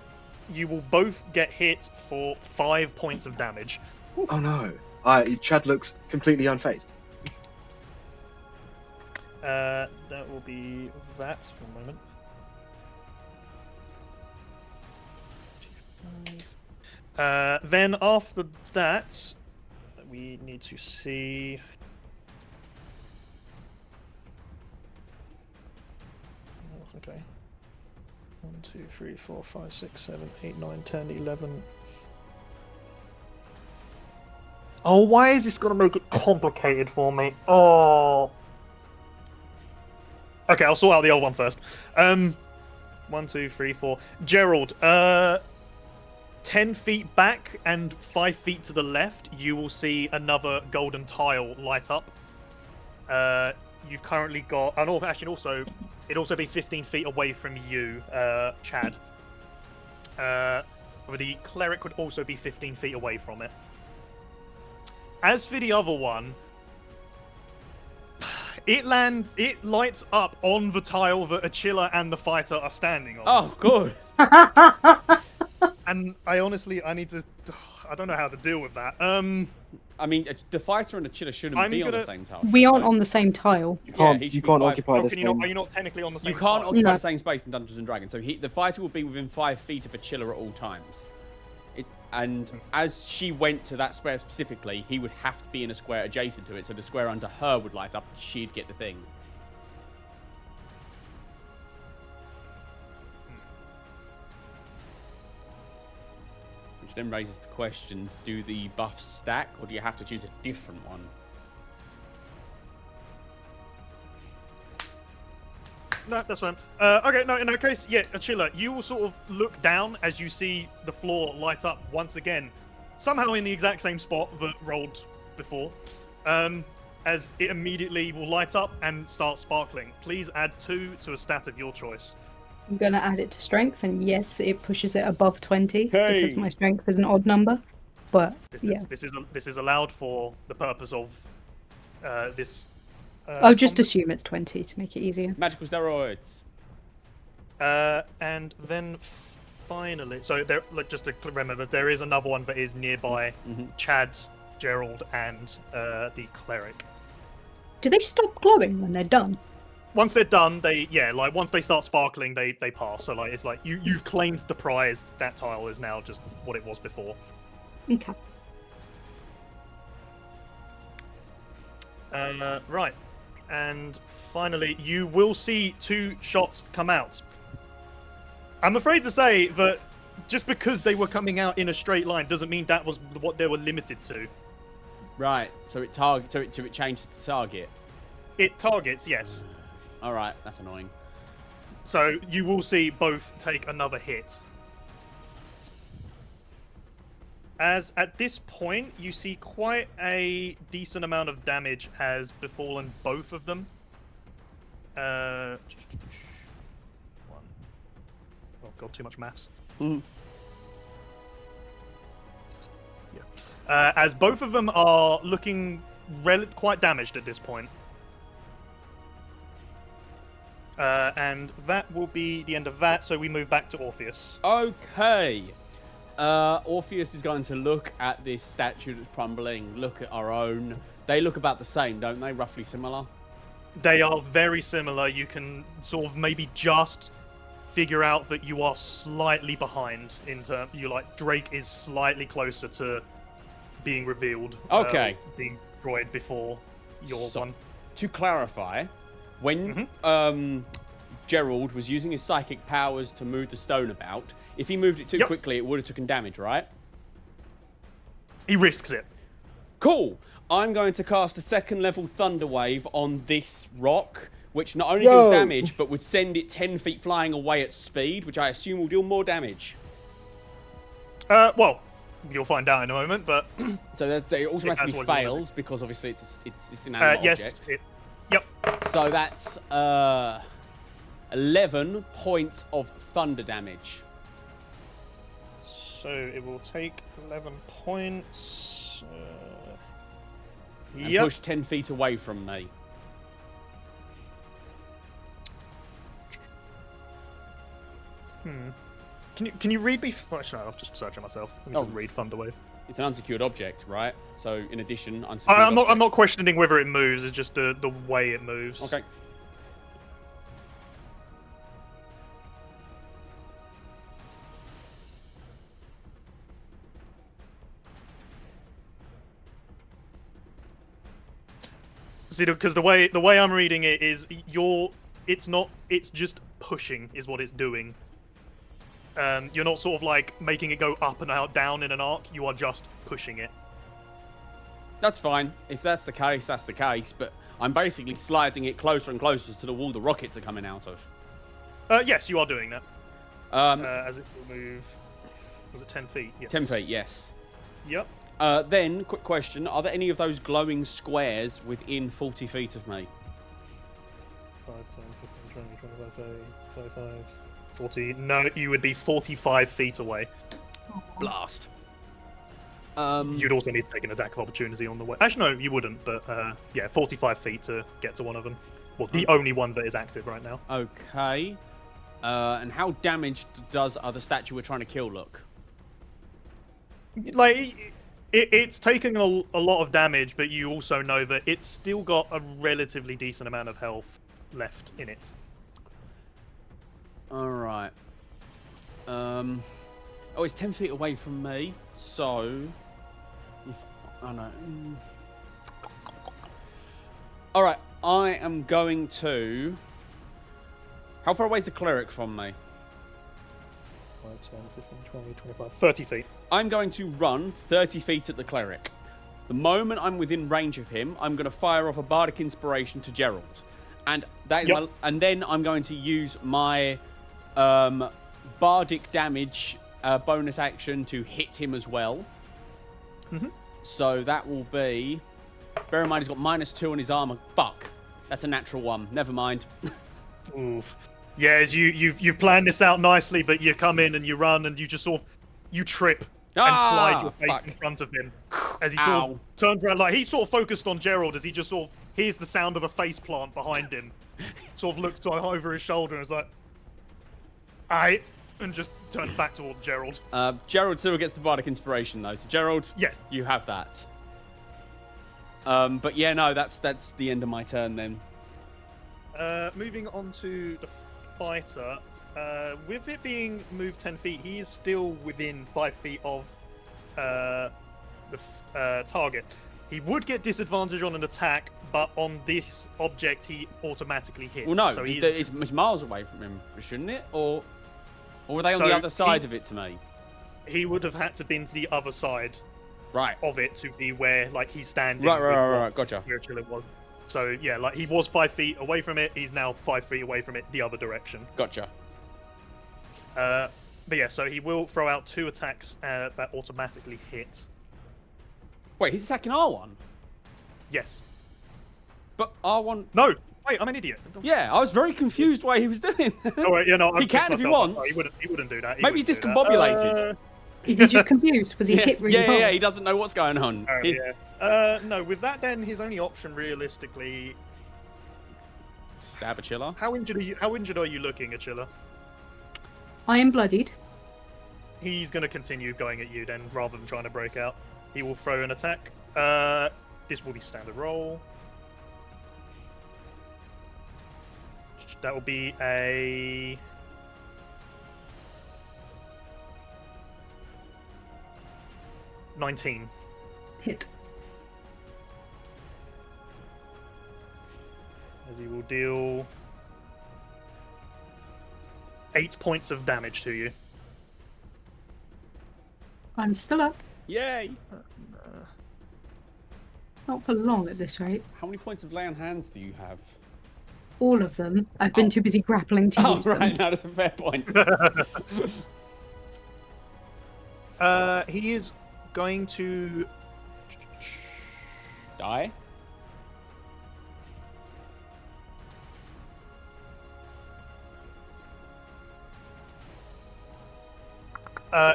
you will both get hit for 5 points of damage. Oh no. Chad looks completely unfazed. That will be that. One moment. Then after that, we need to see. Oh, okay. 1, 2, 3, 4, 5, 6, 7, 8, 9, 10, 11. Oh, why is this gonna make it complicated for me? Oh. Okay, I'll sort out the old one first. 1, 2, 3, 4. Gerald, 10 feet back and 5 feet to the left, you will see another golden tile light up. You've currently got, and actually also, it'd also be 15 feet away from you, Chad. The cleric would also be 15 feet away from it. As for the other one, it lights up on the tile that Achilla and the fighter are standing on. Oh, good. And I need to, I don't know how to deal with that. I mean, the fighter and the chiller shouldn't be on the same tile. We aren't on the same tile. You Yeah, can't, he should you be can't 5 occupy this thing. Are you not technically on the same You can't tile? occupy No. the same space in Dungeons and Dragons. So the fighter will be within 5 feet of a chiller at all times. And as she went to that square specifically, he would have to be in a square adjacent to it. So the square under her would light up. She'd get the thing. Which then raises the questions: do the buffs stack, or do you have to choose a different one? No, that's fine. Okay, no, in that case, yeah, Achilla, you will sort of look down as you see the floor light up once again, somehow in the exact same spot that rolled before, as it immediately will light up and start sparkling. Please add 2 to a stat of your choice. I'm gonna add it to strength, and yes, it pushes it above 20 Hey! because my strength is an odd number. But yeah, This is allowed for the purpose of this. I'll just combat. assume it's 20 to make it easier. Magical steroids. And then finally, so there, just to remember, there is another one that is nearby. Chad, Gerald, and the cleric. Do they stop glowing when they're done? Once they're done, once they start sparkling, they pass. So like it's like you've claimed the prize. That tile is now just what it was before. Okay. Right. And finally, you will see 2 shots come out. I'm afraid to say that just because they were coming out in a straight line doesn't mean that was what they were limited to. Right. So it changes the target. It targets, yes. All right. That's annoying. So you will see both take another hit. As at this point, you see quite a decent amount of damage has befallen both of them. Oh god, too much maths. Mhm. Yeah. As both of them are looking quite damaged at this point. And that will be the end of that, so we move back to Orpheus. Okay. Orpheus is going to look at this statue that's crumbling, look at our own. They look about the same, don't they? Roughly similar? They are very similar. You can sort of maybe just figure out that you are slightly behind in terms. Drake is slightly closer to being revealed. Okay. Being destroyed before your one. To clarify, when Gerald was using his psychic powers to move the stone about, if he moved it too quickly, it would have taken damage, right? He risks it. Cool. I'm going to cast a 2nd level Thunder Wave on this rock, which not only deals damage, but would send it 10 feet flying away at speed, which I assume will deal more damage. Well, you'll find out in a moment, but... So it automatically fails, because obviously it's an animal object. Yes. Yep. So that's 11 points of thunder damage. So it will take 11 points. And push 10 feet away from me. Can you read me? Actually, I'll just search it myself. Let me read Thunderwave. It's an unsecured object, right? So in addition, unsecured I'm not questioning whether it moves. It's just the way it moves. Okay. See, because the way I'm reading it is it's just pushing is what it's doing. You're not sort of like making it go up and out, down in an arc. You are just pushing it. That's fine. If that's the case, that's the case. But I'm basically sliding it closer and closer to the wall the rockets are coming out of. Yes, you are doing that. As it will move. Was it 10 feet? Yes. 10 feet, yes. Yep. Then, quick question. Are there any of those glowing squares within 40 feet of me? 5, 10, 15, 20, 25, 30, 35, 40. No, you would be 45 feet away. Blast. You'd also need to take an attack of opportunity on the way. Actually, no, you wouldn't, but yeah, 45 feet to get to one of them. Well, the only one that is active right now. Okay. And how damaged does the statue we're trying to kill look? Like, it's taken a lot of damage, but you also know that it's still got a relatively decent amount of health left in it. Alright. Oh, it's 10 feet away from me, so... Oh, no. Alright, I am going to... How far away is the cleric from me? 5, 10, 15, 20, 25, 30 feet. I'm going to run 30 feet at the cleric. The moment I'm within range of him, I'm going to fire off a bardic inspiration to Gerald. And that is and then I'm going to use my bardic damage bonus action to hit him as well. Mm-hmm. So that will be... Bear in mind, he's got -2 on his armor. Fuck. That's a natural 1. Never mind. Oof. Yeah, as you've planned this out nicely, but you come in and you run and you just sort of... You trip and slide your face in front of him. As he sort of turns around, like, he's sort of focused on Gerald as he just sort of hears the sound of a face plant behind him. Sort of looks over his shoulder and is like... and just turns back towards Gerald. Gerald still gets the bardic inspiration, though. So, Gerald, yes, you have that. But yeah, no, that's the end of my turn then. Moving on to the fighter. With it being moved 10 feet, he is still within 5 feet of the target. He would get disadvantage on an attack, but on this object, he automatically hits. Well, no, so it's miles away from him, shouldn't it? Or were they on the other side of it to me? He would have had to been to the other side of it to be where, like, he's standing. Right, gotcha. Where it was. So, yeah, like, he was 5 feet away from it. He's now 5 feet away from it the other direction. Gotcha. But yeah, so he will throw out 2 attacks that automatically hit. Wait, he's attacking R1? Yes. But R1... No! Wait, I'm an idiot. Yeah, I was very confused why he was doing that. Oh, right, yeah, no, he can if he wants. He wouldn't do that. Maybe he's discombobulated. Is he just confused? Was he hit really hard? Yeah, he doesn't know what's going on. No, with that then, his only option realistically... Stab Achilla. How injured are you looking, Achilla? I am bloodied. He's going to continue going at you then, rather than trying to break out. He will throw an attack. This will be standard roll. That will be a... $19. Hit. As he will deal 8 points of damage to you. I'm still up. Yay! Not for long at this rate. How many points of lay on hands do you have? All of them. I've been too busy grappling to use them. Right, that's a fair point. He is going to... Die?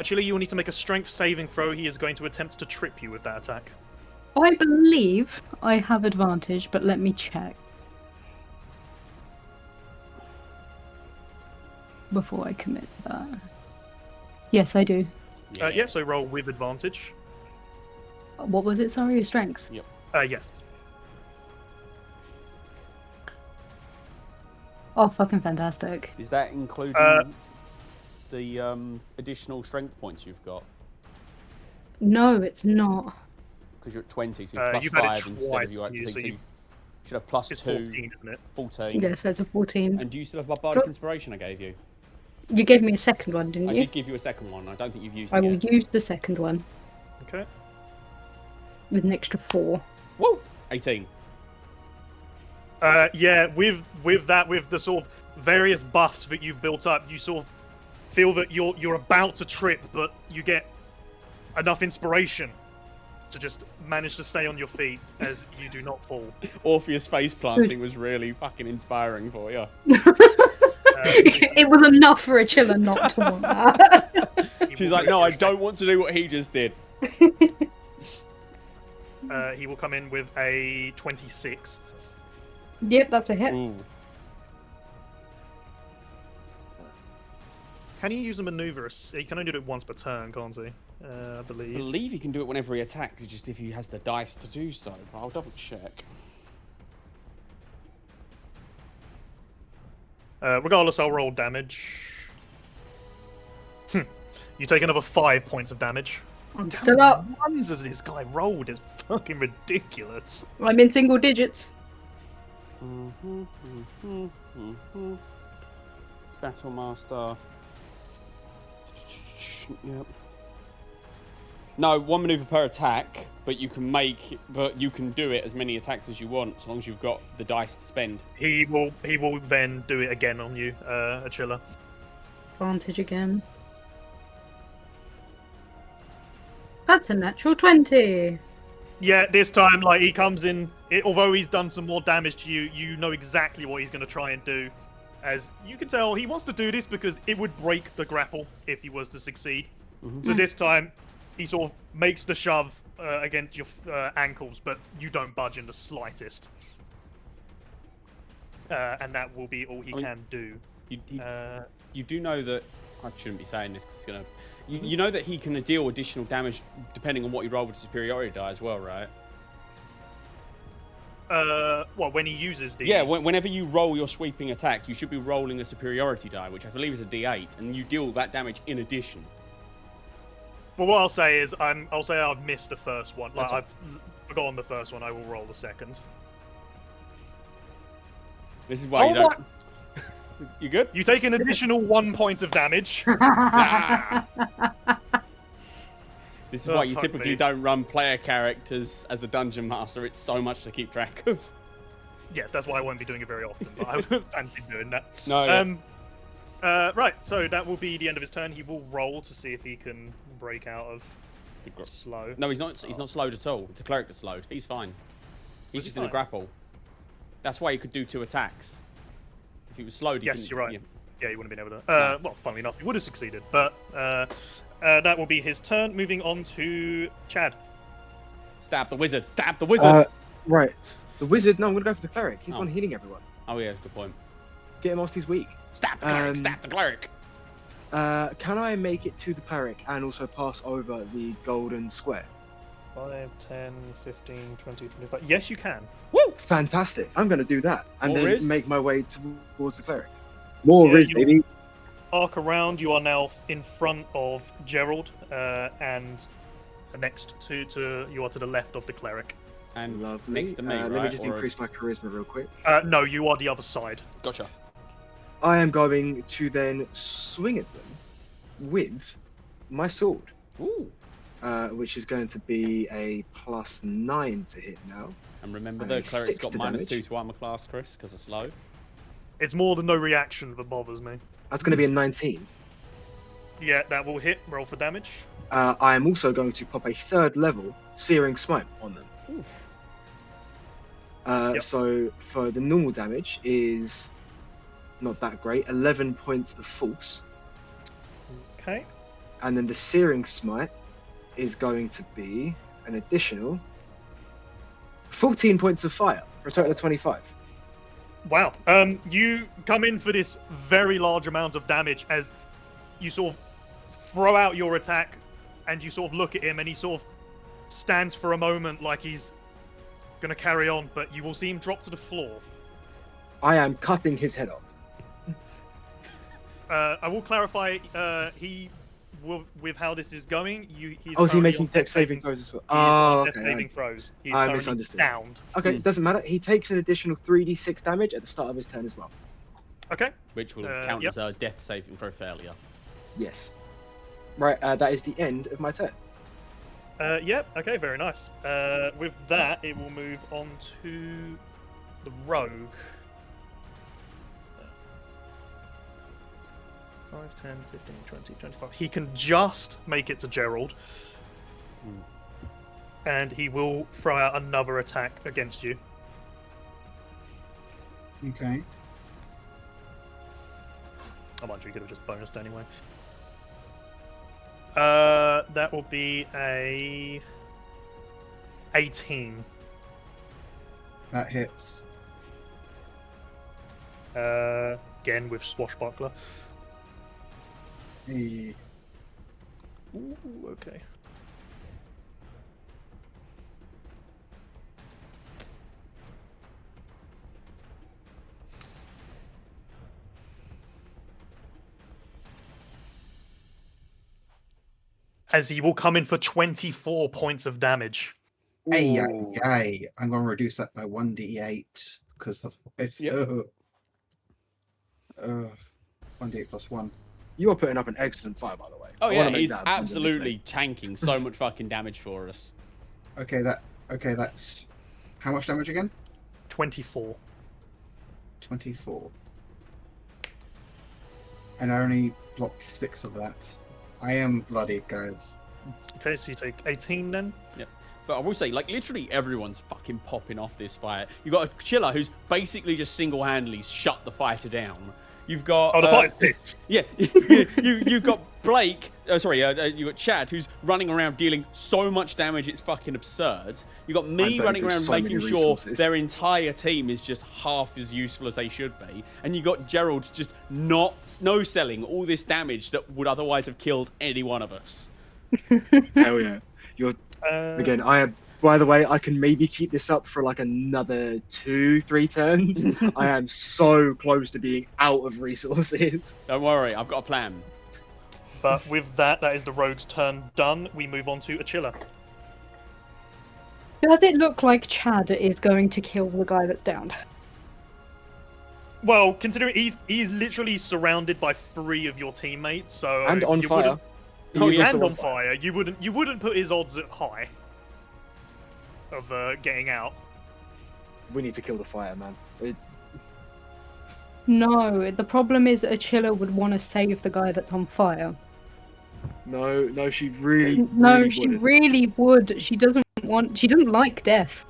Chile, you will need to make a strength saving throw. He is going to attempt to trip you with that attack. I believe I have advantage, but let me check. Before I commit that. Yes, I do. Yeah, so roll with advantage. What was it? Sorry, your strength? Yep. Yes. Oh, fucking fantastic. Is that including the additional strength points you've got? No, it's not. Because you're at 20, so you're you've plus had it 5 instead twice, of your actual so thing. So you- you should have plus It's 2. 14, isn't it? 14. Yes, that's a 14. And do you still have my bardic inspiration I gave you? You gave me a second one, didn't I you? did give you a second one. I don't think you've used I it will yet. use the second one. Okay. with an extra 4. Woo! 18. Yeah, with the sort of various buffs that you've built up, you sort of feel that you're about to trip, but you get enough inspiration to just manage to stay on your feet as you do not fall. Orpheus face planting was really fucking inspiring for you. It was enough for a chiller not to want that. She's like, no, I don't want to do what he just did. He will come in with a 26. Yep, that's a hit. Ooh. Can he use a maneuver? He can only do it once per turn, can't he? I I believe. believe he can do it whenever he attacks, just if he has the dice to do so. But I'll double check. Regardless, I'll roll damage. You take another 5 points of damage. I'm still up. How many ones has this guy rolled? Is fucking ridiculous. I'm in single digits. Battle Master. Yep. No, 1 maneuver per attack, but you can do it as many attacks as you want, as long as you've got the dice to spend. He will then do it again on you, Achilla. Advantage again. That's a natural 20. Yeah, this time, like, he comes in, although he's done some more damage to you, you know exactly what he's going to try and do. As you can tell, he wants to do this because it would break the grapple if he was to succeed. So this time, he sort of makes the shove against your ankles, but you don't budge in the slightest. And that will be all he can do. You do know that... I shouldn't be saying this because it's going to... You know that he can deal additional damage depending on what you roll with the superiority die as well, right? When he uses the... Yeah, whenever you roll your sweeping attack, you should be rolling a superiority die, which I believe is a D8, and you deal that damage in addition. Well, what I'll say is, I'll say I've missed the first one. Like, That's I've forgotten the first one. I will roll the second. This is why you don't... You good? You take an additional 1 point of damage. This is why you fuck typically me. don't run player characters as a dungeon master. It's so much to keep track of. Yes, that's why I won't be doing it very often, but I fancy doing that. No, yeah. Right, so that will be the end of his turn. He will roll to see if he can break out of slow. No, he's not. He's not slowed at all. The cleric is slowed. He's fine. He's just in a fine? grapple. That's why he could do 2 attacks. If he was slowed, he Yes, couldn't- you're right. yeah. Yeah, he wouldn't have been able to. Well, funnily enough, he would have succeeded, but that will be his turn. Moving on to Chad. Stab the wizard! Stab the wizard! Right. The wizard, no, I'm going to go for the cleric. He's the Oh. one healing everyone. Oh yeah, good point. Get him off his weak. Stab the cleric! Stab the cleric! Can I make it to the cleric and also pass over the golden square? 5, 10, 15, 20, 25. Yes, you can. Woo! Fantastic. I'm going to do that and More then riz? make my way towards the cleric. More Yeah, riz, you- baby. Arc around, you are now in front of Gerald, and next to you are to the left of the cleric. And Lovely. next to me, Let right? me just Or- increase my charisma real quick. No, you are the other side. Gotcha. I am going to then swing at them with my sword, Ooh. which is going to be a +9 to hit now. And remember, Okay, the cleric's 6 got to -2 damage. to armor class, Chris, because of slow. It's more than no reaction that bothers me. That's going to be a 19. Yeah, that will hit. Roll for damage. I am also going to pop a 3rd level Searing Smite on them. Oof. Yep. So for the normal damage is not that great, 11 points of force. Okay. And then the Searing Smite is going to be an additional 14 points of fire for a total of 25. Wow. You come in for this very large amount of damage as you sort of throw out your attack, and you sort of look at him, and he sort of stands for a moment like he's gonna carry on, but you will see him drop to the floor. I am cutting his head off. I will clarify. He will, with how this is going. He's Oh, is he currently making on dex saving throws as well? He is on Oh, death okay. saving throws. He's I currently misunderstood. downed. Okay, doesn't matter. He takes an additional 3d6 damage at the start of his turn as well. Okay. Which will Yep. count as a death saving throw failure. Yes. Right, that is the end of my turn. Yep. Okay. Very nice. With that, it will move on to the rogue. 5, 10, 15, 20, 25. He can just make it to Gerald. And he will throw out another attack against you. Okay. Oh, mind you, he could have just bonused anyway. That will be a 18. That hits. Again with swashbuckler. Hey. Ooh, okay. As he will come in for 24 points of damage. Hey, Ooh. yay. I'm going to reduce that by 1d8 because otherwise. Yep. 1d8 plus 1. You are putting up an excellent fight, by the way. Oh I yeah, wanna make he's that abundantly absolutely tanking so much fucking damage for us. Okay, that's how much damage again? 24. 24. And I only blocked 6 of that. I am bloodied, guys. Okay, so you take 18 then. Yep. But I will say, like, literally everyone's fucking popping off this fight. You've got a Chiller who's basically just single-handedly shut the fighter down. You've got... Oh, the fight is pissed. Yeah, you've got Blake... you've got Chad, who's running around dealing so much damage, it's fucking absurd. You've got me burning running through around so many making sure resources. their entire team is just half as useful as they should be. And you got Gerald just no-selling all this damage that would otherwise have killed any one of us. Hell yeah. You're again, by the way, I can maybe keep this up for like another 2-3 turns. I am so close to being out of resources. Don't worry, I've got a plan. But with that is the rogue's turn done. We move on to Achilla. Does it look like Chad is going to kill the guy that's downed? Well, considering he's literally surrounded by 3 of your teammates, so And on you fire. wouldn't- Oh, He's yeah. and on fire. You wouldn't put his odds at high of getting out. We need to kill the fire, man. No, the problem is a Chiller would want to save the guy that's on fire. No, she really, No, really she wouldn't. really would. She doesn't like death.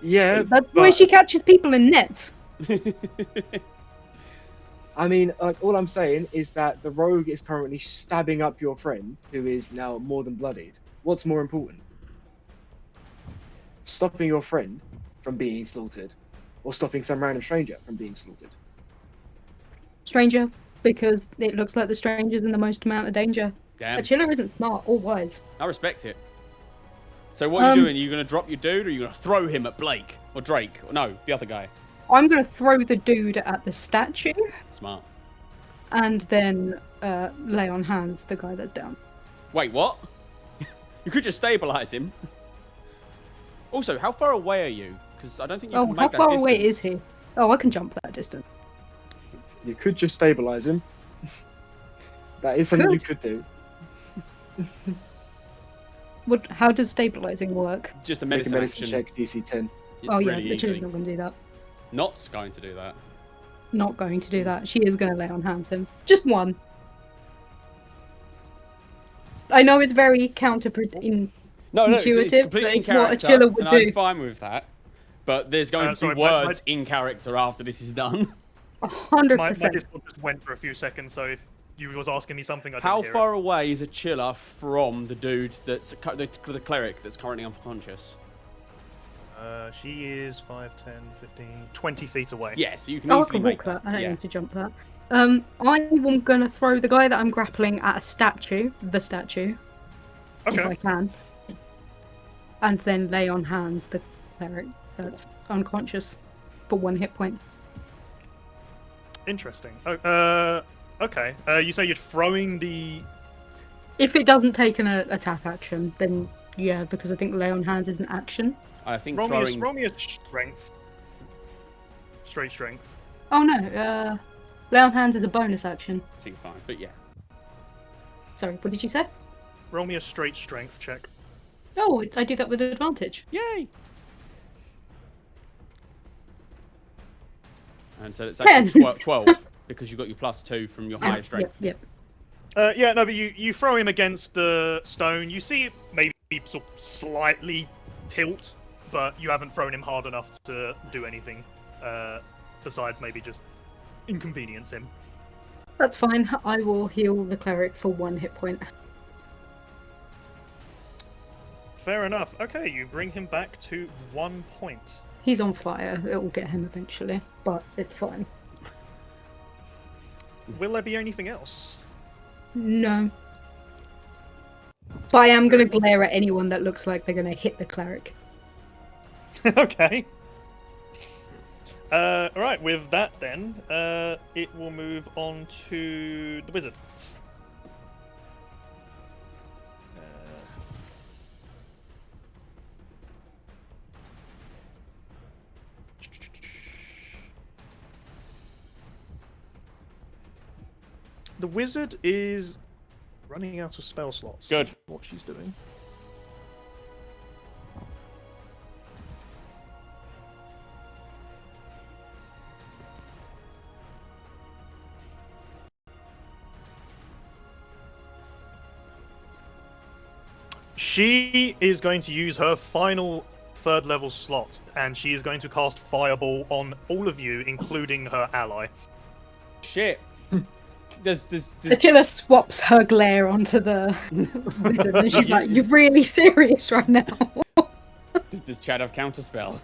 Yeah, That's why but, she catches people in nets. I mean, like, all I'm saying is that the rogue is currently stabbing up your friend, who is now more than bloodied. What's more important? Stopping your friend from being slaughtered, or stopping some random stranger from being slaughtered? Stranger, because it looks like the stranger's in the most amount of danger. Damn. A Chiller isn't smart or wise. I respect it. So what are you doing? Are you going to drop your dude, or are you going to throw him at Blake? Or Drake? Or no, the other guy. I'm going to throw the dude at the statue, Smart. and then lay on hands the guy that's down. Wait, what? You could just stabilize him. Also, how far away are you? Because I don't think you can Oh, make how that far distance. away is he? Oh, I can jump that distance. You could just stabilize him. That is something you could do. How does stabilizing work? Just a Make a medicine medicine action. check, DC 10. It's oh yeah, really the Chiller's easy. not going to do that. Not going to do that. Not going to do that. She is going to lay on hands him. Just one. I know it's very counterproductive. No, it's Intuitive, completely but in it's what a character, Chiller would and do. I'm fine with that. But there's going to sorry, be words in character after this is done. 100%. My Discord just went for a few seconds, so if you was asking me something, I didn't How hear far away is a Chiller from the dude that's the cleric that's currently unconscious? She is 5, 10, 15, 20 feet away. Yes, you can Oh, I easily can make walk that. I don't Yeah. need to jump that. I'm going to throw the guy that I'm grappling at a statue, the statue, if I Okay. can. And then lay on hands the cleric that's unconscious for 1 hit point. Interesting. Okay. You say you're throwing the. If it doesn't take an attack action, then yeah, because I think lay on hands is an action. I think Roll throwing... me a strength. Straight strength. Oh no, lay on hands is a bonus action. So you're fine, but yeah. Sorry, what did you say? Roll me a straight strength check. Oh, I do that with advantage. Yay! And so it's 10. actually 12 because you got your +2 from your high strength. Yep. Yeah, no, but you throw him against the stone. You see it maybe sort of slightly tilt, but you haven't thrown him hard enough to do anything. Besides maybe just inconvenience him. That's fine. I will heal the cleric for 1 hit point. Fair enough. Okay, you bring him back to 1 point. He's on fire. It will get him eventually, but it's fine. Will there be anything else? No. But I am going to glare at anyone that looks like they're going to hit the cleric. Okay. Alright, with that then, it will move on to the wizard. The wizard is running out of spell slots. Good. What she's doing. She is going to use her final 3rd level slot, and she is going to cast Fireball on all of you, including her ally. Shit. Does Attila swaps her glare onto the wizard, and she's like, "You're really serious right now." does Chad have counterspell?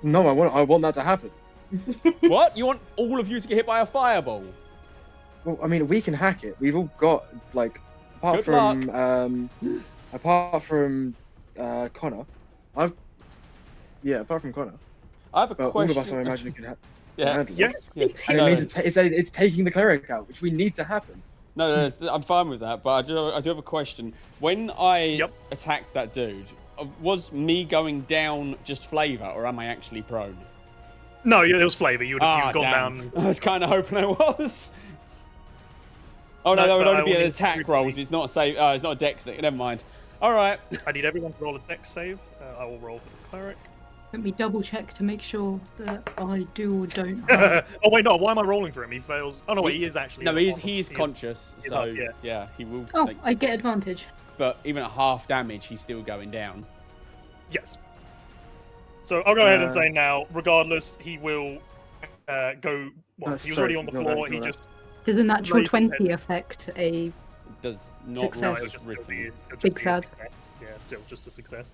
No, I want that to happen. What? You want all of you to get hit by a fireball? Well, I mean, we can hack it. We've all got like, apart Good luck. from Connor, apart from Connor, I have a but all question. of us, I imagine, can Yeah. handle Yeah. it. Yeah. And No, it means it's taking the cleric out, which we need to happen. no, I'm fine with that, but I do have a question. When I Yep. attacked that dude, was me going down just flavor, or am I actually prone? No, it was flavor. You'd have gone damn. down. I was kind of hoping I was. Oh no, No, that would but only I be will an need attack to- rolls. It's not a save. It's not a dex thing. Never mind. All right. I need everyone to roll a dex save. I will roll for the cleric. Let me double check to make sure that I do or don't. Oh wait, no. Why am I rolling for him? He fails. Oh no, wait, he is actually. No, on he the- is conscious, he's so up, yeah. yeah, he will. Oh, Like, I get advantage. but even at half damage, he's still going down. Yes. So I'll go ahead and say now, regardless, he will go. Well, he was already on the floor. He just. Does a natural Raise his head. 20 affect a? It does not Success. No, roll it'll as just written. be, it'll just Big be a sad. success. Yeah, still just a success.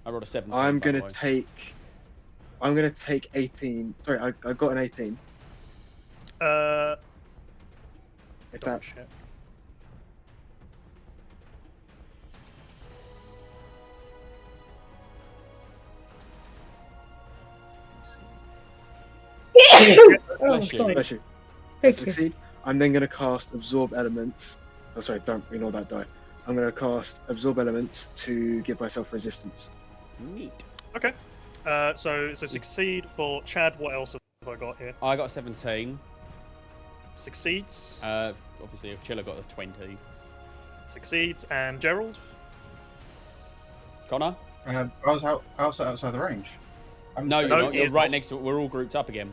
I rolled a 17. I'm by the gonna way. take 18. Sorry, I got an 18. Uh, If double that check. Oh, Bless you. sorry. Bless you. Thank you. Succeed. I'm then gonna cast Absorb Elements. Oh, sorry, don't ignore that die. I'm gonna cast Absorb Elements to give myself resistance. Neat. Okay. So succeed for Chad. What else have I got here? I got 17. Succeeds. Obviously, Chilla got a 20. Succeeds, and Gerald. Connor? I was outside the range. No, you're No, not. he You're is right not. next to it. We're all grouped up again.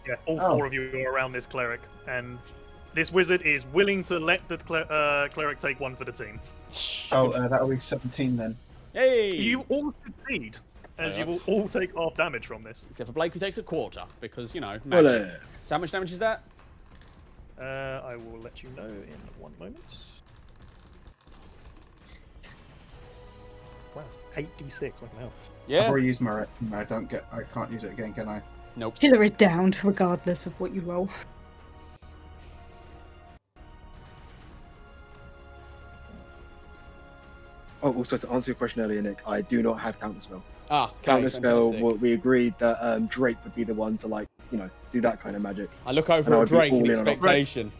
Yeah, all Oh. 4 of you are around this cleric, and this wizard is willing to let the cleric take 1 for the team. Oh, that'll be 17 then. Hey! You all succeed, So as you will that's- all take half damage from this. Except for Blake, who takes a quarter, because, you know, Well, magic. So how much damage is that? I will let you know in 1 moment. Wow, it's 8d6. What the hell? I've Yeah? already used my. I can't use it again, can I? Nope. Chiller is downed regardless of what you roll. Oh, also to answer your question earlier, Nick, I do not have Counterspell. Ah, okay, Counterspell, fantastic. well, we agreed that Drake would be the one to, like, you know, do that kind of magic. I look And over I at would be Drake in all in on it. expectation.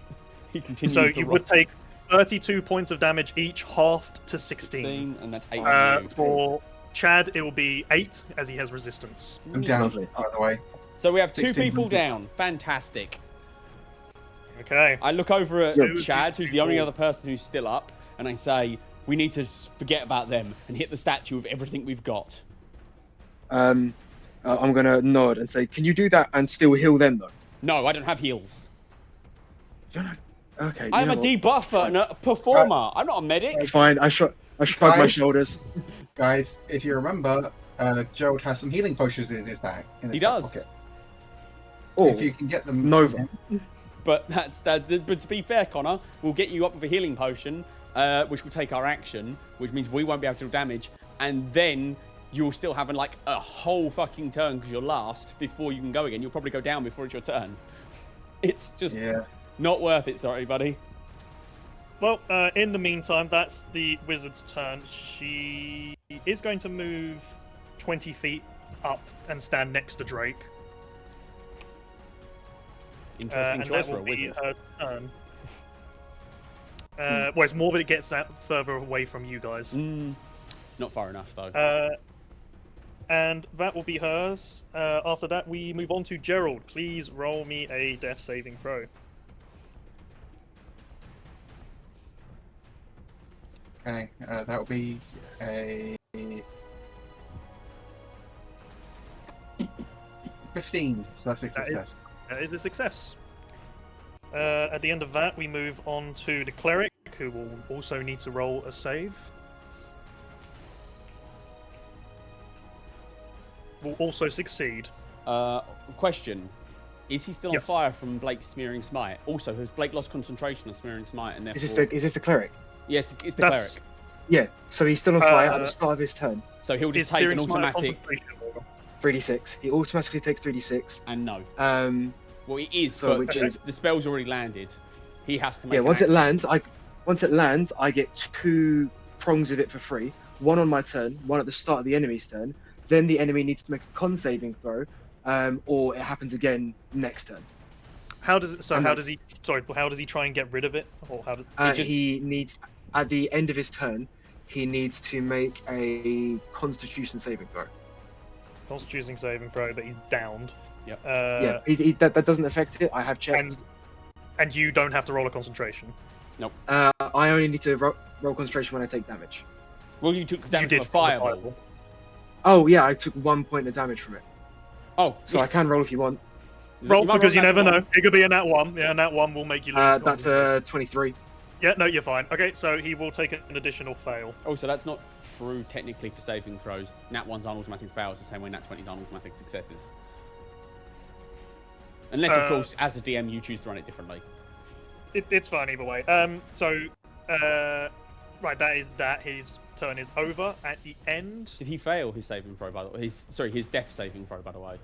He continues So to you roll. would take 32 points of damage each, halved to 16. 16, and that's 8 on you. For Chad, it will be 8, as he has resistance. I'm down, Lovely. by the way. So we have 2 16. people down. Fantastic. Okay. I look over at Yeah. Chad, who's the only other person who's still up, and I say, We need to forget about them and hit the statue with everything we've got. I'm gonna nod and say, can you do that and still heal them though? No, I don't have heals. You're not... Okay. I'm a debuffer and a performer. I'm not a medic. Fine. I shrug my shoulders. Guys, if you remember, Gerald has some healing potions in his bag. He does. Pocket. Oh, If you can get them. Nova. But but to be fair, Connor, we'll get you up with a healing potion, which will take our action, which means we won't be able to do damage, and then you'll still have like a whole fucking turn because you're last before you can go again. You'll probably go down before it's your turn. It's just not worth it. Sorry, buddy. Well, in the meantime, that's the wizard's turn. She is going to move 20 feet up and stand next to Drake. Interesting and choice that for a will be wizard. her turn. Well, it's more that it gets out further away from you guys. Not far enough, though. And that will be hers. After that, we move on to Gerald. Please roll me a death saving throw. Okay, that will be a 15. So that's a success. That is a success. At the end of that, we move on to the cleric, who will also need to roll a save. Will also succeed. Question. Is he still on Yes. fire from Blake's smearing smite? Also, has Blake lost concentration on smearing smite and therefore... Is this the cleric? Yes, it's the That's- cleric. Yeah. So he's still on fire at the start of his turn. So he'll Is just take Searing an Smite a automatic... concentration roll? 3d6. He automatically takes 3d6. And no. Well, it is, so but which is- the spell's already landed. He has to make yeah. an Once it action. lands, I get 2 prongs of it for free. One on my turn, one at the start of the enemy's turn. Then the enemy needs to make a con saving throw, or it happens again next turn. How does it? So And how then- does he? Sorry, how does he try and get rid of it? Or how? He needs, at the end of his turn, he needs to make a Constitution saving throw. Constitution saving throw, but he's downed. Yep. Yeah, that doesn't affect it. I have checked. And you don't have to roll a concentration. I only need to roll concentration when I take damage. Well, you took damage you from did a from the fireball. Oh yeah, I took 1 point of damage from it. Oh, So I can roll if you want. Roll might because you roll never that know. one. It could be a nat 1. Yeah, nat 1 will make you lose. That's a 23. Yeah, no, you're fine. Okay, so he will take an additional fail. Oh, so that's not true technically for saving throws. Nat 1s aren't automatic fails, the same way Nat 20s aren't automatic successes. Unless, of course, as a DM, you choose to run it differently. It's fine either way. Right, that is that. His turn is over. At the end, Did he fail his saving throw, by the way? His death saving throw, by the way.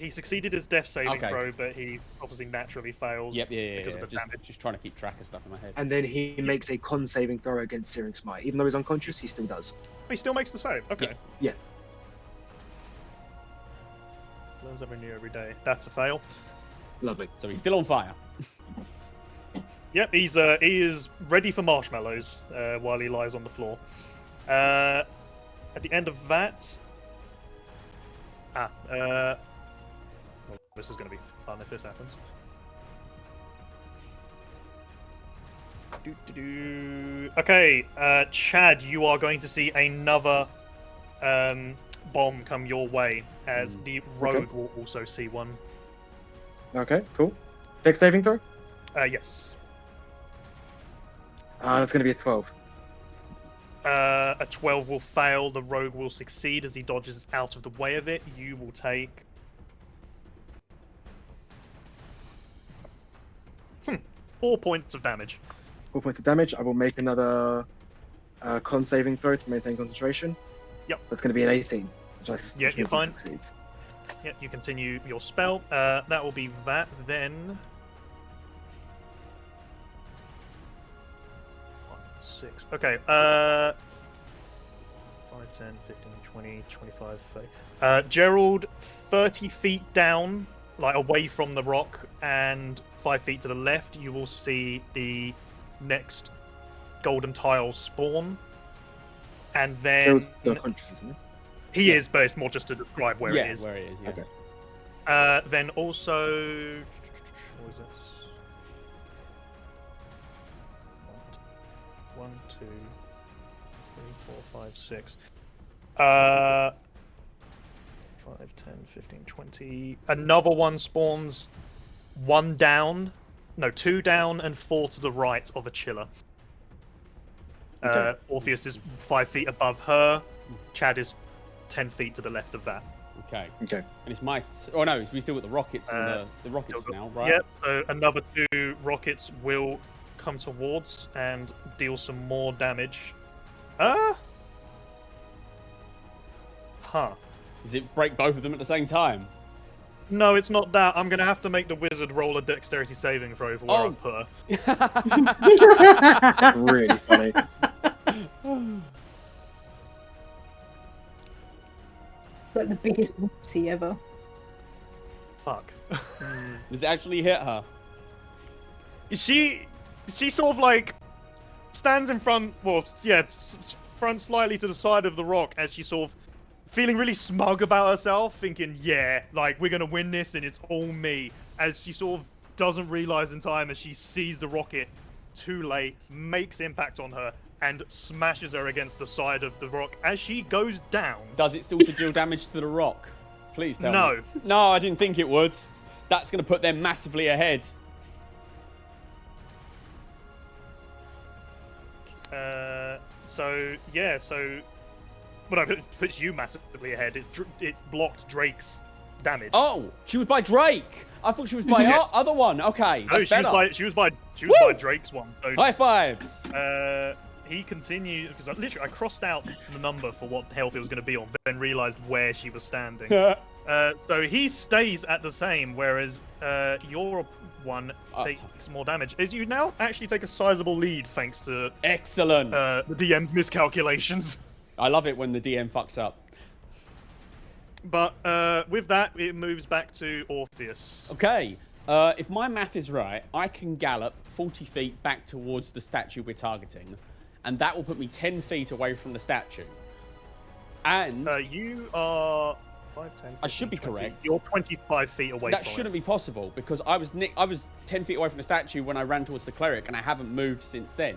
he succeeded his death saving Okay. throw, but he obviously naturally fails Yep, yeah. because of the damage. Just trying to keep track of stuff in my head. And then he makes a con saving throw against Searing Smite. Even though he's unconscious, he still does. He still makes the save. Okay. Yeah. Learns something new every day. That's a fail. Lovely. So he's still on fire. Yep, he is ready for marshmallows while he lies on the floor. At the end of that, well, this is going to be fun if this happens. Okay, Chad, you are going to see another bomb come your way, as the rogue will also see one. Okay, cool. Dex saving throw? Yes. That's going to be a 12. A 12 will fail, the rogue will succeed as he dodges out of the way of it. You will take... 4 points of damage. 4 points of damage. I will make another con saving throw to maintain concentration. Yep. That's going to be an 18. Yeah, which you're means he fine. succeeds. Yep, you continue your spell. That will be that, then... 1, 6. Okay, 5, 10, 15, 20, 25, 30. Gerald, 30 feet down, like away from the rock, and 5 feet to the left, you will see the next golden tile spawn. And then... Gerald's still unconscious, isn't he? He is, but it's more just to describe where yeah, it is. where it is, yeah. Okay. Then also... What is this? 1, 2, 3, 4, 5, 6. 5, 10, 15, 20. Another one spawns 1 down. No, 2 down and 4 to the right of a chiller. Okay. Orpheus is 5 feet above her. Chad is 10 feet to the left of that. Okay. Okay. And it's my. Oh no, we still got the rockets and the rockets still now, right? Yep, so another 2 rockets will come towards and deal some more damage. Huh. Does it break both of them at the same time? No, it's not that. I'm gonna have to make the wizard roll a dexterity saving throw for where I put her. Really funny. Like the biggest whoopsie ever. Fuck. Does it actually hit her? She sort of like stands in front, well, yeah, front slightly to the side of the rock as she sort of feeling really smug about herself, thinking, yeah, like, we're gonna win this and it's all me. As she sort of doesn't realize in time as she sees the rocket too late, makes impact on her, and smashes her against the side of the rock as she goes down. Does it still deal damage to the rock? Please tell me. No. No, I didn't think it would. That's going to put them massively ahead. So yeah, well, no, it puts you massively ahead. It's blocked Drake's damage. Oh, she was by Drake. I thought she was by Yes. our other one. Okay, No, that's better. she was by Woo! Drake's one. So, High fives. he continued because I crossed out the number for what health it was going to be on, then realized where she was standing. So he stays at the same, whereas your one takes more damage. As you now actually take a sizable lead thanks to Excellent. the DM's miscalculations. I love it when the DM fucks up. But with that, it moves back to Orpheus. Okay. If my math is right, I can gallop 40 feet back towards the statue we're targeting, and that will put me 10 feet away from the statue. And you are 5, 10, 15, I should be 20. correct. You're 25 feet away that from shouldn't it. be possible because I was 10 feet away from the statue when I ran towards the cleric, and I haven't moved since then.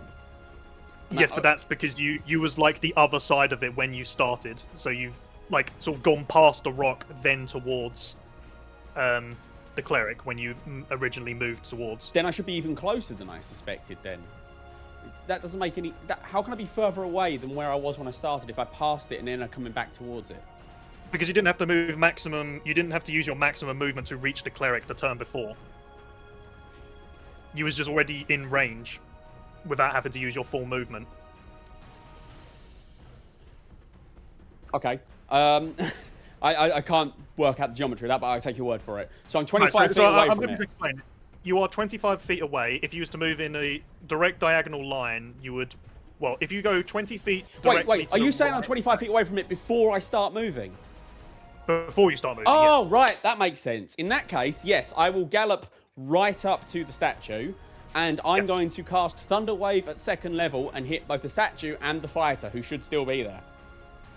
Yes, but that's because you was like the other side of it when you started. So you've like sort of gone past the rock, then towards the cleric when you originally moved towards. Then I should be even closer than I suspected then. That doesn't make any... how can I be further away than where I was when I started if I passed it and then I'm coming back towards it? Because you didn't have to move maximum... You didn't have to use your maximum movement to reach the cleric the turn before. You was just already in range without having to use your full movement. Okay. I can't work out the geometry of that, but I'll take your word for it. So I'm 25 feet away I'm from going it. to explain. You are 25 feet away. If you was to move in a direct diagonal line, you would... Well, if you go 20 feet directly Wait, to are the you saying right, I'm 25 feet away from it before I start moving? Before you start moving, Oh, yes. right, that makes sense. In that case, yes, I will gallop right up to the statue, and I'm going to cast Thunder Wave at 2nd level and hit both the statue and the fighter, who should still be there.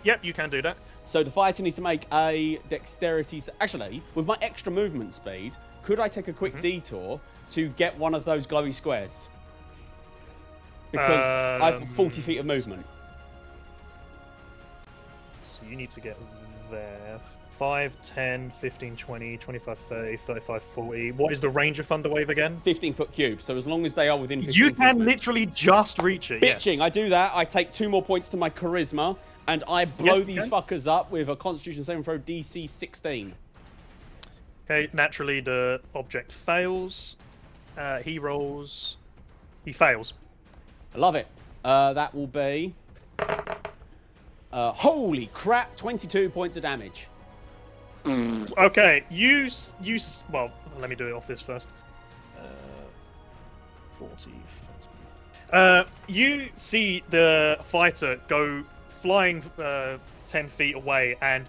Yep, you can do that. So the fighter needs to make a dexterity... Actually, with my extra movement speed, could I take a quick detour to get one of those glowy squares? Because I have 40 feet of movement. So you need to get there. 5, 10, 15, 20, 25, 30, 35, 40. What is the range of Thunder Wave again? 15-foot cubes, so as long as they are within 15 You feet can of me. literally just reach it, yes. Bitching, I do that. I take 2 more points to my charisma, and I blow Yes, these okay. fuckers up with a Constitution saving throw DC 16. Okay, naturally the object fails. He rolls... He fails. I love it. That will be... holy crap, 22 points of damage. Okay, well, let me do it off this first. 40. You see the fighter go flying 10 feet away, and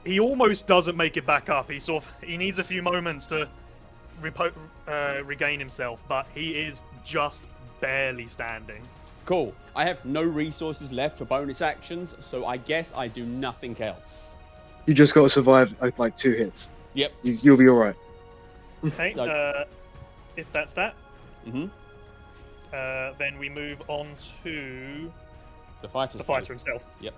he almost doesn't make it back up. He needs a few moments to regain himself, but he is just barely standing. Cool. I have no resources left for bonus actions, so I guess I do nothing else. You just got to survive like 2 hits. Yep. You'll be all right. Okay, So- if that's that, Mm-hmm. then we move on to The fighter. The fighter himself. Yep.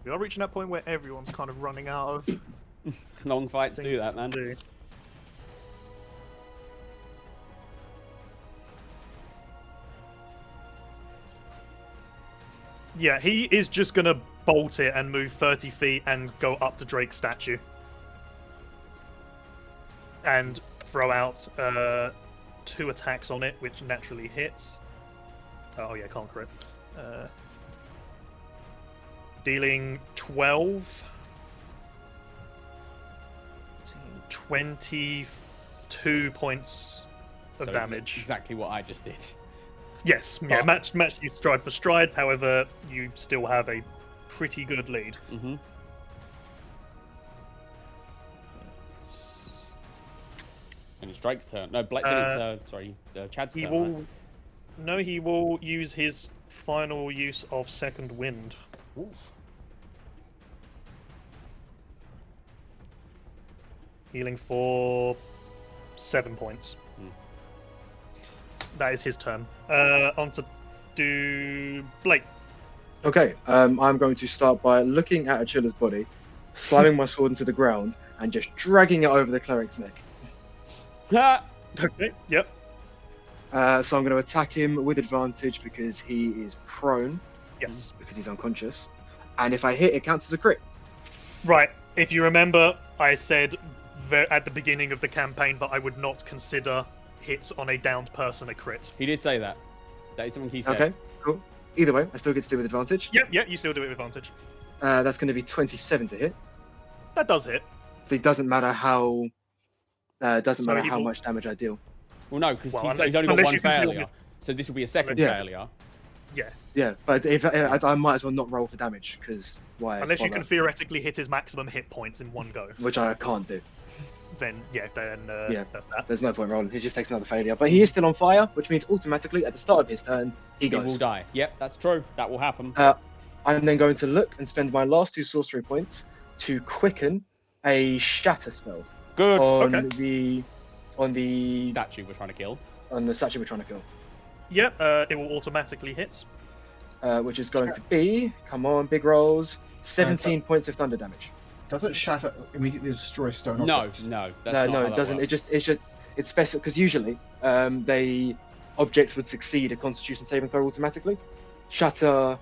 We are reaching that point where everyone's kind of running out of Long fights do things that, to man. do. Yeah, he is just gonna bolt it and move 30 feet and go up to Drake's statue. And throw out 2 attacks on it, which naturally hits. Oh yeah, can't crit. Dealing 12. 22 points of So damage. Exactly what I just did. Yes, yeah, match you stride for stride. However, you still have a pretty good lead. Mm-hmm. And it's Drake's turn. No, Chad's He turn. will. Right? No, he will use his final use of Second Wind. Oof. Healing for 7 points. That is his turn. On to do Blake. Okay, I'm going to start by looking at Achilla's body, slamming my sword into the ground, and just dragging it over the cleric's neck. Okay, yep. So I'm going to attack him with advantage because he is prone, Yes. because he's unconscious. And if I hit, it counts as a crit. Right. If you remember, I said at the beginning of the campaign that I would not consider hits on a downed person a crit. He did say that. That is something he said. Okay, cool. Either way, I still get to do with advantage. Yep, you still do it with advantage. That's going to be 27 to hit. That does hit. So it doesn't matter how will- much damage I deal. Well, no, because Well, he's only got unless one you can deal failure. with- So this will be a second Yeah. failure. Yeah. Yeah, but if I might as well not roll for damage because why? Unless you bother? can theoretically hit his maximum hit points in one go. Which I can't do. Then that's that. There's no point rolling. He just takes another failure. But he is still on fire, which means automatically at the start of his turn, he He goes. will die. Yep, that's true. That will happen. I'm then going to look and spend my last 2 sorcery points to quicken a shatter spell Good. on Okay. the Statue we're trying to kill. on the statue we're trying to kill. Yep, it will automatically hit. Which is going to be, come on, big rolls, 17 points of thunder damage. Doesn't shatter immediately destroy stone No, objects? no, that's not how it that doesn't. works. It's special because usually objects would succeed a Constitution saving throw automatically. Shatter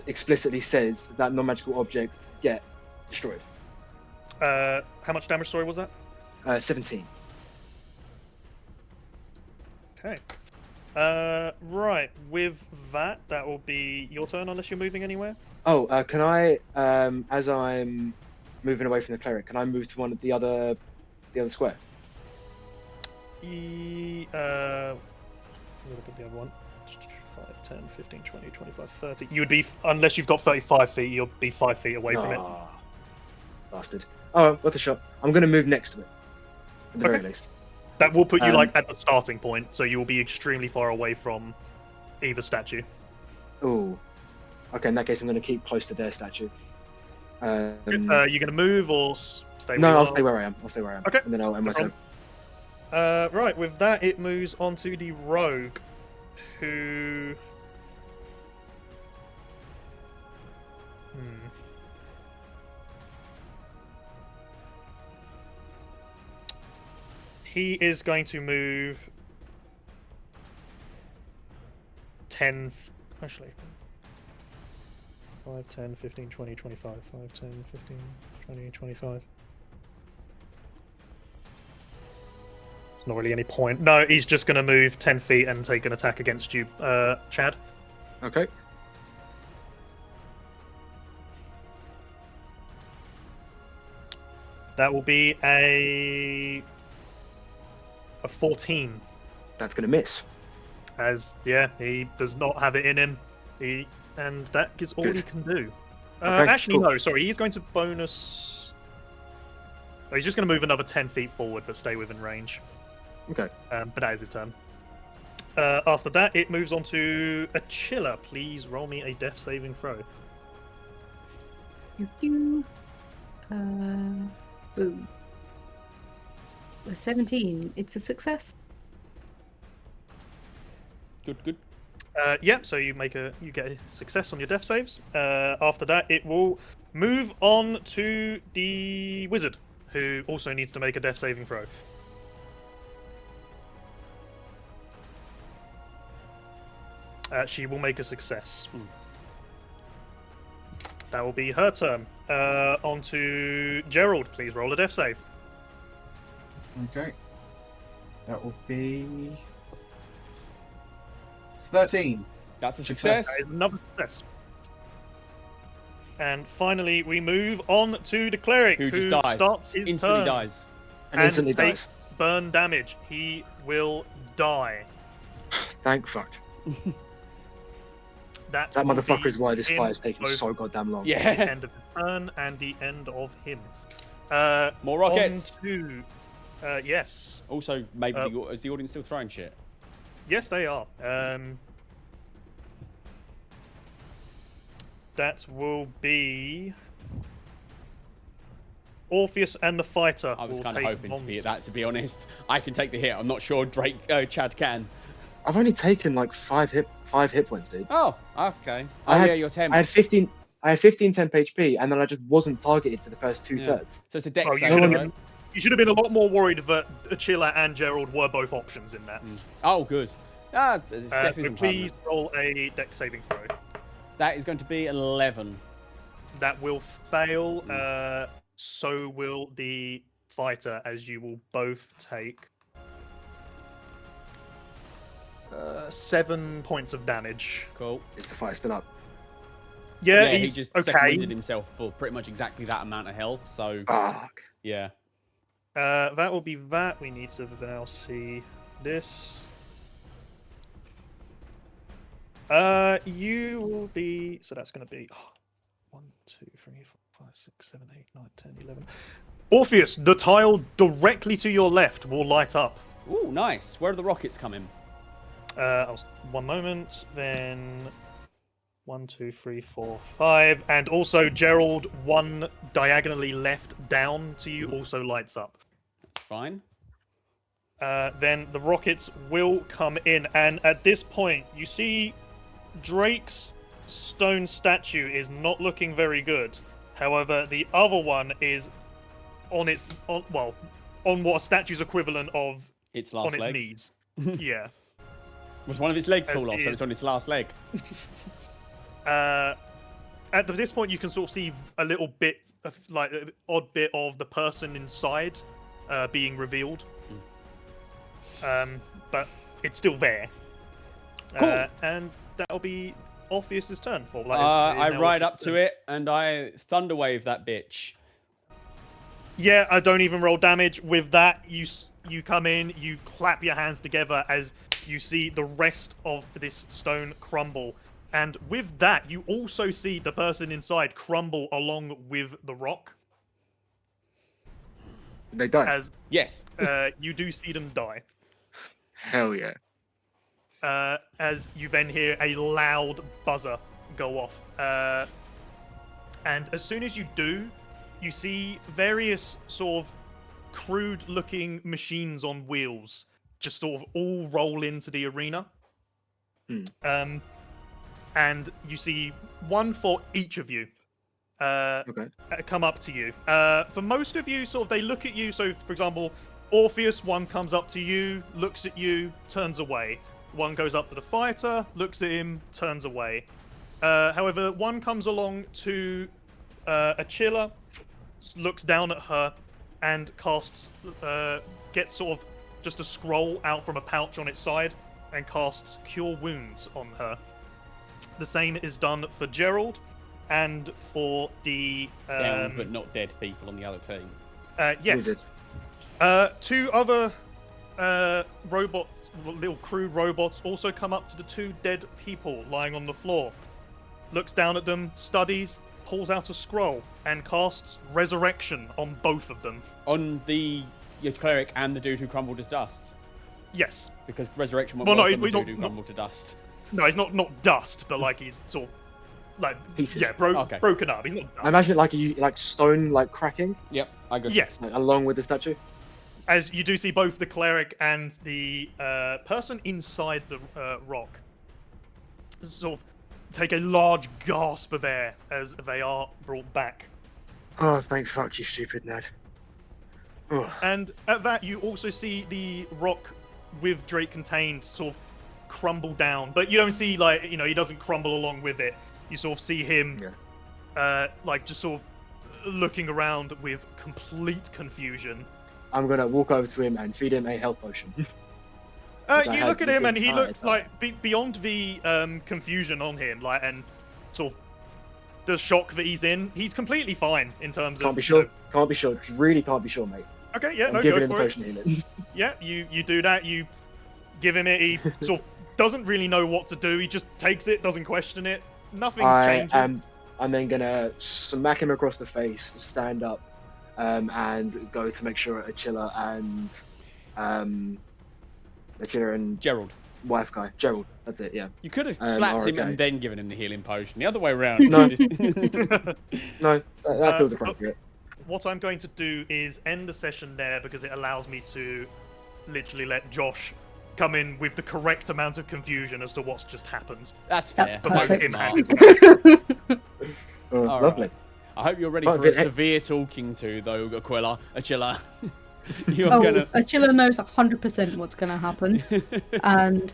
explicitly says that non-magical objects get destroyed. How much damage, sorry, was that? 17. Okay. Right, with that will be your turn unless you're moving anywhere. Oh, can I, as I'm moving away from the cleric, can I move to one of the other square? We'll look at the other one. 5, 10, 15, 20, 25, 30. You would be, unless you've got 35 feet, you'll be 5 feet away from it. Ah, bastard. Oh, what a shot. I'm going to move next to it. At the very Okay. least. That will put you at the starting point, so you will be extremely far away from either statue. Oh. Okay, in that case, I'm going to keep close to their statue. You're going to move or stay where No, you I'll are? stay where I am. Okay. And then I'll end my No turn. Right, with that, it moves on to the rogue, who... He is going to move 10... Actually... 5, 10, 15, 20, 25. 5, 10, 15, 20, 25. There's not really any point. No, he's just going to move 10 feet and take an attack against you, Chad. Okay. That will be a 14. That's going to miss. As, yeah, he does not have it in him. And that is all Good. he can do. Okay, Actually, cool. no, sorry, he's going to bonus... Oh, he's just going to move another 10 feet forward, but stay within range. Okay. But that is his turn. After that, it moves on to Achilla. Please roll me a death saving throw. Boom. A 17. It's a success. Good. Yep. So you get a success on your death saves. After that, it will move on to the wizard, who also needs to make a death saving throw. She will make a success. That will be her turn. On to Gerald. Please roll a death save. Okay. That will be 13. That's a success. That is another success. And finally, we move on to the cleric, Who just dies. starts his Instantly turn dies. And instantly takes dies. burn damage. He will die. Thank fuck. That That will motherfucker be is why this him fight is taking both so goddamn long. the Yeah. end of the turn and the end of him. More rockets. On to, yes. Also, maybe is the audience still throwing shit? Yes, they are. That will be Orpheus and the fighter. I was will kind of take hoping to be at bombs. that, to be honest. I can take the hit. I'm not sure Chad can. I've only taken like 5 hit points, dude. Oh, okay. I Oh, had- yeah, you're 10. I had 15 temp HP, and then I just wasn't targeted for the first 2/3. So it's a dex Oh, you save, should have right? been. You should have been a lot more worried that Achilla and Gerald were both options in that. Oh, good. It's So definitely some please fun. roll a dex saving throw. That is going to be 11. That will fail. So will the fighter, as you will both take 7 points of damage. Cool. Is the fight still up? Yeah, he he's just okay. second-winded himself for pretty much exactly that amount of health, so Fuck. yeah. That will be that. We need to now see this. You will be. So that's going to be 1, 2, 3, 4, 5, 6, 7, 8, 9, 10, 11. Orpheus, the tile directly to your left will light up. Ooh, nice. Where are the rockets coming? One moment, then 1, 2, 3, 4, 5, and also Gerald, one diagonally left down to you also lights up. That's fine. Then the rockets will come in, and at this point, you see Drake's stone statue is not looking very good. However, the other one is on what a statue's equivalent of Its last on its legs. knees. Yeah. Was one of its legs As fall off, so is- it's on its last leg? At this point, you can sort of see a little bit of, like, an odd bit of the person inside being revealed. But it's still there. Cool. And that'll be Orpheus's turn. Or, like, I ride up to it and I thunderwave that bitch. Yeah, I don't even roll damage. With that, you come in, you clap your hands together as you see the rest of this stone crumble. And with that, you also see the person inside crumble along with the rock. They die. As Yes. you do see them die. Hell yeah. As you then hear a loud buzzer go off. And as soon as you do, you see various sort of crude-looking machines on wheels just sort of all roll into the arena. And you see one for each of you Okay. come up to you. For most of you, sort of, they look at you. So, for example, Orpheus, one comes up to you, looks at you, turns away. One goes up to the fighter, looks at him, turns away. However, one comes along to Achilla, looks down at her, and casts, gets sort of just a scroll out from a pouch on its side, and casts Cure Wounds on her. The same is done for Gerald, and for the Down but not dead people on the other team. yes, Wizard. 2 other robots, little crude robots, also come up to the 2 dead people lying on the floor. Looks down at them, studies, pulls out a scroll, and casts Resurrection on both of them. On your cleric and the dude who crumbled to dust. Yes. Because resurrection won't Well, no, work on the we dude don't- who crumbled to dust. No, he's not dust, but like he's sort of like Pieces. yeah, Okay. broken up. He's not dust. I imagine it like stone like cracking Yep, I got Yes. like, along with the statue. as you do see both the cleric and the person inside the rock sort of take a large gasp of air as they are brought back. Oh, thank fuck, you stupid Ned. Oh. And at that, you also see the rock with Drake contained sort of crumble down, but you don't see like he doesn't crumble along with it. You sort of see him, like just sort of looking around with complete confusion. I'm gonna walk over to him and feed him a health potion. You look at him and he looks like beyond the confusion on him, like and sort of the shock that he's in. He's completely fine in terms of. Can't be sure. Can't be sure. Just really can't be sure, mate. Okay, yeah, I'm no, giving go him the for it. potion healing. Yeah, you do that. You give him it. He sort of doesn't really know what to do. He just takes it, doesn't question it. Nothing changes. I'm then gonna smack him across the face, stand up, and go to make sure Achilla and Gerald. wife guy, Gerald. That's it. Yeah. You could have slapped him okay. and then given him the healing potion. The other way around. No. Just- No, that feels appropriate. What I'm going to do is end the session there because it allows me to literally let Josh come in with the correct amount of confusion as to what's just happened. That's fair. That's For both perfect. him Smart. and his wife. All Lovely. right. I hope you're ready Can't for a get it. severe talking to, though, Achilla. You're Oh, gonna. Achilla knows 100% what's going to happen, and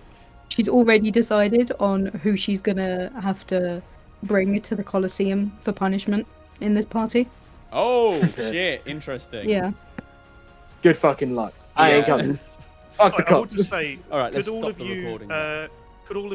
she's already decided on who she's going to have to bring to the Colosseum for punishment in this party. Oh shit! Interesting. Yeah. Good fucking luck. I ain't Yeah. coming. Fuck the I will cops. just say, All right, let's could all stop of the you, recording now. could all of